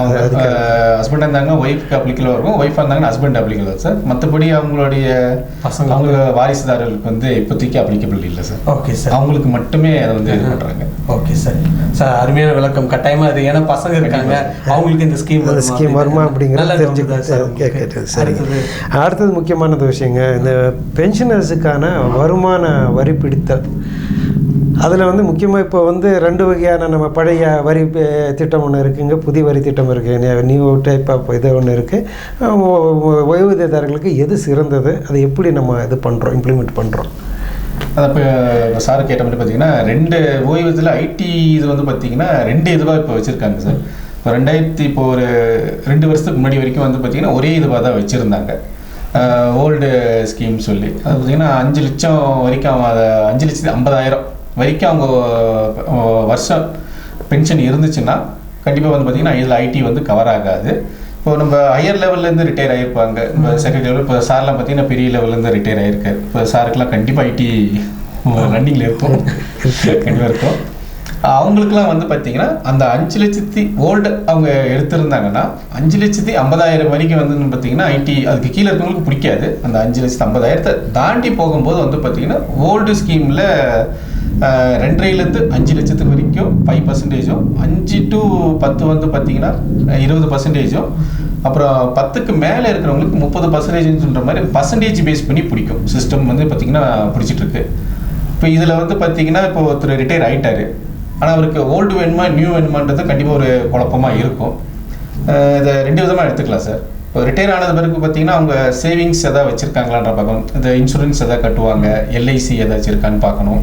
ஹஸ்பண்ட் இருந்தாங்கன்னா ஒய்ஃப்க்கு அப்ளிகபிள் இருக்கும், ஒய்ஃபாக இருந்தாங்கன்னா ஹஸ்பண்ட் அப்ளிகபிள் சார். மற்றபடி அவங்களுடைய பசங்க அவங்க வாரிசுதாரர்களுக்கு வந்து இப்போதைக்கு அப்ளிகபிள் இல்லை சார். Okay sir. அவங்களுக்கு மட்டுமே அதை வந்து இது பண்ணுறாங்க. Okay sir. சார் அருமையான விளக்கம். கட்டாயமாக அது ஏன்னா பசங்க இருக்காங்க, அவங்களுக்கு இந்த ஸ்கீம் வருமா அப்படிங்கிறது தெரிஞ்சுக்கிட்டு. சரி, அடுத்தது முக்கியமானது விஷயங்க, இந்த பென்ஷனர்ஸுக்கான வருமான வரி பிடித்தல். அதில் வந்து முக்கியமாக இப்போ வந்து 2 வகையான நம்ம பழைய வரி திட்டம் ஒன்று இருக்குங்க, புதிய வரி திட்டம் இருக்குது, நியூ டைப் ஆஃப் இது ஒன்று இருக்குது. ஓய்வூதியதாரர்களுக்கு எது சிறந்தது, அதை எப்படி நம்ம இது பண்ணுறோம், இம்ப்ளிமெண்ட் பண்ணுறோம்? அதை இப்போ சார் கேட்ட மாதிரி பார்த்தீங்கன்னா 2 ஓய்வூதியத்தில் ஐடி இது வந்து பார்த்தீங்கன்னா 2 இதுவாக இப்போ வச்சுருக்காங்க சார். இப்போ ஒரு 2 வருஷத்துக்கு முன்னாடி வரைக்கும் வந்து பார்த்தீங்கன்னா ஒரே இதுவாக தான் வச்சுருந்தாங்க, ஓல்டு ஸ்கீம் சொல்லி. அது பார்த்தீங்கன்னா 5 லட்சம் வரைக்கும், அதை 5,50,000 வரைக்கும் அவங்க வருஷம் பென்ஷன் இருந்துச்சுன்னா கண்டிப்பாக வந்து பார்த்திங்கன்னா இதில் ஐடி வந்து கவர் ஆகாது. இப்போ நம்ம ஹையர் லெவல்லேருந்து ரிட்டையர் ஆகிருப்பாங்க, இப்போ செகண்ட் லெவல். இப்போ சார்லாம் பார்த்தீங்கன்னா பெரிய லெவல்லேருந்து ரிட்டையர் ஆகிருக்காரு. இப்போ சாருக்கெல்லாம் கண்டிப்பாக ஐடி ரன்னிங்கில் இருக்கும், கண்டிப்பாக இருக்கும். அவங்களுக்குலாம் வந்து பார்த்தீங்கன்னா அந்த 5 லட்சத்தி ஓல்டு அவங்க எடுத்திருந்தாங்கன்னா 5,50,000 வரைக்கும் வந்து பார்த்தீங்கன்னா ஐடி அதுக்கு கீழே இருக்கவங்களுக்கு பிடிக்காது. அந்த 5,50,000 தாண்டி போகும்போது வந்து பார்த்தீங்கன்னா ஓல்டு ஸ்கீமில் 2.5 5 லட்சத்துக்கு வரைக்கும் 5%, 5 to 10 வந்து பார்த்தீங்கன்னா 20%, அப்புறம் 10க்கு மேலே இருக்கிறவங்களுக்கு 30%ன்ற மாதிரி பர்சன்டேஜ் பேஸ் பண்ணி பிடிக்கும். சிஸ்டம் வந்து பார்த்தீங்கன்னா பிடிச்சிட்ருக்கு. இப்போ இதில் வந்து பார்த்தீங்கன்னா இப்போ ஒருத்தர் ரிட்டையர் ஆகிட்டாரு, ஆனால் அவருக்கு ஓல்டு வேணுமா நியூ வேணுமான்றது கண்டிப்பாக ஒரு குழப்பமாக இருக்கும். இதை 2 விதமாக எடுத்துக்கலாம் சார். இப்போ ரிட்டையர் ஆனது பிறகு பார்த்தீங்கன்னா அவங்க சேவிங்ஸ் எதாவது வச்சுருக்காங்களான்ற பார்க்கணும், இந்த இன்சூரன்ஸ் எதாவது கட்டுவாங்க, எல்ஐசி ஏதாச்சும் இருக்கான்னு பார்க்கணும்.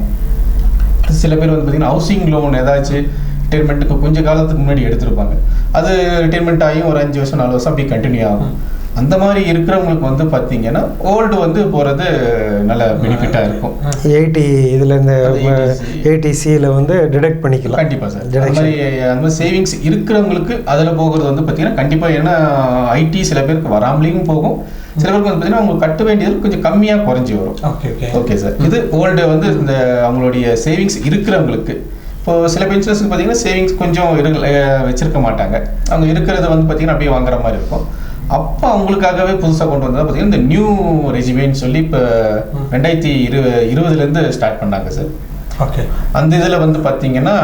சில பேர் வந்து பார்த்தீங்கன்னா ஹவுசிங் லோன் ஏதாச்சும் ரிட்டைர்மெண்ட்டுக்கு கொஞ்சம் காலத்துக்கு முன்னாடி எடுத்திருப்பாங்க, அது ரிட்டைர்மெண்ட் ஆகியும் ஒரு 5 வருஷம் 4 வருஷம் அப்படி கண்டினியூ ஆகும். அந்த மாதிரி இருக்கிறவங்களுக்கு வந்து பார்த்தீங்கன்னா ஓல்டு வந்து போகிறது நல்ல பெனிஃபிட்டாக இருக்கும். 80 இதில் இந்த 80Cயில் வந்து டிடெக்ட் பண்ணிக்கலாம். கண்டிப்பாக சார். அந்த மாதிரி சேவிங்ஸ் இருக்கிறவங்களுக்கு அதில் போகிறது வந்து பார்த்தீங்கன்னா கண்டிப்பாக, ஏன்னா ஐடி சில பேருக்கு வராமலேயும் போகும், சில பேருக்கு வந்து பார்த்தீங்கன்னா அவங்க கட்ட வேண்டியது கொஞ்சம் கம்மியாக குறைஞ்சி வரும். Okay sir. இது ஓல்டு வந்து இந்த அவங்களுடைய சேவிங்ஸ் இருக்கிறவங்களுக்கு. இப்போது சில பென்ஷனர்ஸ்க்கு பார்த்தீங்கன்னா சேவிங்ஸ் கொஞ்சம் வச்சுருக்க மாட்டாங்க, அவங்க இருக்கிறத வந்து பார்த்தீங்கன்னா அப்படியே வாங்குற மாதிரி இருக்கும். அப்போ அவங்களுக்காகவே புதுசாக கொண்டு வந்தது பார்த்தீங்கன்னா இந்த நியூ ரெஜிமென்னு சொல்லி இப்போ 2020 ஸ்டார்ட் பண்ணாங்க சார். ஓகே. அந்த இதில் வந்து பார்த்தீங்கன்னா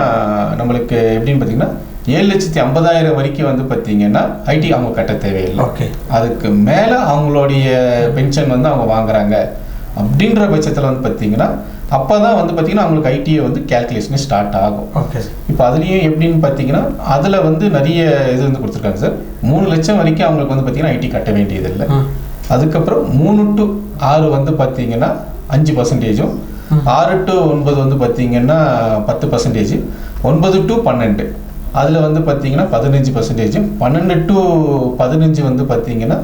நம்மளுக்கு எப்படின்னு பார்த்தீங்கன்னா 7,50,000 வரைக்கும் வந்து பார்த்தீங்கன்னா ஐடி அவங்க கட்ட தேவையில்லை. ஓகே. அதுக்கு மேலே அவங்களுடைய பென்ஷன் வந்து அவங்க வாங்குறாங்க அப்படின்ற பட்சத்தில் வந்து பார்த்தீங்கன்னா அப்போ தான் வந்து பார்த்தீங்கன்னா அவங்களுக்கு ஐடியை வந்து கேல்குலேஷனே ஸ்டார்ட் ஆகும். ஓகே. இப்போ அதுலேயும் எப்படின்னு பார்த்தீங்கன்னா அதில் வந்து நிறைய இது வந்து கொடுத்துருக்காங்க சார். 3 லட்சம் வரைக்கும் அவங்களுக்கு வந்து பார்த்தீங்கன்னா ஐடி கட்ட வேண்டியதில்லை. அதுக்கப்புறம் 3 to 6 வந்து பார்த்தீங்கன்னா 5%, 6 to 9 வந்து பார்த்தீங்கன்னா 10%, 9 to 12 அதில் வந்து பார்த்தீங்கன்னா 15%, 12 to 15 வந்து பார்த்தீங்கன்னா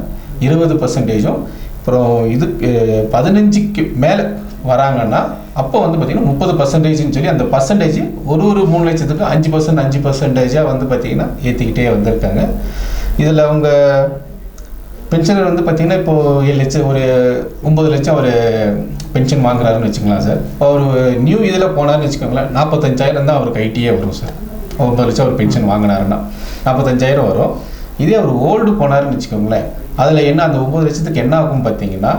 20%, அப்புறம் இதுக்கு 15க்கு மேலே வராங்கன்னா அப்போ வந்து பார்த்தீங்கன்னா 30%ன்னு சொல்லி அந்த பர்சன்டேஜ் ஒரு 3 லட்சத்துக்கு 5% வந்து பார்த்தீங்கன்னா ஏற்றிக்கிட்டே வந்திருக்காங்க. இதில் அவங்க பென்ஷனர் வந்து பார்த்தீங்கன்னா இப்போது 7 லட்சம் ஒரு 9 லட்சம் ஒரு பென்ஷன் வாங்குறாருன்னு வச்சுக்கலாம் சார். அவர் நியூ இதில் போனார்னு வச்சுக்கோங்களேன், 45,000 தான் அவருக்கு ஐடியே வரும் சார். 9 லட்சம் ஒரு பென்ஷன் வாங்கினாருன்னா 45,000 வரும். இதே அவர் ஓல்டு போனாருன்னு வச்சுக்கோங்களேன், அதில் என்ன அந்த 9 லட்சத்துக்கு என்ன ஆகும் பார்த்தீங்கன்னா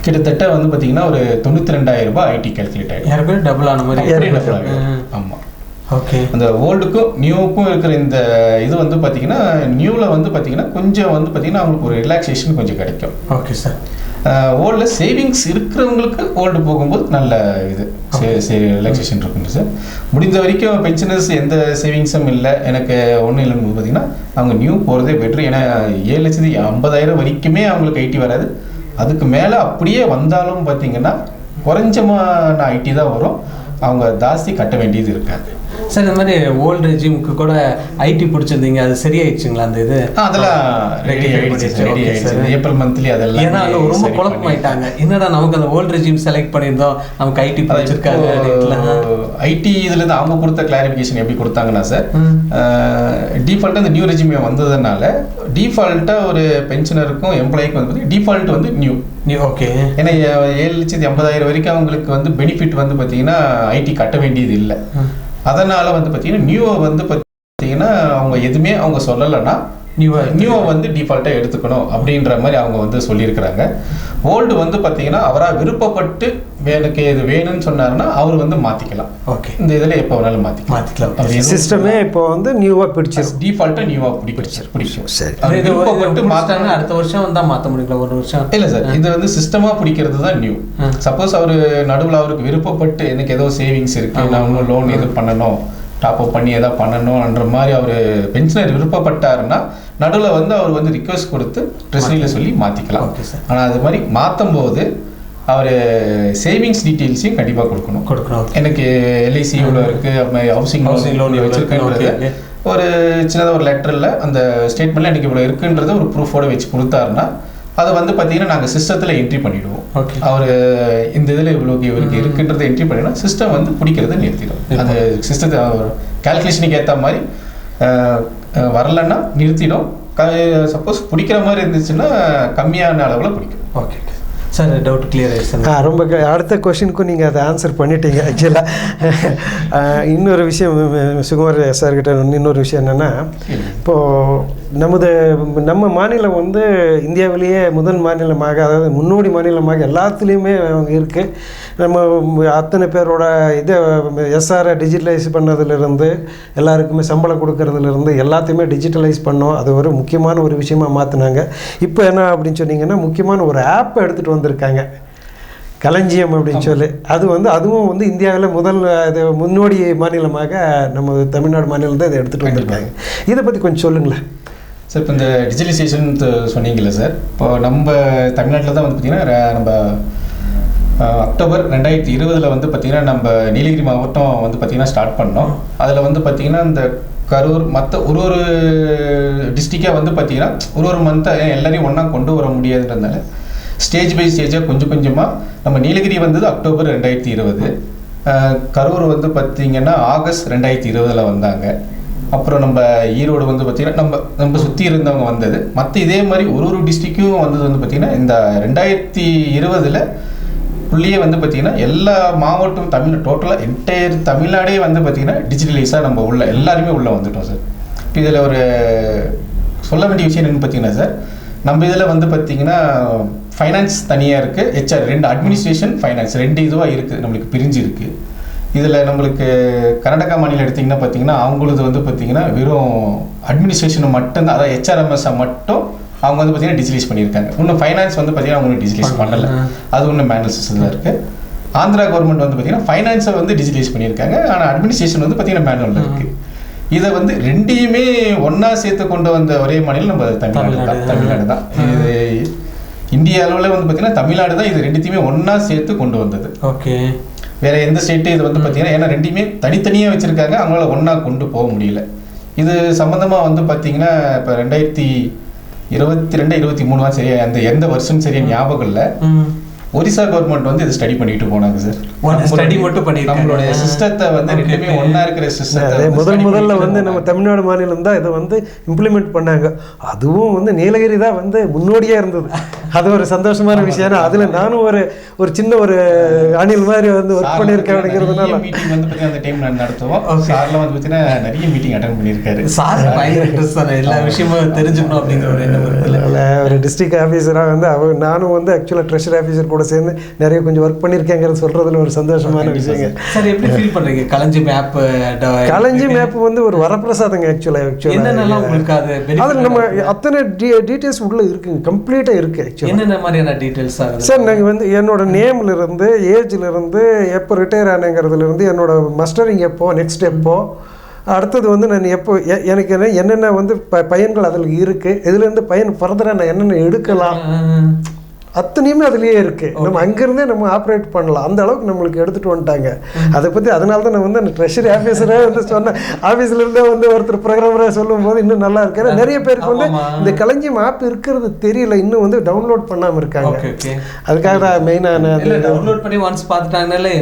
கிட்டத்தட்ட வந்து பார்த்தீங்கன்னா ஒரு 92,000 ரூபாய் ஐடி கால்குலேட் ஆகிடும். டபுள் ஆன மாதிரி. ஆமாம். ஓகே. அந்த ஓல்டுக்கும் நியூவுக்கும் இருக்கிற இந்த இது வந்து பார்த்தீங்கன்னா நியூவில் வந்து பார்த்தீங்கன்னா கொஞ்சம் வந்து பார்த்தீங்கன்னா அவங்களுக்கு ஒரு ரிலாக்ஸேஷன் கொஞ்சம் கிடைக்கும். Okay sir. ஓல்டில் சேவிங்ஸ் இருக்கிறவங்களுக்கு ஓல்டு போகும்போது நல்ல இது ரிலாக்ஸேஷன் இருக்குங்க சார். முடிந்த வரைக்கும் பென்ஷனர்ஸ் எந்த சேவிங்ஸும் இல்லை எனக்கு ஒன்றும் இல்லைன்னு பார்த்தீங்கன்னா அவங்க நியூ போகிறதே பெட்ரு. ஏன்னா 7,50,000 வரைக்குமே அவங்களுக்கு ஐடி வராது. அதுக்கு மேலே அப்படியே வந்தாலும் பார்த்தீங்கன்னா குறைஞ்சமான ஐடி தான் வரும், அவங்க ஜாஸ்தி கட்ட வேண்டியது இருக்காது. சார் இந்த மாதிரி ஓல்டு ரெஜிமுக்கு கூட ஐடி பிடிச்சிருந்தீங்க, அது சரியாயிடுச்சுங்களா? அந்த இது அதெல்லாம் ரெடி ஆயிடுச்சு. ஏப்ரல் மந்த்லி அதெல்லாம். ஏன்னா அது ரொம்ப குழப்பமாயிட்டாங்க, என்னடா நமக்கு அந்த ஓல்டு ரெஜிம் செலக்ட் பண்ணியிருந்தோம், நமக்கு ஐடி பிடிச்சிருக்காங்க. ஐடி இதுலேருந்து அவங்க கொடுத்த கிளாரிஃபிகேஷன் எப்படி கொடுத்தாங்கன்னா சார், டிஃபால்ட்டாக அந்த நியூ ரெஜிமே வந்ததுனால டிஃபால்ட்டாக ஒரு பென்ஷனருக்கும் எம்ப்ளாய்க்கும் வந்து பார்த்தீங்கன்னா டிஃபால்ட் வந்து நியூ. ஓகே. ஏன்னா 7,50,000 வரைக்கும் அவங்களுக்கு வந்து பெனிஃபிட் வந்து பார்த்தீங்கன்னா ஐடி கட்ட வேண்டியது இல்லை. அதனால் வந்து பார்த்தீங்கன்னா நியூவை வந்து பார்த்தீங்கன்னா அவங்க எதுவுமே அவங்க சொல்லலைன்னா நியூவை வந்து டிஃபால்ட்டாக எடுத்துக்கணும் அப்படின்ற மாதிரி அவங்க வந்து சொல்லியிருக்கிறாங்க. ஓல்டு வந்து பார்த்தீங்கன்னா அவராக விருப்பப்பட்டு எனக்கு இது வேணும்னு சொன்னாருன்னா அவர் வந்து மாற்றிக்கலாம். ஓகே, இந்த இதில் எப்போ வேணாலும் மாற்றிக்கலாம். சிஸ்டமே இப்போ வந்து நியூவாக பிடிச்சிடும், டிஃபால்ட்டாக நியூவாக பிடிக்கும். சரி, விருப்பப்பட்டு மாற்றாங்கன்னா அடுத்த வருஷம் தான் மாற்ற முடியல, ஒரு வருஷம் இல்லை சார். இது வந்து சிஸ்டமாக பிடிக்கிறது தான் நியூ. சப்போஸ் அவர் நடுவில் அவருக்கு விருப்பப்பட்டு எனக்கு ஏதோ சேவிங்ஸ் இருக்குது, நான் இன்னும் லோன் எது பண்ணணும், டாப் அப் பண்ணி எதாவது பண்ணணும்ன்ற மாதிரி அவர் பென்ஷனர் விருப்பப்பட்டாருன்னா நடுவில் வந்து அவர் வந்து ரிக்வெஸ்ட் கொடுத்து ட்ரெஷரியில் சொல்லி மாற்றிக்கலாம். ஆனால் அது மாதிரி மாற்றும் போது அவர் சேவிங்ஸ் டீட்டெயில்ஸையும் கண்டிப்பாக கொடுக்கணும். எனக்கு எல்ஐசி இவ்வளோ இருக்குது, ஹவுசிங் லோன் வச்சுருக்கேன்றது ஒரு சின்னதாக ஒரு லெட்டரில் அந்த ஸ்டேட்மெண்ட்டில் எனக்கு இவ்வளோ இருக்குன்றதை ஒரு ப்ரூஃபோடு வச்சு கொடுத்தாருன்னா அதை வந்து பார்த்தீங்கன்னா நாங்கள் சிஸ்டத்தில் என்ட்ரி பண்ணிவிடுவோம். அவர் இந்த இதில் இவருக்கு இருக்குன்றதை என்ட்ரி பண்ணினா சிஸ்டம் வந்து பிடிக்கிறத நிறுத்திடும். அந்த சிஸ்டத்தை கால்குலேஷனுக்கு ஏற்ற மாதிரி வரலன்னா நிறுத்திடும். சப்போஸ் பிடிக்கிற மாதிரி இருந்துச்சுன்னா கம்மியான அளவில் பிடிக்கும். ஓகே சார், டவுட் கிளியர் ஆயிடுச்சு. ரொம்ப அடுத்த கொஷினுக்கும் நீங்கள் அதை ஆன்சர் பண்ணிட்டீங்க. ஆக்சுவலாக இன்னொரு விஷயம் சுகுமார் சார்கிட்ட இன்னொரு விஷயம் என்னென்னா, இப்போது நம்ம மாநிலம் வந்து இந்தியாவிலேயே முதல் மாநிலமாக, அதாவது முன்னோடி மாநிலமாக எல்லாத்துலேயுமே இருக்குது. நம்ம அத்தனை பேரோட இதை எஸ்ஆரை டிஜிட்டலைஸ் பண்ணதுலேருந்து எல்லாருக்குமே சம்பளம் கொடுக்கறதுலேருந்து எல்லாத்தையுமே டிஜிட்டலைஸ் பண்ணோம். அது ஒரு முக்கியமான ஒரு விஷயமாக மாற்றினாங்க. இப்போ என்ன அப்படின்னு சொன்னீங்கன்னா, முக்கியமான ஒரு ஆப்பை எடுத்துகிட்டு வந்திருக்காங்க, களஞ்சியம் அப்படின்னு சொல்லி. அது வந்து அதுவும் வந்து இந்தியாவில் முதல் இது முன்னோடி மாநிலமாக நம்ம தமிழ்நாடு மாநிலம் தான் இதை எடுத்துகிட்டு வந்திருக்காங்க. இதை பற்றி கொஞ்சம் சொல்லுங்களேன் சார். இப்போ இந்த டிஜிட்டலைசேஷன் சொன்னீங்கல்ல சார், இப்போ நம்ம தமிழ்நாட்டில் தான் வந்து பார்த்திங்கன்னா நம்ம அக்டோபர் 2020 வந்து பார்த்திங்கன்னா நம்ம நீலகிரி மாவட்டம் வந்து பார்த்திங்கன்னா ஸ்டார்ட் பண்ணோம். அதில் வந்து பார்த்திங்கன்னா இந்த கரூர் மற்ற ஒரு டிஸ்ட்ரிக்டாக வந்து பார்த்திங்கன்னா ஒரு மந்த்தை எல்லாரையும் ஒன்றா கொண்டு வர முடியாதுன்றதுனால ஸ்டேஜ் பை ஸ்டேஜாக கொஞ்சம் கொஞ்சமாக நம்ம நீலகிரி வந்தது அக்டோபர் 2020, கரூர் வந்து பார்த்திங்கன்னா ஆகஸ்ட் 2020 வந்தாங்க. அப்புறம் நம்ம ஈரோடு வந்து பார்த்திங்கன்னா நம்ம சுற்றி இருந்தவங்க வந்தது. மற்ற இதே மாதிரி ஒரு டிஸ்ட்ரிக்கும் வந்தது வந்து பார்த்திங்கன்னா இந்த 2020 உள்ளே வந்து பார்த்திங்கன்னா எல்லா மாவட்டம் டோட்டலாக என்டையர் தமிழ்நாடே வந்து பார்த்திங்கன்னா டிஜிட்டலைஸாக நம்ம எல்லாருமே உள்ளே வந்துட்டோம் சார். இப்போ இதில் ஒரு சொல்ல வேண்டிய விஷயம் என்னென்னு பார்த்தீங்கன்னா சார், நம்ம இதில் வந்து பார்த்திங்கன்னா ஃபைனான்ஸ் தனியாக இருக்குது, ஹெச்ஆர் 2 அட்மினிஸ்ட்ரேஷன் ஃபைனான்ஸ் 2 இதுவாக இருக்குது, நம்மளுக்கு பிரிஞ்சு இருக்குது. இதில் நம்மளுக்கு கர்நாடகா மாநிலம் எடுத்திங்கன்னா பார்த்திங்கன்னா அவங்களது வந்து பார்த்திங்கன்னா வெறும் அட்மினிஸ்ட்ரேஷன் மட்டும்தான், அதாவது ஹெச்ஆர்எம்எஸ்ஸை மட்டும் அவங்க வந்து பார்த்திங்கன்னா டிஜிட்டலைஸ் பண்ணியிருக்காங்க. இன்னும் ஃபைனான்ஸ் வந்து பார்த்திங்கன்னா அவங்க டிஜிட்டலைஸ் பண்ணலை, அது ஒன்றும் மேனுவல் சிஸ்டம் தான் இருக்குது. ஆந்திரா கவர்மெண்ட் வந்து பார்த்திங்கன்னா ஃபைனான்ஸை வந்து டிஜிட்டலைஸ் பண்ணியிருக்காங்க, ஆனால் அட்மினிஸ்ட்ரேஷன் வந்து பார்த்திங்கன்னா மேனுவலில் இருக்குது. இதை வந்து ரெண்டையுமே ஒன்றா சேர்த்து கொண்டு வந்த ஒரே மாநிலம் நம்ம தமிழ்நாடு தான். இது இந்திய அளவில் வந்து பார்த்திங்கன்னா தமிழ்நாடு தான் இது ரெண்டுத்தையுமே ஒன்றா சேர்த்து கொண்டு வந்தது. ஓகே, வேறு எந்த ஸ்டேட்டு இது வந்து பார்த்திங்கன்னா ஏன்னா ரெண்டுமே தனித்தனியாக வச்சுருக்காங்க, அவங்களால ஒன்றா கொண்டு போக முடியல. இது சம்மந்தமாக வந்து பார்த்திங்கன்னா இப்போ 2022, 2023 சரியா அந்த எந்த வருஷம் சரியா ஞாபகம் இல்லை. ஒரிசா கவர்மெண்ட் வந்து இது ஸ்டடி பண்ணிட்டு போனாங்க சார். ஸ்டடி மட்டும் பண்ணி நம்மளுடைய சிஸ்டத்தை வந்து ரெண்டுமே ஒன்றா இருக்கிற சிஸ்டத்தை முதல்ல வந்து நம்ம தமிழ்நாடு மாநிலம் தான் இதை வந்து இம்ப்ளிமெண்ட் பண்ணாங்க. அதுவும் வந்து நீலகிரி தான் வந்து முன்னோடியாக இருந்தது. அது ஒரு சந்தோஷமான விஷயம். அதில் நானும் ஒரு சின்ன ஒரு அணில் மாதிரி வந்து ஒர்க் பண்ணியிருக்கேன் அப்படிங்கிறதுனால மீட்டிங் வந்து பார்த்தீங்கன்னா அந்த டைம் நான் நடத்துவோம். சார்லாம் வந்து பார்த்தீங்கன்னா நிறைய மீட்டிங் அட்டன் பண்ணியிருக்காரு. சார் எல்லா விஷயமும் தெரிஞ்சுக்கணும் அப்படிங்கிற ஒரு எண்ணம். ஒரு டிஸ்ட்ரிக்ட் ஆஃபீஸராக வந்து நானும் வந்து ஆக்சுவலாக ட்ரெஷரி ஆஃபீஸர் கூட சேர்ந்து நிறைய கொஞ்சம் ஒர்க் பண்ணியிருக்கேங்கிறது சொல்கிறதுல ஒரு சந்தோஷமான விஷயங்க. சார் எப்படி ஃபீல் பண்ணுறீங்க களஞ்சியம் ஆப்? களஞ்சியம் ஆப் வந்து ஒரு வரப்பிரசாதங்க. ஆக்சுவலாக என்னென்னலாம் உங்களுக்கு அதில் நம்ம அத்தனை டீட்டெயில்ஸ் உள்ளே இருக்குங்க, கம்ப்ளீட்டாக இருக்குது. ஆக்சுவலாக என்னென்ன மாதிரியான டீட்டெயில்ஸ் சார்? நாங்கள் வந்து என்னோட நேம்லேருந்து, ஏஜ்லேருந்து, எப்போ ரிட்டையர் ஆனங்கிறதுலேருந்து, என்னோட மஸ்டரிங் எப்போ, நெக்ஸ்ட் எப்போ, அடுத்தது வந்து நான் எப்போ எனக்கு என்னென்ன வந்து பயன்கள் அதில் இருக்குது, இதுலேருந்து பயன் ஃபர்தராக நான் என்னென்ன எடுக்கலாம், அத்தனையுமே அதுலேயே இருக்குது. நம்ம அங்கேருந்தே நம்ம ஆப்ரேட் பண்ணலாம். அந்த அளவுக்கு நம்மளுக்கு எடுத்துகிட்டு வந்துட்டாங்க. அதை பற்றி அதனால தான் நான் வந்து அந்த ட்ரெஷரி ஆஃபீஸரே வந்து சொன்னேன். ஆஃபீஸ்லேருந்தே வந்து ஒருத்தர் ப்ரோக்ராமராக சொல்லும் போது இன்னும் நல்லா இருக்கு. ஏன்னா நிறைய பேருக்கு வந்து இந்த களஞ்சியம் ஆப் இருக்கிறது தெரியல, இன்னும் வந்து டவுன்லோட் பண்ணாமல் இருக்காங்க. அதுக்காக தான் மெயினான டவுன்லோட் பண்ணி ஒன்ஸ் பார்த்துட்டாங்கனால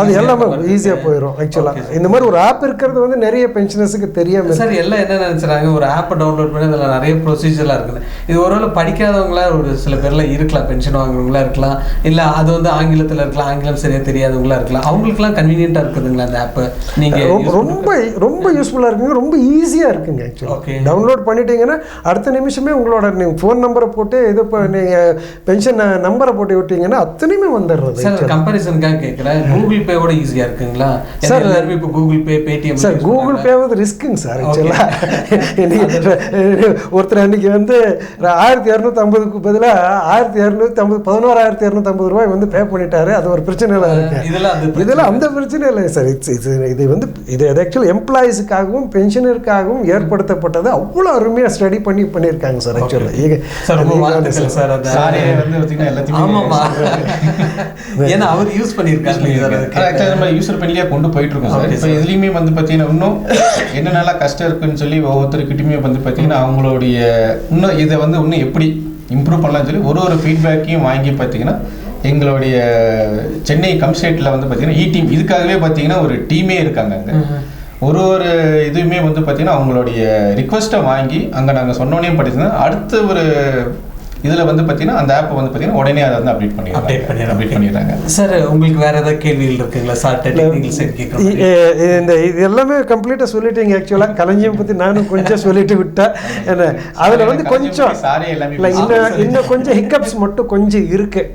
அது எல்லாமே ஈஸியாக போயிடும். ஆக்சுவலாக இந்த மாதிரி ஒரு ஆப் இருக்கிறது வந்து நிறைய பென்ஷனர்ஸுக்கு தெரியாமல் சார் எல்லாம் என்ன நினச்சிறாங்க, ஒரு ஆப்பை டவுன்லோட் பண்ணி அதில் நிறைய ப்ரொசீஜர்லாம் இருக்குது. இது ஒருவேளை படிக்காதவங்களா ஒரு சில பேர்லாம் இருக்கலாம் பென்ஷன் வாங்குறவங்களா இருக்கலாம், இல்லை அது வந்து ஆங்கிலத்தில் இருக்கலாம், ஆங்கிலம் சரியாக தெரியாதவங்களா இருக்கலாம், அவங்களுக்குலாம் கன்வீனியண்ட்டாக இருக்குதுங்களா அந்த ஆப்பு? நீங்கள் ரொம்ப யூஸ்ஃபுல்லாக இருக்குங்க, ரொம்ப ஈஸியாக இருக்குங்க. ஆக்சுவலாக டவுன்லோட் பண்ணிட்டீங்கன்னா அடுத்த நிமிஷமே உங்களோட நீங்கள் ஃபோன் நம்பரை போட்டு இது நீங்கள் பென்ஷன் நம்பரை போட்டு விட்டீங்கன்னா அத்தனையுமே வந்துடுறது. சார் கம்பேரிசனுக்காக கேட்குறேன், கூகுள் பேவோட ஈஸியாக இருக்குங்களா சார்? எல்லாருமே இப்போ Google Pay, Paytm sir Google Pay வந்து ரிஸ்க்குங்க சார். ஆக்சுவலாக ஒருத்தர் அன்றைக்கி வந்து 1250க்கு பதிலாக 1250 11,250 ரூபாய் வந்து பே பண்ணிட்டாரு. அது ஒரு பிரச்சனைலாம் இருக்கு. இதெல்லாம் அந்த பிரச்சனை இல்லை சார். இது வந்து இது ஆக்சுவலி எம்ப்ளாயீஸுக்காகவும் பென்ஷனருக்காகவும் ஏற்படுத்தப்பட்டது. அவ்வளோ அருமையாக ஸ்டடி பண்ணியிருக்காங்க சார். ஆக்சுவலாக ஏன்னா அவர் யூஸ் பண்ணியிருக்காங்க, யூசர் ஃப்ரெண்ட்லியாக கொண்டு போயிட்டு இருக்கோம் சார். இப்போ இதுலேயுமே வந்து பார்த்தீங்கன்னா இன்னும் என்னென்னலாம் கஷ்டம் இருக்குன்னு சொல்லி ஒவ்வொருத்தருக்கிட்டையுமே வந்து பார்த்தீங்கன்னா அவங்களுடைய இன்னும் இதை வந்து இன்னும் எப்படி இம்ப்ரூவ் பண்ணலாம்னு சொல்லி ஒரு ஃபீட்பேக்கையும் வாங்கி பார்த்தீங்கன்னா எங்களுடைய சென்னை கம்ஸ்டேட்டில் வந்து பார்த்தீங்கன்னா டீம் இதுக்காகவே பார்த்தீங்கன்னா ஒரு டீமே இருக்காங்க. அங்கே ஒரு இதுவுமே வந்து பார்த்தீங்கன்னா அவங்களுடைய ரிக்வெஸ்ட்டை வாங்கி அங்கே நாங்கள் சொன்னோன்னே பார்த்தீங்கன்னா அடுத்த ஒரு இதில் வந்து பார்த்தீங்கன்னா அந்த ஆப்பை வந்து பார்த்தீங்கன்னா உடனே அதை வந்து அப்டேட் பண்ணிடுறாங்க. சார் உங்களுக்கு வேறு ஏதாவது கேள்விகள் இருக்குங்களா சார்? டெக்னிக்கல் சைட் கேட்குறோம். இந்த இது எல்லாமே கம்ப்ளீட்டாக சொல்லிட்டீங்க. ஆக்சுவலாக களஞ்சியம் பற்றி நானும் கொஞ்சம் சொல்லிட்டு விட்டேன். ஏன்னா அதில் வந்து கொஞ்சம் இல்லை இன்னும் கொஞ்சம் ஹிக்கப்ஸ் மட்டும் கொஞ்சம் இருக்குது.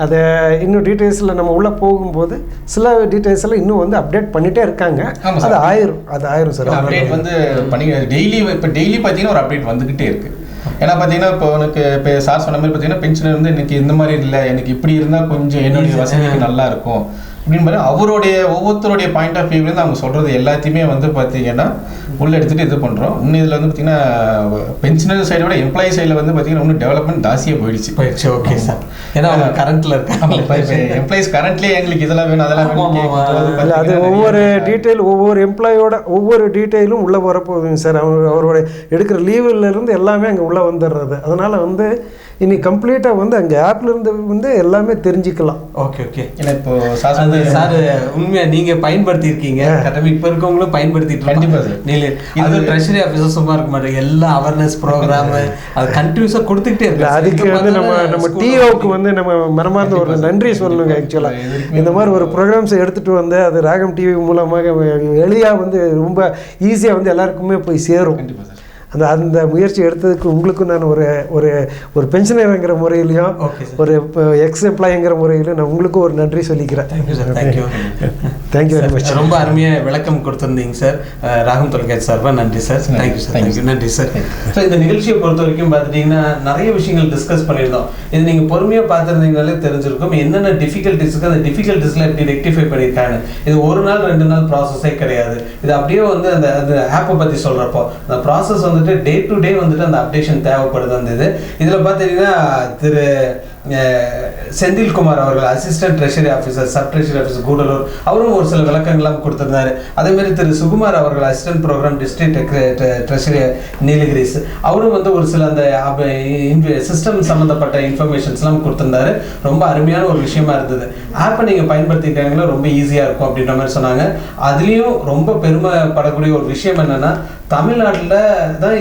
அதை இன்னும் டீட்டெயில்ஸில் நம்ம உள்ளே போகும்போது சில டீட்டெயில்ஸில் இன்னும் வந்து அப்டேட் பண்ணிகிட்டே இருக்காங்க. அது ஆயிரும் சார். அப்டேட் வந்து பண்ணி டெய்லி பார்த்தீங்கன்னா ஒரு அப்டேட் வந்துக்கிட்டே இருக்குது. ஏன்னா பார்த்தீங்கன்னா இப்போ எனக்கு இப்போ சார் சொன்ன மாதிரி பார்த்தீங்கன்னா பென்ஷன் வந்து எனக்கு இந்த மாதிரி இல்லை, எனக்கு இப்படி இருந்தால் கொஞ்சம் என்னுடைய வசதிக்கு நல்லா இருக்கும் அப்படின்னு மாதிரி அவருடைய ஒவ்வொருத்தருடைய பாயிண்ட் ஆஃப் வியூலேருந்து அவங்க சொல்கிறது எல்லாத்தையுமே வந்து பார்த்தீங்கன்னா உள்ளே எடுத்துகிட்டு இது பண்ணுறோம். இன்னும் இதில் வந்து பார்த்தீங்கன்னா பென்ஷனர் சைடை விட எம்ப்ளாயி சைடில் வந்து பார்த்தீங்கன்னா இன்னும் டெவலப்மெண்ட் ஜாஸ்தியாக போயிடுச்சு. Okay sir. ஏன்னா அவங்க கரண்ட்டில் இருக்காங்க, எம்ப்ளாயிஸ் கரண்ட்லேயே எங்களுக்கு இதெல்லாம் வேணும் அதெல்லாம் வேணும். அது ஒவ்வொரு எம்ப்ளாயோட ஒவ்வொரு டீட்டெயிலும் உள்ளே வரப்போகுதுங்க சார். அவரோட எடுக்கிற லீவுலேருந்து எல்லாமே அங்கே உள்ளே வந்துடுறது. அதனால் வந்து இனி கம்ப்ளீட்டாக வந்து அங்கே ஆப்லேருந்து வந்து எல்லாமே தெரிஞ்சுக்கலாம். ஓகே. ஏன்னா இப்போ சார் உண்மையாக நீங்கள் பயன்படுத்தியிருக்கீங்க, கரெக்டாக இப்போ இருக்கவங்களும் பயன்படுத்திட்டு கண்டிப்பாக அது ட்ரெஷரி ஆஃபீஸர் சும்மா இருக்க மாட்டேங்க, எல்லா அவேர்னஸ் ப்ரோக்ராமு அது கண்டினியூஸாக கொடுத்துக்கிட்டே இருக்கு. அதுக்கு வந்து நம்ம டிஓக்கு வந்து நம்ம மனமார்ந்த ஒரு நன்றி சொல்லணுங்க. ஆக்சுவலாக இந்த மாதிரி ஒரு ப்ரோக்ராம்ஸை எடுத்துகிட்டு வந்து அது ராகம் டிவி மூலமாக எளியாக வந்து ரொம்ப ஈஸியாக வந்து எல்லாருக்குமே போய் சேரும். அந்த முயற்சி எடுத்ததுக்கு உங்களுக்கும் நான் ஒரு பென்ஷனருங்கிற முறையிலையும் ஒரு எக்ஸ் எம்ப்ளாயிங்கிற முறையிலும் நான் உங்களுக்கும் ஒரு நன்றி சொல்லிக்கிறேன். Thank you very much. ரொம்ப அருமையாக விளக்கம் கொடுத்துருந்தீங்க சார். ராகம் தொலைக்காட்சி சார்பாக நன்றி சார். தேங்க்யூ நன்றி சார். ஸோ இந்த நிகழ்ச்சியை பொறுத்த வரைக்கும் பார்த்துட்டிங்கன்னா நிறைய விஷயங்கள் டிஸ்கஸ் பண்ணியிருந்தோம். இது நீங்கள் பொறுமையாக பார்த்துருந்தீங்கனாலே தெரிஞ்சிருக்கும் என்னென்ன டிஃபிகல்ட்டிஸுக்கு அந்த டிஃபிகல்ட்டிஸில் எப்படி ரெக்டிஃபை பண்ணியிருக்காங்க. இது ஒரு நாள் 2 நாள் ப்ராசஸே கிடையாது. இது அப்படியே வந்து அந்த ஆப்பை பற்றி சொல்கிறப்போ அந்த ப்ராசஸ் வந்துட்டு டே டு டே வந்துட்டு அந்த அப்டேஷன் தேவைப்படுது. அந்த இதில் பார்த்தீங்கன்னா திரு செந்தில்குமார் அவர்கள் assistant treasury officer, sub treasury officer Gudalur, அவரும் ஒரு சில விளக்கங்கள்லாம் கொடுத்துருந்தாரு. அதேமாதிரி திரு சுகுமார் அவர்கள் assistant programme district treasury Nilgiris, அவரும் வந்து ஒரு சில அந்த சிஸ்டம் சம்மந்தப்பட்ட இன்ஃபர்மேஷன்ஸ்லாம் கொடுத்துருந்தாரு. ரொம்ப அருமையான ஒரு விஷயமா இருந்தது. ஆப்பை நீங்கள் பயன்படுத்திட்டாங்களோ ரொம்ப ஈஸியாக இருக்கும் அப்படின்ற மாதிரி சொன்னாங்க. அதுலேயும் ரொம்ப பெருமைப்படக்கூடிய ஒரு விஷயம் என்னென்னா தமிழ்நாட்டில் தான்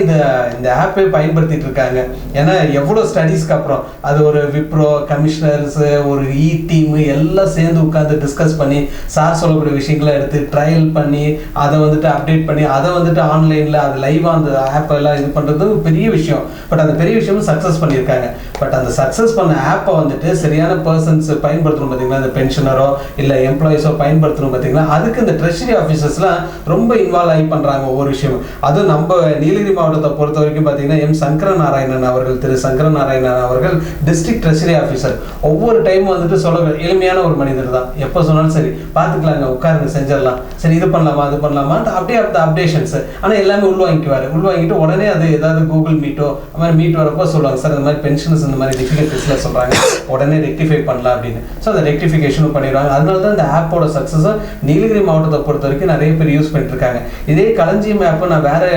இந்த ஆப்பை பயன்படுத்திட்டு இருக்காங்க. ஏன்னா எவ்வளோ ஸ்டடீஸ்க்கு அப்புறம் அது ஒரு விப்ரோ கமிஷனர்ஸ் ஒரு டீம் எல்லாம் சேர்ந்து உட்காந்து டிஸ்கஸ் பண்ணி சார் சொல்லக்கூடிய விஷயங்களை எடுத்து ட்ரையல் பண்ணி அதை வந்துட்டு அப்டேட் பண்ணி அதை வந்துட்டு ஆன்லைனில் அது லைவாக அந்த ஆப்பெல்லாம் இது பண்ணுறது பெரிய விஷயம். பட் அந்த பெரிய விஷயமும் சக்ஸஸ் பண்ணியிருக்காங்க. பட் அந்த சக்ஸஸ் பண்ண ஆப்பை வந்துட்டு சரியான பர்சன்ஸ் பயன்படுத்தணும் பார்த்தீங்களா, இந்த பென்ஷனரோ இல்லை எம்ப்ளாயிஸோ பயன்படுத்தணும் பார்த்தீங்களா, அதுக்கு இந்த ட்ரெஷரி ஆஃபீஸர்ஸ்லாம் ரொம்ப இன்வால்வ் ஆகி பண்ணுறாங்க ஒவ்வொரு விஷயமும். அதுவும் நம்ம நீலகிரி மாவட்டத்தை பொறுத்த வரைக்கும் பார்த்தீங்கன்னா சங்கரநாராயணன் அவர்கள், திரு சங்கரநாராயணன் அவர்கள் டிஸ்ட்ரிக்ட் ட்ரெஷரி ஆஃபீஸர். ஒவ்வொரு டைமும் வந்துட்டு சொல்ல எளிமையான ஒரு மனிதர் தான். எப்போ சொன்னாலும் சரி பார்த்துக்கலாங்க, உட்காருங்க, செஞ்சிடலாம், சரி இது பண்ணலாமா அது பண்ணலாமா அப்படியே அந்த அப்டேஷன்ஸ். ஆனால் எல்லாமே உள்வாங்கிட்டு உடனே அது ஏதாவது கூகுள் மீட்டோ அது மாதிரி மீட் வரப்போ சொல்லுவாங்க, சார் இந்த மாதிரி பென்ஷன்ஸ் இந்த மாதிரி டிஃபிகல்ட்டிஸில் சொல்கிறாங்க, உடனே ரெக்டிஃபை பண்ணலாம் அப்படின்னு. ஸோ அந்த ரெக்டிஃபிகேஷனும் பண்ணிடுவாங்க. அதனால தான் இந்த ஆப்போட சக்ஸஸை நீலகிரி மாவட்டத்தை பொறுத்த வரைக்கும் நிறைய பேர் யூஸ் பண்ணிட்டு இருக்காங்க. இதே களஞ்சியம் ஆப்பை நான் வேறு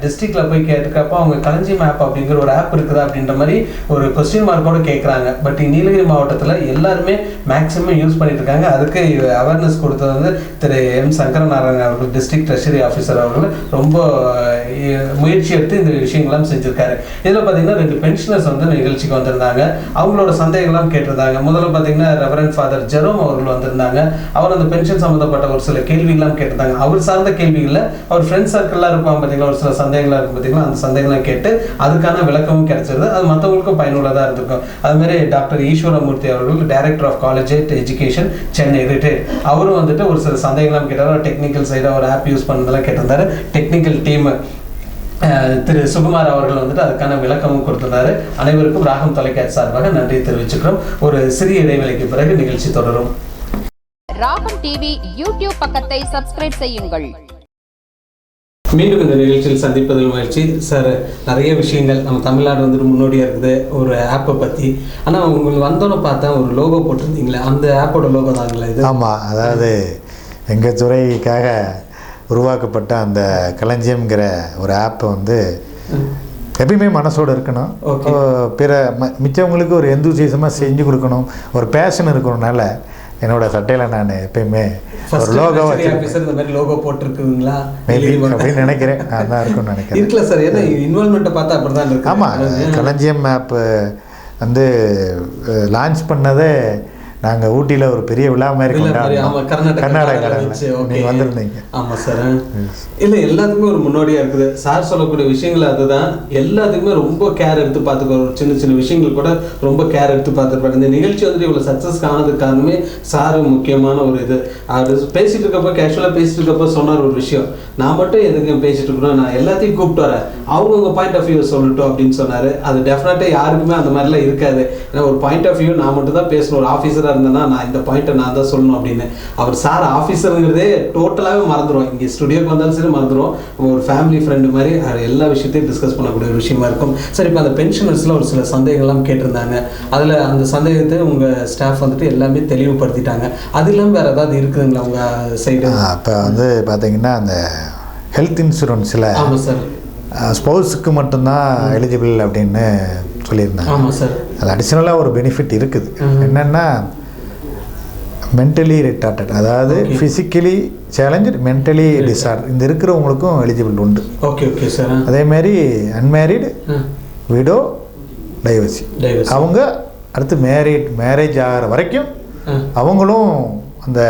டிஸ்ட்ரிக்டில் போய் கேட்டுக்கப்போ அவங்க களஞ்சியம் ஆப் அப்படிங்கிற ஒரு ஆப் இருக்குதா அப்படின்ற மாதிரி ஒரு கொஸ்டின் மார்க்கோடு கேட்குறாங்க. பட் நீலகிரி மாவட்டத்தில் எல்லாருமே மேக்ஸிமம் யூஸ் பண்ணிட்டு இருக்காங்க. அதுக்கு அவேர்னஸ் கொடுத்தது வந்து திரு எம் சங்கரநாராயணன் அவர்கள், டிஸ்ட்ரிக்ட் ட்ரெஷரி ஆஃபீஸர் அவர்கள் ரொம்ப முயற்சி எடுத்து இந்த விஷயங்கள்லாம் செஞ்சுருக்காரு. இதில் பார்த்தீங்கன்னா 2 பென்ஷனர்ஸ் வந்து நிகழ்ச்சிக்கு வந்திருந்தாங்க. அவங்களோட சந்தேகங்கள்லாம் கேட்டிருந்தாங்க. முதல்ல பார்த்தீங்கன்னா ரெவரண்ட் ஃபாதர் ஜெரோம் அவர்கள் வந்திருந்தாங்க. அவர் அந்த பென்ஷன் சம்மந்தப்பட்ட ஒரு சில கேள்விகள்லாம் கேட்டிருந்தாங்க. அவர் சார்ந்த கேள்விகளில் அவர் ஃப்ரெண்ட்ஸ் சர்க்கிள்லாம் இருப்பாங்க பார்த்தீங்களா, ஒரு சில சந்தேகங்களாக இருக்கும் பார்த்தீங்களா, அந்த சந்தேகங்கள்லாம் கேட்டு அதுக்கான விளக்கமும் கிடைச்சிருது. அது மற்றவங்களுக்கும் பயனுள்ளதாக இருந்திருக்கும். அதுமாதிரி டாக்டர் ஈஸ்வரமூர்த்தி அவர்கள், director of college education Chennai retired, அவரும் வந்துட்டு ஒரு சில சந்தேகங்கள்லாம் கேட்டார். டெக்னிக்கல் சைடாக ஒரு ஆப் யூஸ் பண்ணதெல்லாம் கேட்டிருந்தாரு. டெக்னிக்கல் டீம் திரு சுகுமார் அவர்கள் வந்துட்டு அதுக்கான விளக்கமும் கொடுத்திருந்தாரு. அனைவருக்கும் ராகம் தொலைக்காட்சி சார்பாக நன்றி தெரிவிச்சுக்கிறோம். ஒரு சிறிய இடைவெளிக்கு பிறகு நிகழ்ச்சி தொடரும். ராகம் டிவி யூடியூப் பக்கத்தை சப்ஸ்கிரைப் செய்யுங்கள். மீண்டும் இந்த நிகழ்ச்சியில் சந்திப்பதில் மகிழ்ச்சி. சார், நிறைய விஷயங்கள் நம்ம தமிழ்நாடு வந்துட்டு முன்னோடியாக இருக்குது ஒரு ஆப்பை பற்றி. ஆனால் உங்களுக்கு வந்தோன்னு பார்த்தா ஒரு லோகோ போட்டிருந்தீங்களே, அந்த ஆப்போட லோகோ தாங்களா இது? ஆமாம், அதாவது எங்கள் துறைக்காக உருவாக்கப்பட்ட அந்த களஞ்சியம்ங்கிற ஒரு ஆப்பை வந்து எப்பயுமே மனசோடு இருக்கணும். பிற மிச்சவங்களுக்கு ஒரு எந்தூசியமாக செஞ்சு கொடுக்கணும், ஒரு பேஷன் இருக்கணும்னால என்னோட சட்டையில் நான் எப்பயுமே ஒரு லோகோ லோகோ போட்டிருக்குங்களா அப்படின்னு நினைக்கிறேன். அதான் இருக்கும்னு நினைக்கிறேன். இருக்குல்ல சார், ஏன்னா இன்வால்மெண்ட்டை பார்த்தா அப்படி தான் இருக்கு. ஆமாம், களஞ்சியம் ஆப்பு வந்து லான்ச் பண்ணதே நாங்கள் ஊட்டியில் ஒரு பெரிய விழா மாதிரி கர்நாடகாவில் நீங்கள் வந்திருந்தீங்க. ஆமாம் சார். இல்லை, எல்லாத்துக்குமே ஒரு முன்னோடியாக இருக்குது. சார் சொல்லக்கூடிய விஷயங்கள் அதுதான். எல்லாத்துக்குமே ரொம்ப கேர் எடுத்து பார்த்துக்கோ. சின்ன சின்ன விஷயங்கள் கூட ரொம்ப கேர் எடுத்து பார்த்துருப்பாரு. இந்த நிகழ்ச்சி வந்துட்டு இவ்வளோ சக்ஸஸ் ஆனதுக்கு காரணமே சார் முக்கியமான ஒரு இது. அவர் பேசிட்டு இருக்கப்போ, கேஷுவலாக பேசிட்டு இருக்கப்போ சொன்னார் ஒரு விஷயம், நான் மட்டும் எதுக்கு பேசிட்டு இருக்கணும், நான் எல்லாத்தையும் கூப்பிட்டு வரேன், அவங்கவுங்க பாயிண்ட் ஆஃப் வியூ சொல்லட்டும் அப்படின்னு சொன்னார். அது டெஃபினட்டாக யாருக்குமே அந்த மாதிரிலாம் இருக்காது. ஏன்னா ஒரு பாயிண்ட் ஆஃப் வியூ நான் மட்டும் தான் பேசணும். ஒரு ஆஃபீஸராக இருந்தேன்னா நான் இந்த பாயிண்ட்டை நான் தான் சொல்லணும் அப்படின்னு. அவர் சார் ஆஃபீஸருங்கிறதே டோட்டலாகவே மறந்துடும். இங்கே ஸ்டுடியோக்கு வந்தாலும் சரி மறந்துடும். ஒரு ஃபேமிலி ஃப்ரெண்டு மாதிரி எல்லா விஷயத்தையும் டிஸ்கஸ் பண்ணக்கூடிய ஒரு விஷயமா இருக்கும். சரி, இப்போ அந்த பென்ஷனர்ஸில் ஒரு சில சந்தேகங்கள்லாம் கேட்டிருந்தாங்க. அதில் அந்த சந்தேகத்தை உங்கள் ஸ்டாஃப் வந்துட்டு எல்லாமே தெளிவுபடுத்திட்டாங்க. அது இல்லாமல் வேறு ஏதாவது இருக்குதுங்களா உங்கள் சைடு? இப்போ வந்து பார்த்தீங்கன்னா அந்த ஹெல்த் இன்சூரன்ஸில் ஆமாம் சார், ஸ்பௌஸுக்கு மட்டும்தான் எலிஜிபிள் அப்படின்னு சொல்லியிருந்தாங்க. ஆமாம் சார். அது அடிஷ்னலாக ஒரு பெனிஃபிட் இருக்குது. என்னென்னா மென்டலி ரிட்டார்டட், அதாவது ஃபிசிக்கலி சேலஞ்சு, மென்டலி டிஸார்டர், இந்த இருக்கிறவங்களுக்கும் எலிஜிபிள் உண்டு. Okay okay sir. அதேமாதிரி அன்மேரிடு, விடோ, டைவர்சி, அவங்க அடுத்து மேரேஜ் ஆகிற வரைக்கும் அவங்களும் அந்த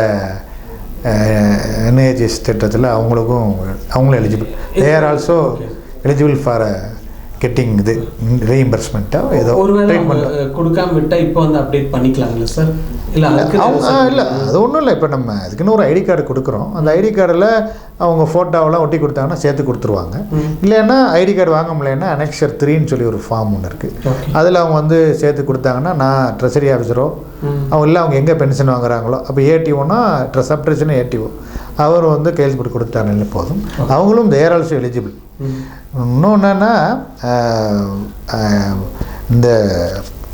என்ஏஜிஎஸ் திட்டத்தில் அவங்களும் eligible. They are also eligible for getting இது ரீஇம்பர்ஸ்மெண்ட்டோ ஏதோ ட்ரீட்மெண்ட் கொடுக்காம விட்டால் இப்போ வந்து அப்டேட் பண்ணிக்கலாங்களா சார்? இல்லை அது ஒன்றும் இல்லை. இப்போ நம்ம அதுக்குன்னு ஒரு ஐடி கார்டு கொடுக்குறோம். அந்த ஐடி கார்டில் அவங்க ஃபோட்டோவெல்லாம் ஒட்டி கொடுத்தாங்கன்னா சேர்த்து கொடுத்துருவாங்க. இல்லைன்னா ஐடி கார்டு வாங்க முடியலன்னா அனெக்சர் 3ன்னு சொல்லி ஒரு ஃபார்ம் ஒன்று இருக்குது. அதில் அவங்க வந்து சேர்த்து கொடுத்தாங்கன்னா நான் ட்ரெஷரி ஆஃபீஸரோ அவங்க இல்லை அவங்க எங்கே பென்ஷன் வாங்குறாங்களோ, அப்போ ஏடிஓனா சப் ட்ரெஷரி ஏடிஓ அவர் வந்து கையெழுத்து போட்டு கொடுத்தாங்கன்னு போதும். அவங்களும் தேர் ஆல்சோ எலிஜிபிள். இன்னொன்று என்னன்னா இந்த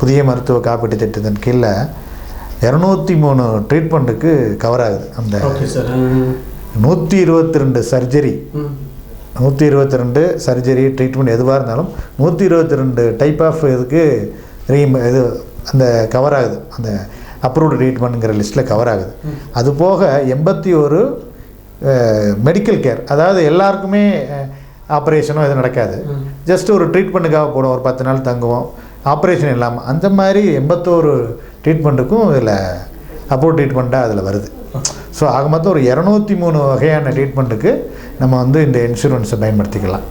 புதிய மருத்துவ காப்பீட்டு திட்டத்தின் கீழே 203 ட்ரீட்மெண்ட்டுக்கு கவர் ஆகுது. அந்த 122 சர்ஜரி, 122 சர்ஜரி ட்ரீட்மெண்ட் எதுவாக இருந்தாலும் 122 டைப் ஆஃப் இதுக்கு இது அந்த கவர் ஆகுது. அந்த அப்ரூவ்டு ட்ரீட்மெண்ட்டுங்கிற லிஸ்ட்டில் கவர் ஆகுது. அது போக 81 மெடிக்கல் கேர், அதாவது எல்லாருக்குமே ஆப்ரேஷனும் எதுவும் நடக்காது. ஜஸ்ட் ஒரு ட்ரீட்மெண்ட்டுக்காக போடும், ஒரு 10 நாள் தங்குவோம், ஆப்ரேஷன் இல்லாமல். அந்த மாதிரி 81 ட்ரீட்மெண்ட்டுக்கும் இதில் அப்ரூவ் ட்ரீட்மெண்ட்டாக அதில் வருது. ஸோ ஆக மொத்தம் ஒரு 203 வகையான ட்ரீட்மெண்ட்டுக்கு நம்ம வந்து இந்த இன்சூரன்ஸை பயன்படுத்திக்கலாம்.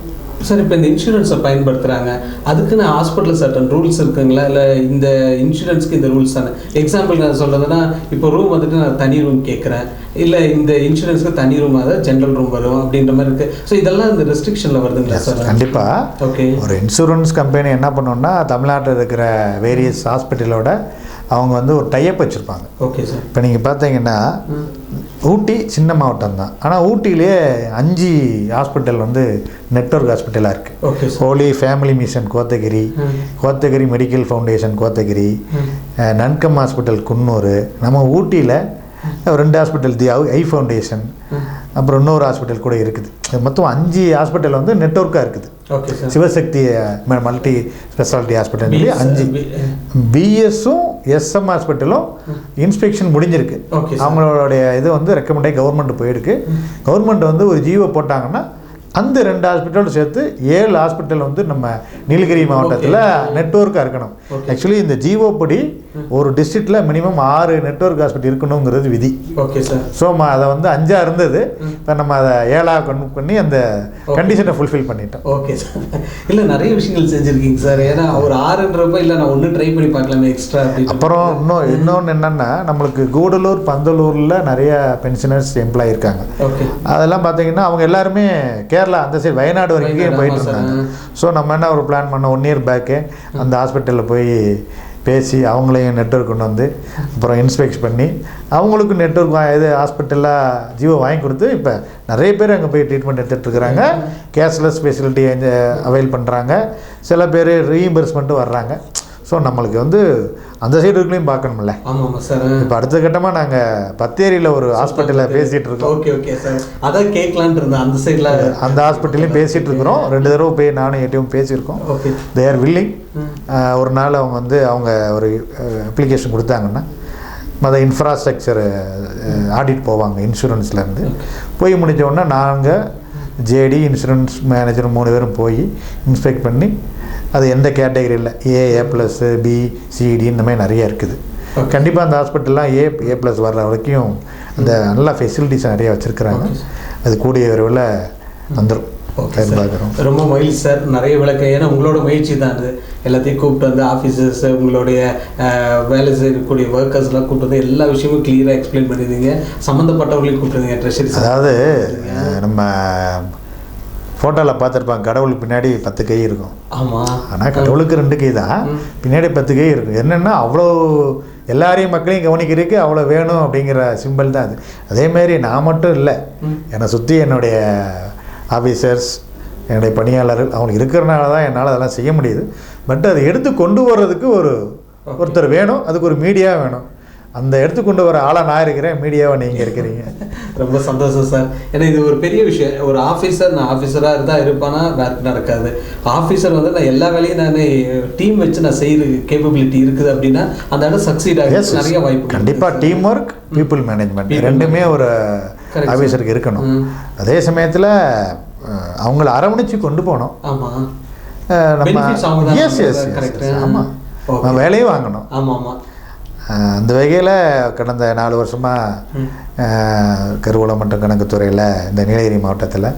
சார், இப்போ இந்த இன்சூரன்ஸை பயன்படுத்துகிறாங்க, அதுக்குன்னு ஹாஸ்பிட்டல் சட்டன் ரூல்ஸ் இருக்குங்களா? இல்லை இந்த இன்சூரன்ஸ்க்கு இந்த ரூல்ஸ் தானே? எக்ஸாம்பிள் நான் சொல்கிறதுனா, இப்போ ரூம் வந்துட்டு நான் தனி ரூம் கேட்குறேன், இல்லை இந்த இன்சூரன்ஸ்க்கு தனி ரூம், அதாவது ஜென்ரல் ரூம் வரும் அப்படின்ற மாதிரி இருக்குது. ஸோ இதெல்லாம் இந்த ரெஸ்ட்ரிக்ஷனில் வருதுங்களா சார்? கண்டிப்பாக. ஓகே. ஒரு இன்சூரன்ஸ் கம்பெனி என்ன பண்ணோன்னா தமிழ்நாட்டில் இருக்கிற வேரியஸ் ஹாஸ்பிட்டலோட அவங்க வந்து ஒரு டைப் வச்சுருப்பாங்க. Okay sir. இப்போ நீங்கள் பார்த்தீங்கன்னா ஊட்டி சின்ன மாவட்டம் தான், ஆனால் ஊட்டியிலே 5 ஹாஸ்பிட்டல் வந்து நெட்வொர்க் ஹாஸ்பிட்டலாக இருக்குது. Okay. Holy family mission Kotagiri, Kotagiri medical foundation Kotagiri, நன்கம் ஹாஸ்பிட்டல் குன்னூர், நம்ம ஊட்டியில் 2 ஹாஸ்பிட்டல் தி ஐ ஃபவுண்டேஷன், அப்புறம் இன்னொரு ஹாஸ்பிட்டல் கூட இருக்குது. மொத்தம் 5 ஹாஸ்பிட்டல் வந்து நெட்வொர்க்காக இருக்குது. Okay sir. Sivasakthi multi speciality hospital 5 பிஎஸ்ஸும் எஸ்எம் ஹாஸ்பிட்டலும் இன்ஸ்பெக்ஷன் முடிஞ்சிருக்கு. அவங்களுடைய இது வந்து ரெக்கமெண்டே கவர்மெண்ட் போயிருக்கு. கவர்மெண்ட் வந்து ஒரு ஜீவோ போட்டாங்கன்னா அந்த 2 ஹாஸ்பிட்டலோடு சேர்த்து 7 ஹாஸ்பிட்டல் வந்து நம்ம நீலகிரி மாவட்டத்தில் நெட்வொர்க்காக இருக்கணும். ஆக்சுவலி இந்த ஜீவோ படி ஒரு டிஸ்ட்ரிக்டில் மினிமம் 6 நெட்வொர்க் ஹாஸ்பிட்டல் இருக்கணுங்கிறது விதி. Okay sir. ஸோ அதை வந்து 5 இருந்தது, இப்போ நம்ம அதை 7 கன்வெர்ட் பண்ணி அந்த கண்டிஷனை ஃபுல்ஃபில் பண்ணிட்டோம். Okay sir. இல்லை நிறைய விஷயங்கள் செஞ்சுருக்கீங்க சார். ஏன்னா ஒரு 6ன்றப்ப இல்லை நான் ஒன்று ட்ரை பண்ணி பார்க்கலாமே எக்ஸ்ட்ரா. அப்புறம் இன்னொன்று என்னென்னா நம்மளுக்கு கூடலூர் பந்தலூரில் நிறைய பென்ஷனர்ஸ் எம்ப்ளாயி இருக்காங்க. அதெல்லாம் பார்த்தீங்கன்னா அவங்க எல்லாருமே கேரளா அந்த சைடு வயநாடு வரைக்கும் போயிட்டு இருந்தாங்க. ஸோ நம்ம என்ன ஒரு பிளான் பண்ணோம், 1 இயர் பேக்கு அந்த ஹாஸ்பிட்டலில் போய் பேசி அவங்களையும் நெட்வொர்க் கொண்டு வந்து அப்புறம் இன்ஸ்பெக்ட் பண்ணி அவங்களுக்கு நெட்வொர்க் இது ஹாஸ்பிட்டலில் ஜீவோ வாங்கி கொடுத்து இப்போ நிறைய பேர் அங்கே போய் ட்ரீட்மெண்ட் எடுத்துகிட்டு இருக்கிறாங்க. கேஷ்லெஸ் ஃபெசிலிட்டி அவைல் பண்ணுறாங்க. சில பேர் ரீஇம்பர்ஸ்மெண்ட்டும் வர்றாங்க. ஸோ நம்மளுக்கு வந்து அந்த சைடு இருக்கலையும் பார்க்கணும்ல. ஆமாம் சார். இப்போ அடுத்த கட்டமாக நாங்கள் பத்தேரியில் ஒரு ஹாஸ்பிட்டலில் பேசிகிட்டு இருக்கோம். Okay okay sir. அதான் கேட்கலான்ட்டு இருந்தேன் அந்த சைடில். அந்த ஹாஸ்பிட்டலையும் பேசிகிட்டு இருக்கிறோம். 2 தடவை போய் நானும் ஏடிஎம் பேசியிருக்கோம். ஓகே. They are willing. ஒரு நாள் அவங்க வந்து அவங்க ஒரு அப்ளிகேஷன் கொடுத்தாங்கன்னா மற்ற இன்ஃப்ராஸ்ட்ரக்சர் ஆடிட் போவாங்க இன்சூரன்ஸ்லேருந்து. போய் முடித்தோடனே நாங்கள் ஜேடி இன்சூரன்ஸ் மேனேஜர் 3 பேரும் போய் இன்ஸ்பெக்ட் பண்ணி அது எந்த கேட்டகரியில் A+, B, C, D இந்த மாதிரி நிறைய இருக்குது. கண்டிப்பாக அந்த ஹாஸ்பிட்டல்லாம் A+ வர்ற வரைக்கும் அந்த நல்ல ஃபெசிலிட்டிஸ் நிறைய வச்சுருக்குறாங்க. அது கூடிய விரைவில் வந்துடும். ரொம்ப மகிழ்ச்சி சார். நிறைய விளக்கம். ஏன்னா உங்களோட முயற்சி தான் அது. எல்லாத்தையும் கூப்பிட்டு வந்து ஆஃபீஸர்ஸ் உங்களுடைய வேலை செய்யக்கூடிய ஒர்க்கர்ஸ்லாம் கூப்பிட்டு வந்து எல்லா விஷயமும் கிளியராக எக்ஸ்பிளைன் பண்ணியிருந்தீங்க. சம்மந்தப்பட்டவர்களையும் கூப்பிட்டுருந்தீங்க ட்ரெஷரி. அதாவது நம்ம ஃபோட்டோவில் பார்த்துருப்பாங்க கடவுளுக்கு பின்னாடி 10 கை இருக்கும். ஆமாம். ஆனால் கடவுளுக்கு 2 கை தான், பின்னாடி 10 கை இருக்கும். என்னென்னா அவ்வளோ எல்லாரையும் மக்களையும் கவனிக்கிறதுக்கு அவ்வளோ வேணும் அப்படிங்கிற சிம்பிள் தான் அது. அதேமாரி நான் மட்டும் இல்லை, என்னை சுற்றி என்னுடைய ஆஃபீஸர்ஸ் என்னுடைய பணியாளர்கள் அவங்க இருக்கிறனால தான் என்னால் அதெல்லாம் செய்ய முடியுது. பட் அதை எடுத்து கொண்டு வர்றதுக்கு ஒருத்தர் வேணும், அதுக்கு ஒரு மீடியா வேணும். அந்த எடுத்து கொண்டு வர ஆளாக நான் இருக்கிறேன், மீடியாவை நீங்கள் இருக்கிறீங்க. ரொம்ப சந்தோஷம் சார். ஏன்னா இது ஒரு பெரிய விஷயம். ஒரு ஆஃபீஸர் நான் ஆஃபீஸராக இருந்தால் இருப்பானா வேறு நடக்காது. ஆஃபீஸர் வந்து நான் எல்லா வேலையும் நான் டீம் வச்சு நான் செய்கிற கேப்பபிலிட்டி இருக்குது அப்படின்னா அந்த இடம் சக்சீட் ஆகி நிறைய வாய்ப்பு. கண்டிப்பாக டீம் ஒர்க், பீப்புள் மேனேஜ்மெண்ட் ரெண்டுமே ஒரு ஆஃபீஸருக்கு இருக்கணும். அதே சமயத்தில் அவங்கள அரவணைச்சு கொண்டு போகணும். ஆமாம். நம்ம ஆமாம் வேலையும் வாங்கணும். ஆமாம் ஆமாம். அந்த வகையில் கடந்த 4 வருஷமாக கருவூலம் மற்றும் கணக்குத்துறையில் இந்த நீலகிரி மாவட்டத்தில்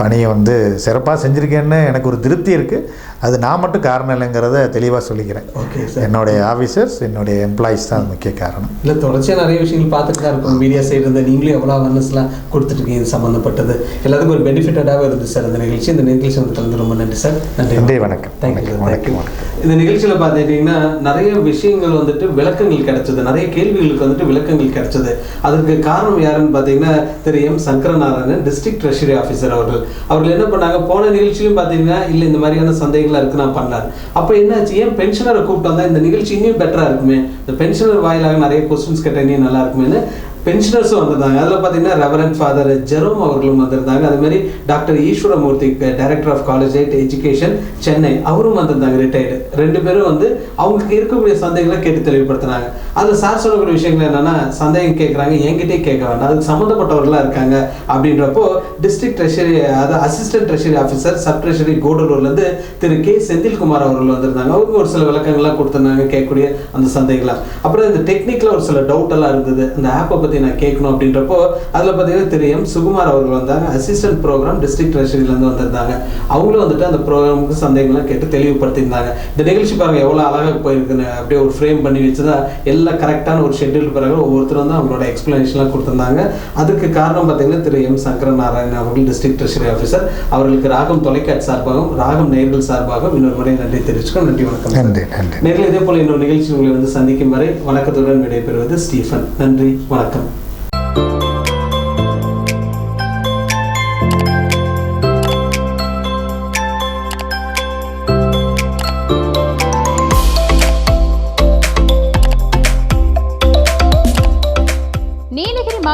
பணியை வந்து சிறப்பாக செஞ்சுருக்கேன்னு எனக்கு ஒரு திருப்தி இருக்குது. அது நான் மட்டும் காரணம் இல்லைங்கிறத தெளிவாக சொல்லிக்கிறேன். Okay sir. என்னுடைய ஆஃபீஸர்ஸ், என்னுடைய எம்ப்ளாயிஸ் தான் முக்கிய காரணம். இல்லை தொடர்ச்சியாக நிறைய விஷயங்கள் பார்த்துட்டு தான் இருக்கும். மீடியா சைடு இருந்த நீங்களும் எவ்வளோ அவேர்னஸ்லாம் கொடுத்துட்ருக்கீங்க. இது சம்மந்தப்பட்டது எல்லாத்துக்கும் ஒரு பெனிஃபிட்டடாகவே இருந்துச்சு சார் இந்த நிகழ்ச்சி. இந்த நிகழ்ச்சி வந்து கலந்து ரொம்ப நன்றி சார். நன்றி. வணக்கம். தேங்க்யூ. இந்த நிகழ்ச்சியில் பார்த்துக்கிட்டிங்கன்னா நிறைய விஷயங்கள் வந்துட்டு விளக்கங்கள் கிடைச்சது, நிறைய கேள்விகளுக்கு வந்துட்டு விளக்கங்கள் கிடைச்சது. அதற்கு காரணம் யாருன்னு பார்த்தீங்கன்னா Thiru M. Sankaranarayanan, district treasury officer அவர்கள் என்ன பண்ணாங்க, போன நிகழ்ச்சியிலும் பார்த்தீங்கன்னா இல்லை இந்த மாதிரியான சந்தேகங்களாக இருக்கு நான் பண்ணார். அப்போ என்னாச்சு, ஏன் பென்ஷனரை கூப்பிட்டு வந்தால் இந்த நிகழ்ச்சி இன்னும் பெட்டராக இருக்குமே, இந்த பென்ஷனர் வாயிலாக நிறைய கொஸ்டின்ஸ் கேட்டால் இன்னும் நல்லா இருக்குமேன்னு பென்ஷனர்ஸும் வந்திருந்தாங்க. அதில் பார்த்தீங்கன்னா ரெவரண்ட் ஃபாதர் ஜெரோம் அவர்களும் வந்திருந்தாங்க. அதுமாதிரி doctor Eswaramoorthy, director of college education Chennai, அவரும் வந்திருந்தாங்க ரிட்டையர்டு. 2 பேரும் வந்து அவங்களுக்கு இருக்கக்கூடிய சந்தேகங்களை கேட்டு தெளிவுபடுத்தினாங்க. அதில் சார் சொல்லக்கூடிய விஷயங்கள் என்னென்னா, சந்தேகம் கேட்குறாங்க என்கிட்டே கேட்க வேண்டாம், அதுக்கு சம்மந்தப்பட்டவர்களாக இருக்காங்க அப்படின்றப்போ டிஸ்ட்ரிக்ட் ட்ரெஷரி அதாவது assistant treasury officer sub treasury கூடலூர்லேருந்து திரு கே. செந்தில்குமார் அவர்கள் வந்திருந்தாங்க. அவருக்கு ஒரு சில விளக்கங்கள்லாம் கொடுத்துருந்தாங்க கேட்கக்கூடிய அந்த சந்தேகங்களாம். அப்புறம் இந்த டெக்னிக்கில் ஒரு சில டவுட் எல்லாம் இருந்தது, அந்த ஆப்பை பற்றி நான் கேட்கணும் அப்படின்றப்போ அதில் பார்த்தீங்கன்னா திரு எம். சுகுமார் அவர்கள் வந்தாங்க, அசிஸ்டன்ட் ப்ரோக்ராம் டிஸ்ட்ரிக்ட் ட்ரெஷரியிலேருந்து வந்திருந்தாங்க. அவங்களும் வந்துட்டு அந்த ப்ரோக்ராமுக்கு சந்தேகங்கள்லாம் கேட்டு தெளிவுபடுத்தியிருந்தாங்க. இந்த நிகழ்ச்சி பாருங்கள் எவ்வளோ அழகாக போயிருக்குன்னு, அப்படியே ஒரு ஃப்ரேம் பண்ணி வச்சுதான் எல்லாம் கரெக்டான ஒரு ஷெட்யூல் பிறகு ஒவ்வொருத்தரும் வந்து அவங்களோட எக்ஸ்பிளனேஷன்லாம் கொடுத்துருந்தாங்க. அதுக்கு காரணம் பார்த்தீங்கன்னா திரு எம். சங்கரநாராயணன் அவர்கள், டிஸ்ட்ரிக்ட் ட்ரெஷரி ஆஃபீஸர். அவர்களுக்கு ராகம் தொலைக்காட்சி சார்பாகவும் ராகம் நேயர்கள் சார்பாகவும் இன்னொரு முறை நன்றி தெரிவிச்சுக்கோம். நன்றி, வணக்கம். நன்றி. நேரில் இதே போல இன்னொரு நிகழ்ச்சி உங்களை வந்து சந்திக்கும் வரை வணக்கத்துடன் விடைபெறுவது ஸ்டீஃபன். நன்றி, வணக்கம்.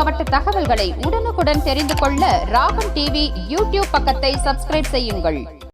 மாவட்ட தகவல்களை உடனுக்குடன் தெரிந்து கொள்ள ராகம் டிவி யூடியூப் பக்கத்தை சப்ஸ்கிரைப் செய்யுங்கள்.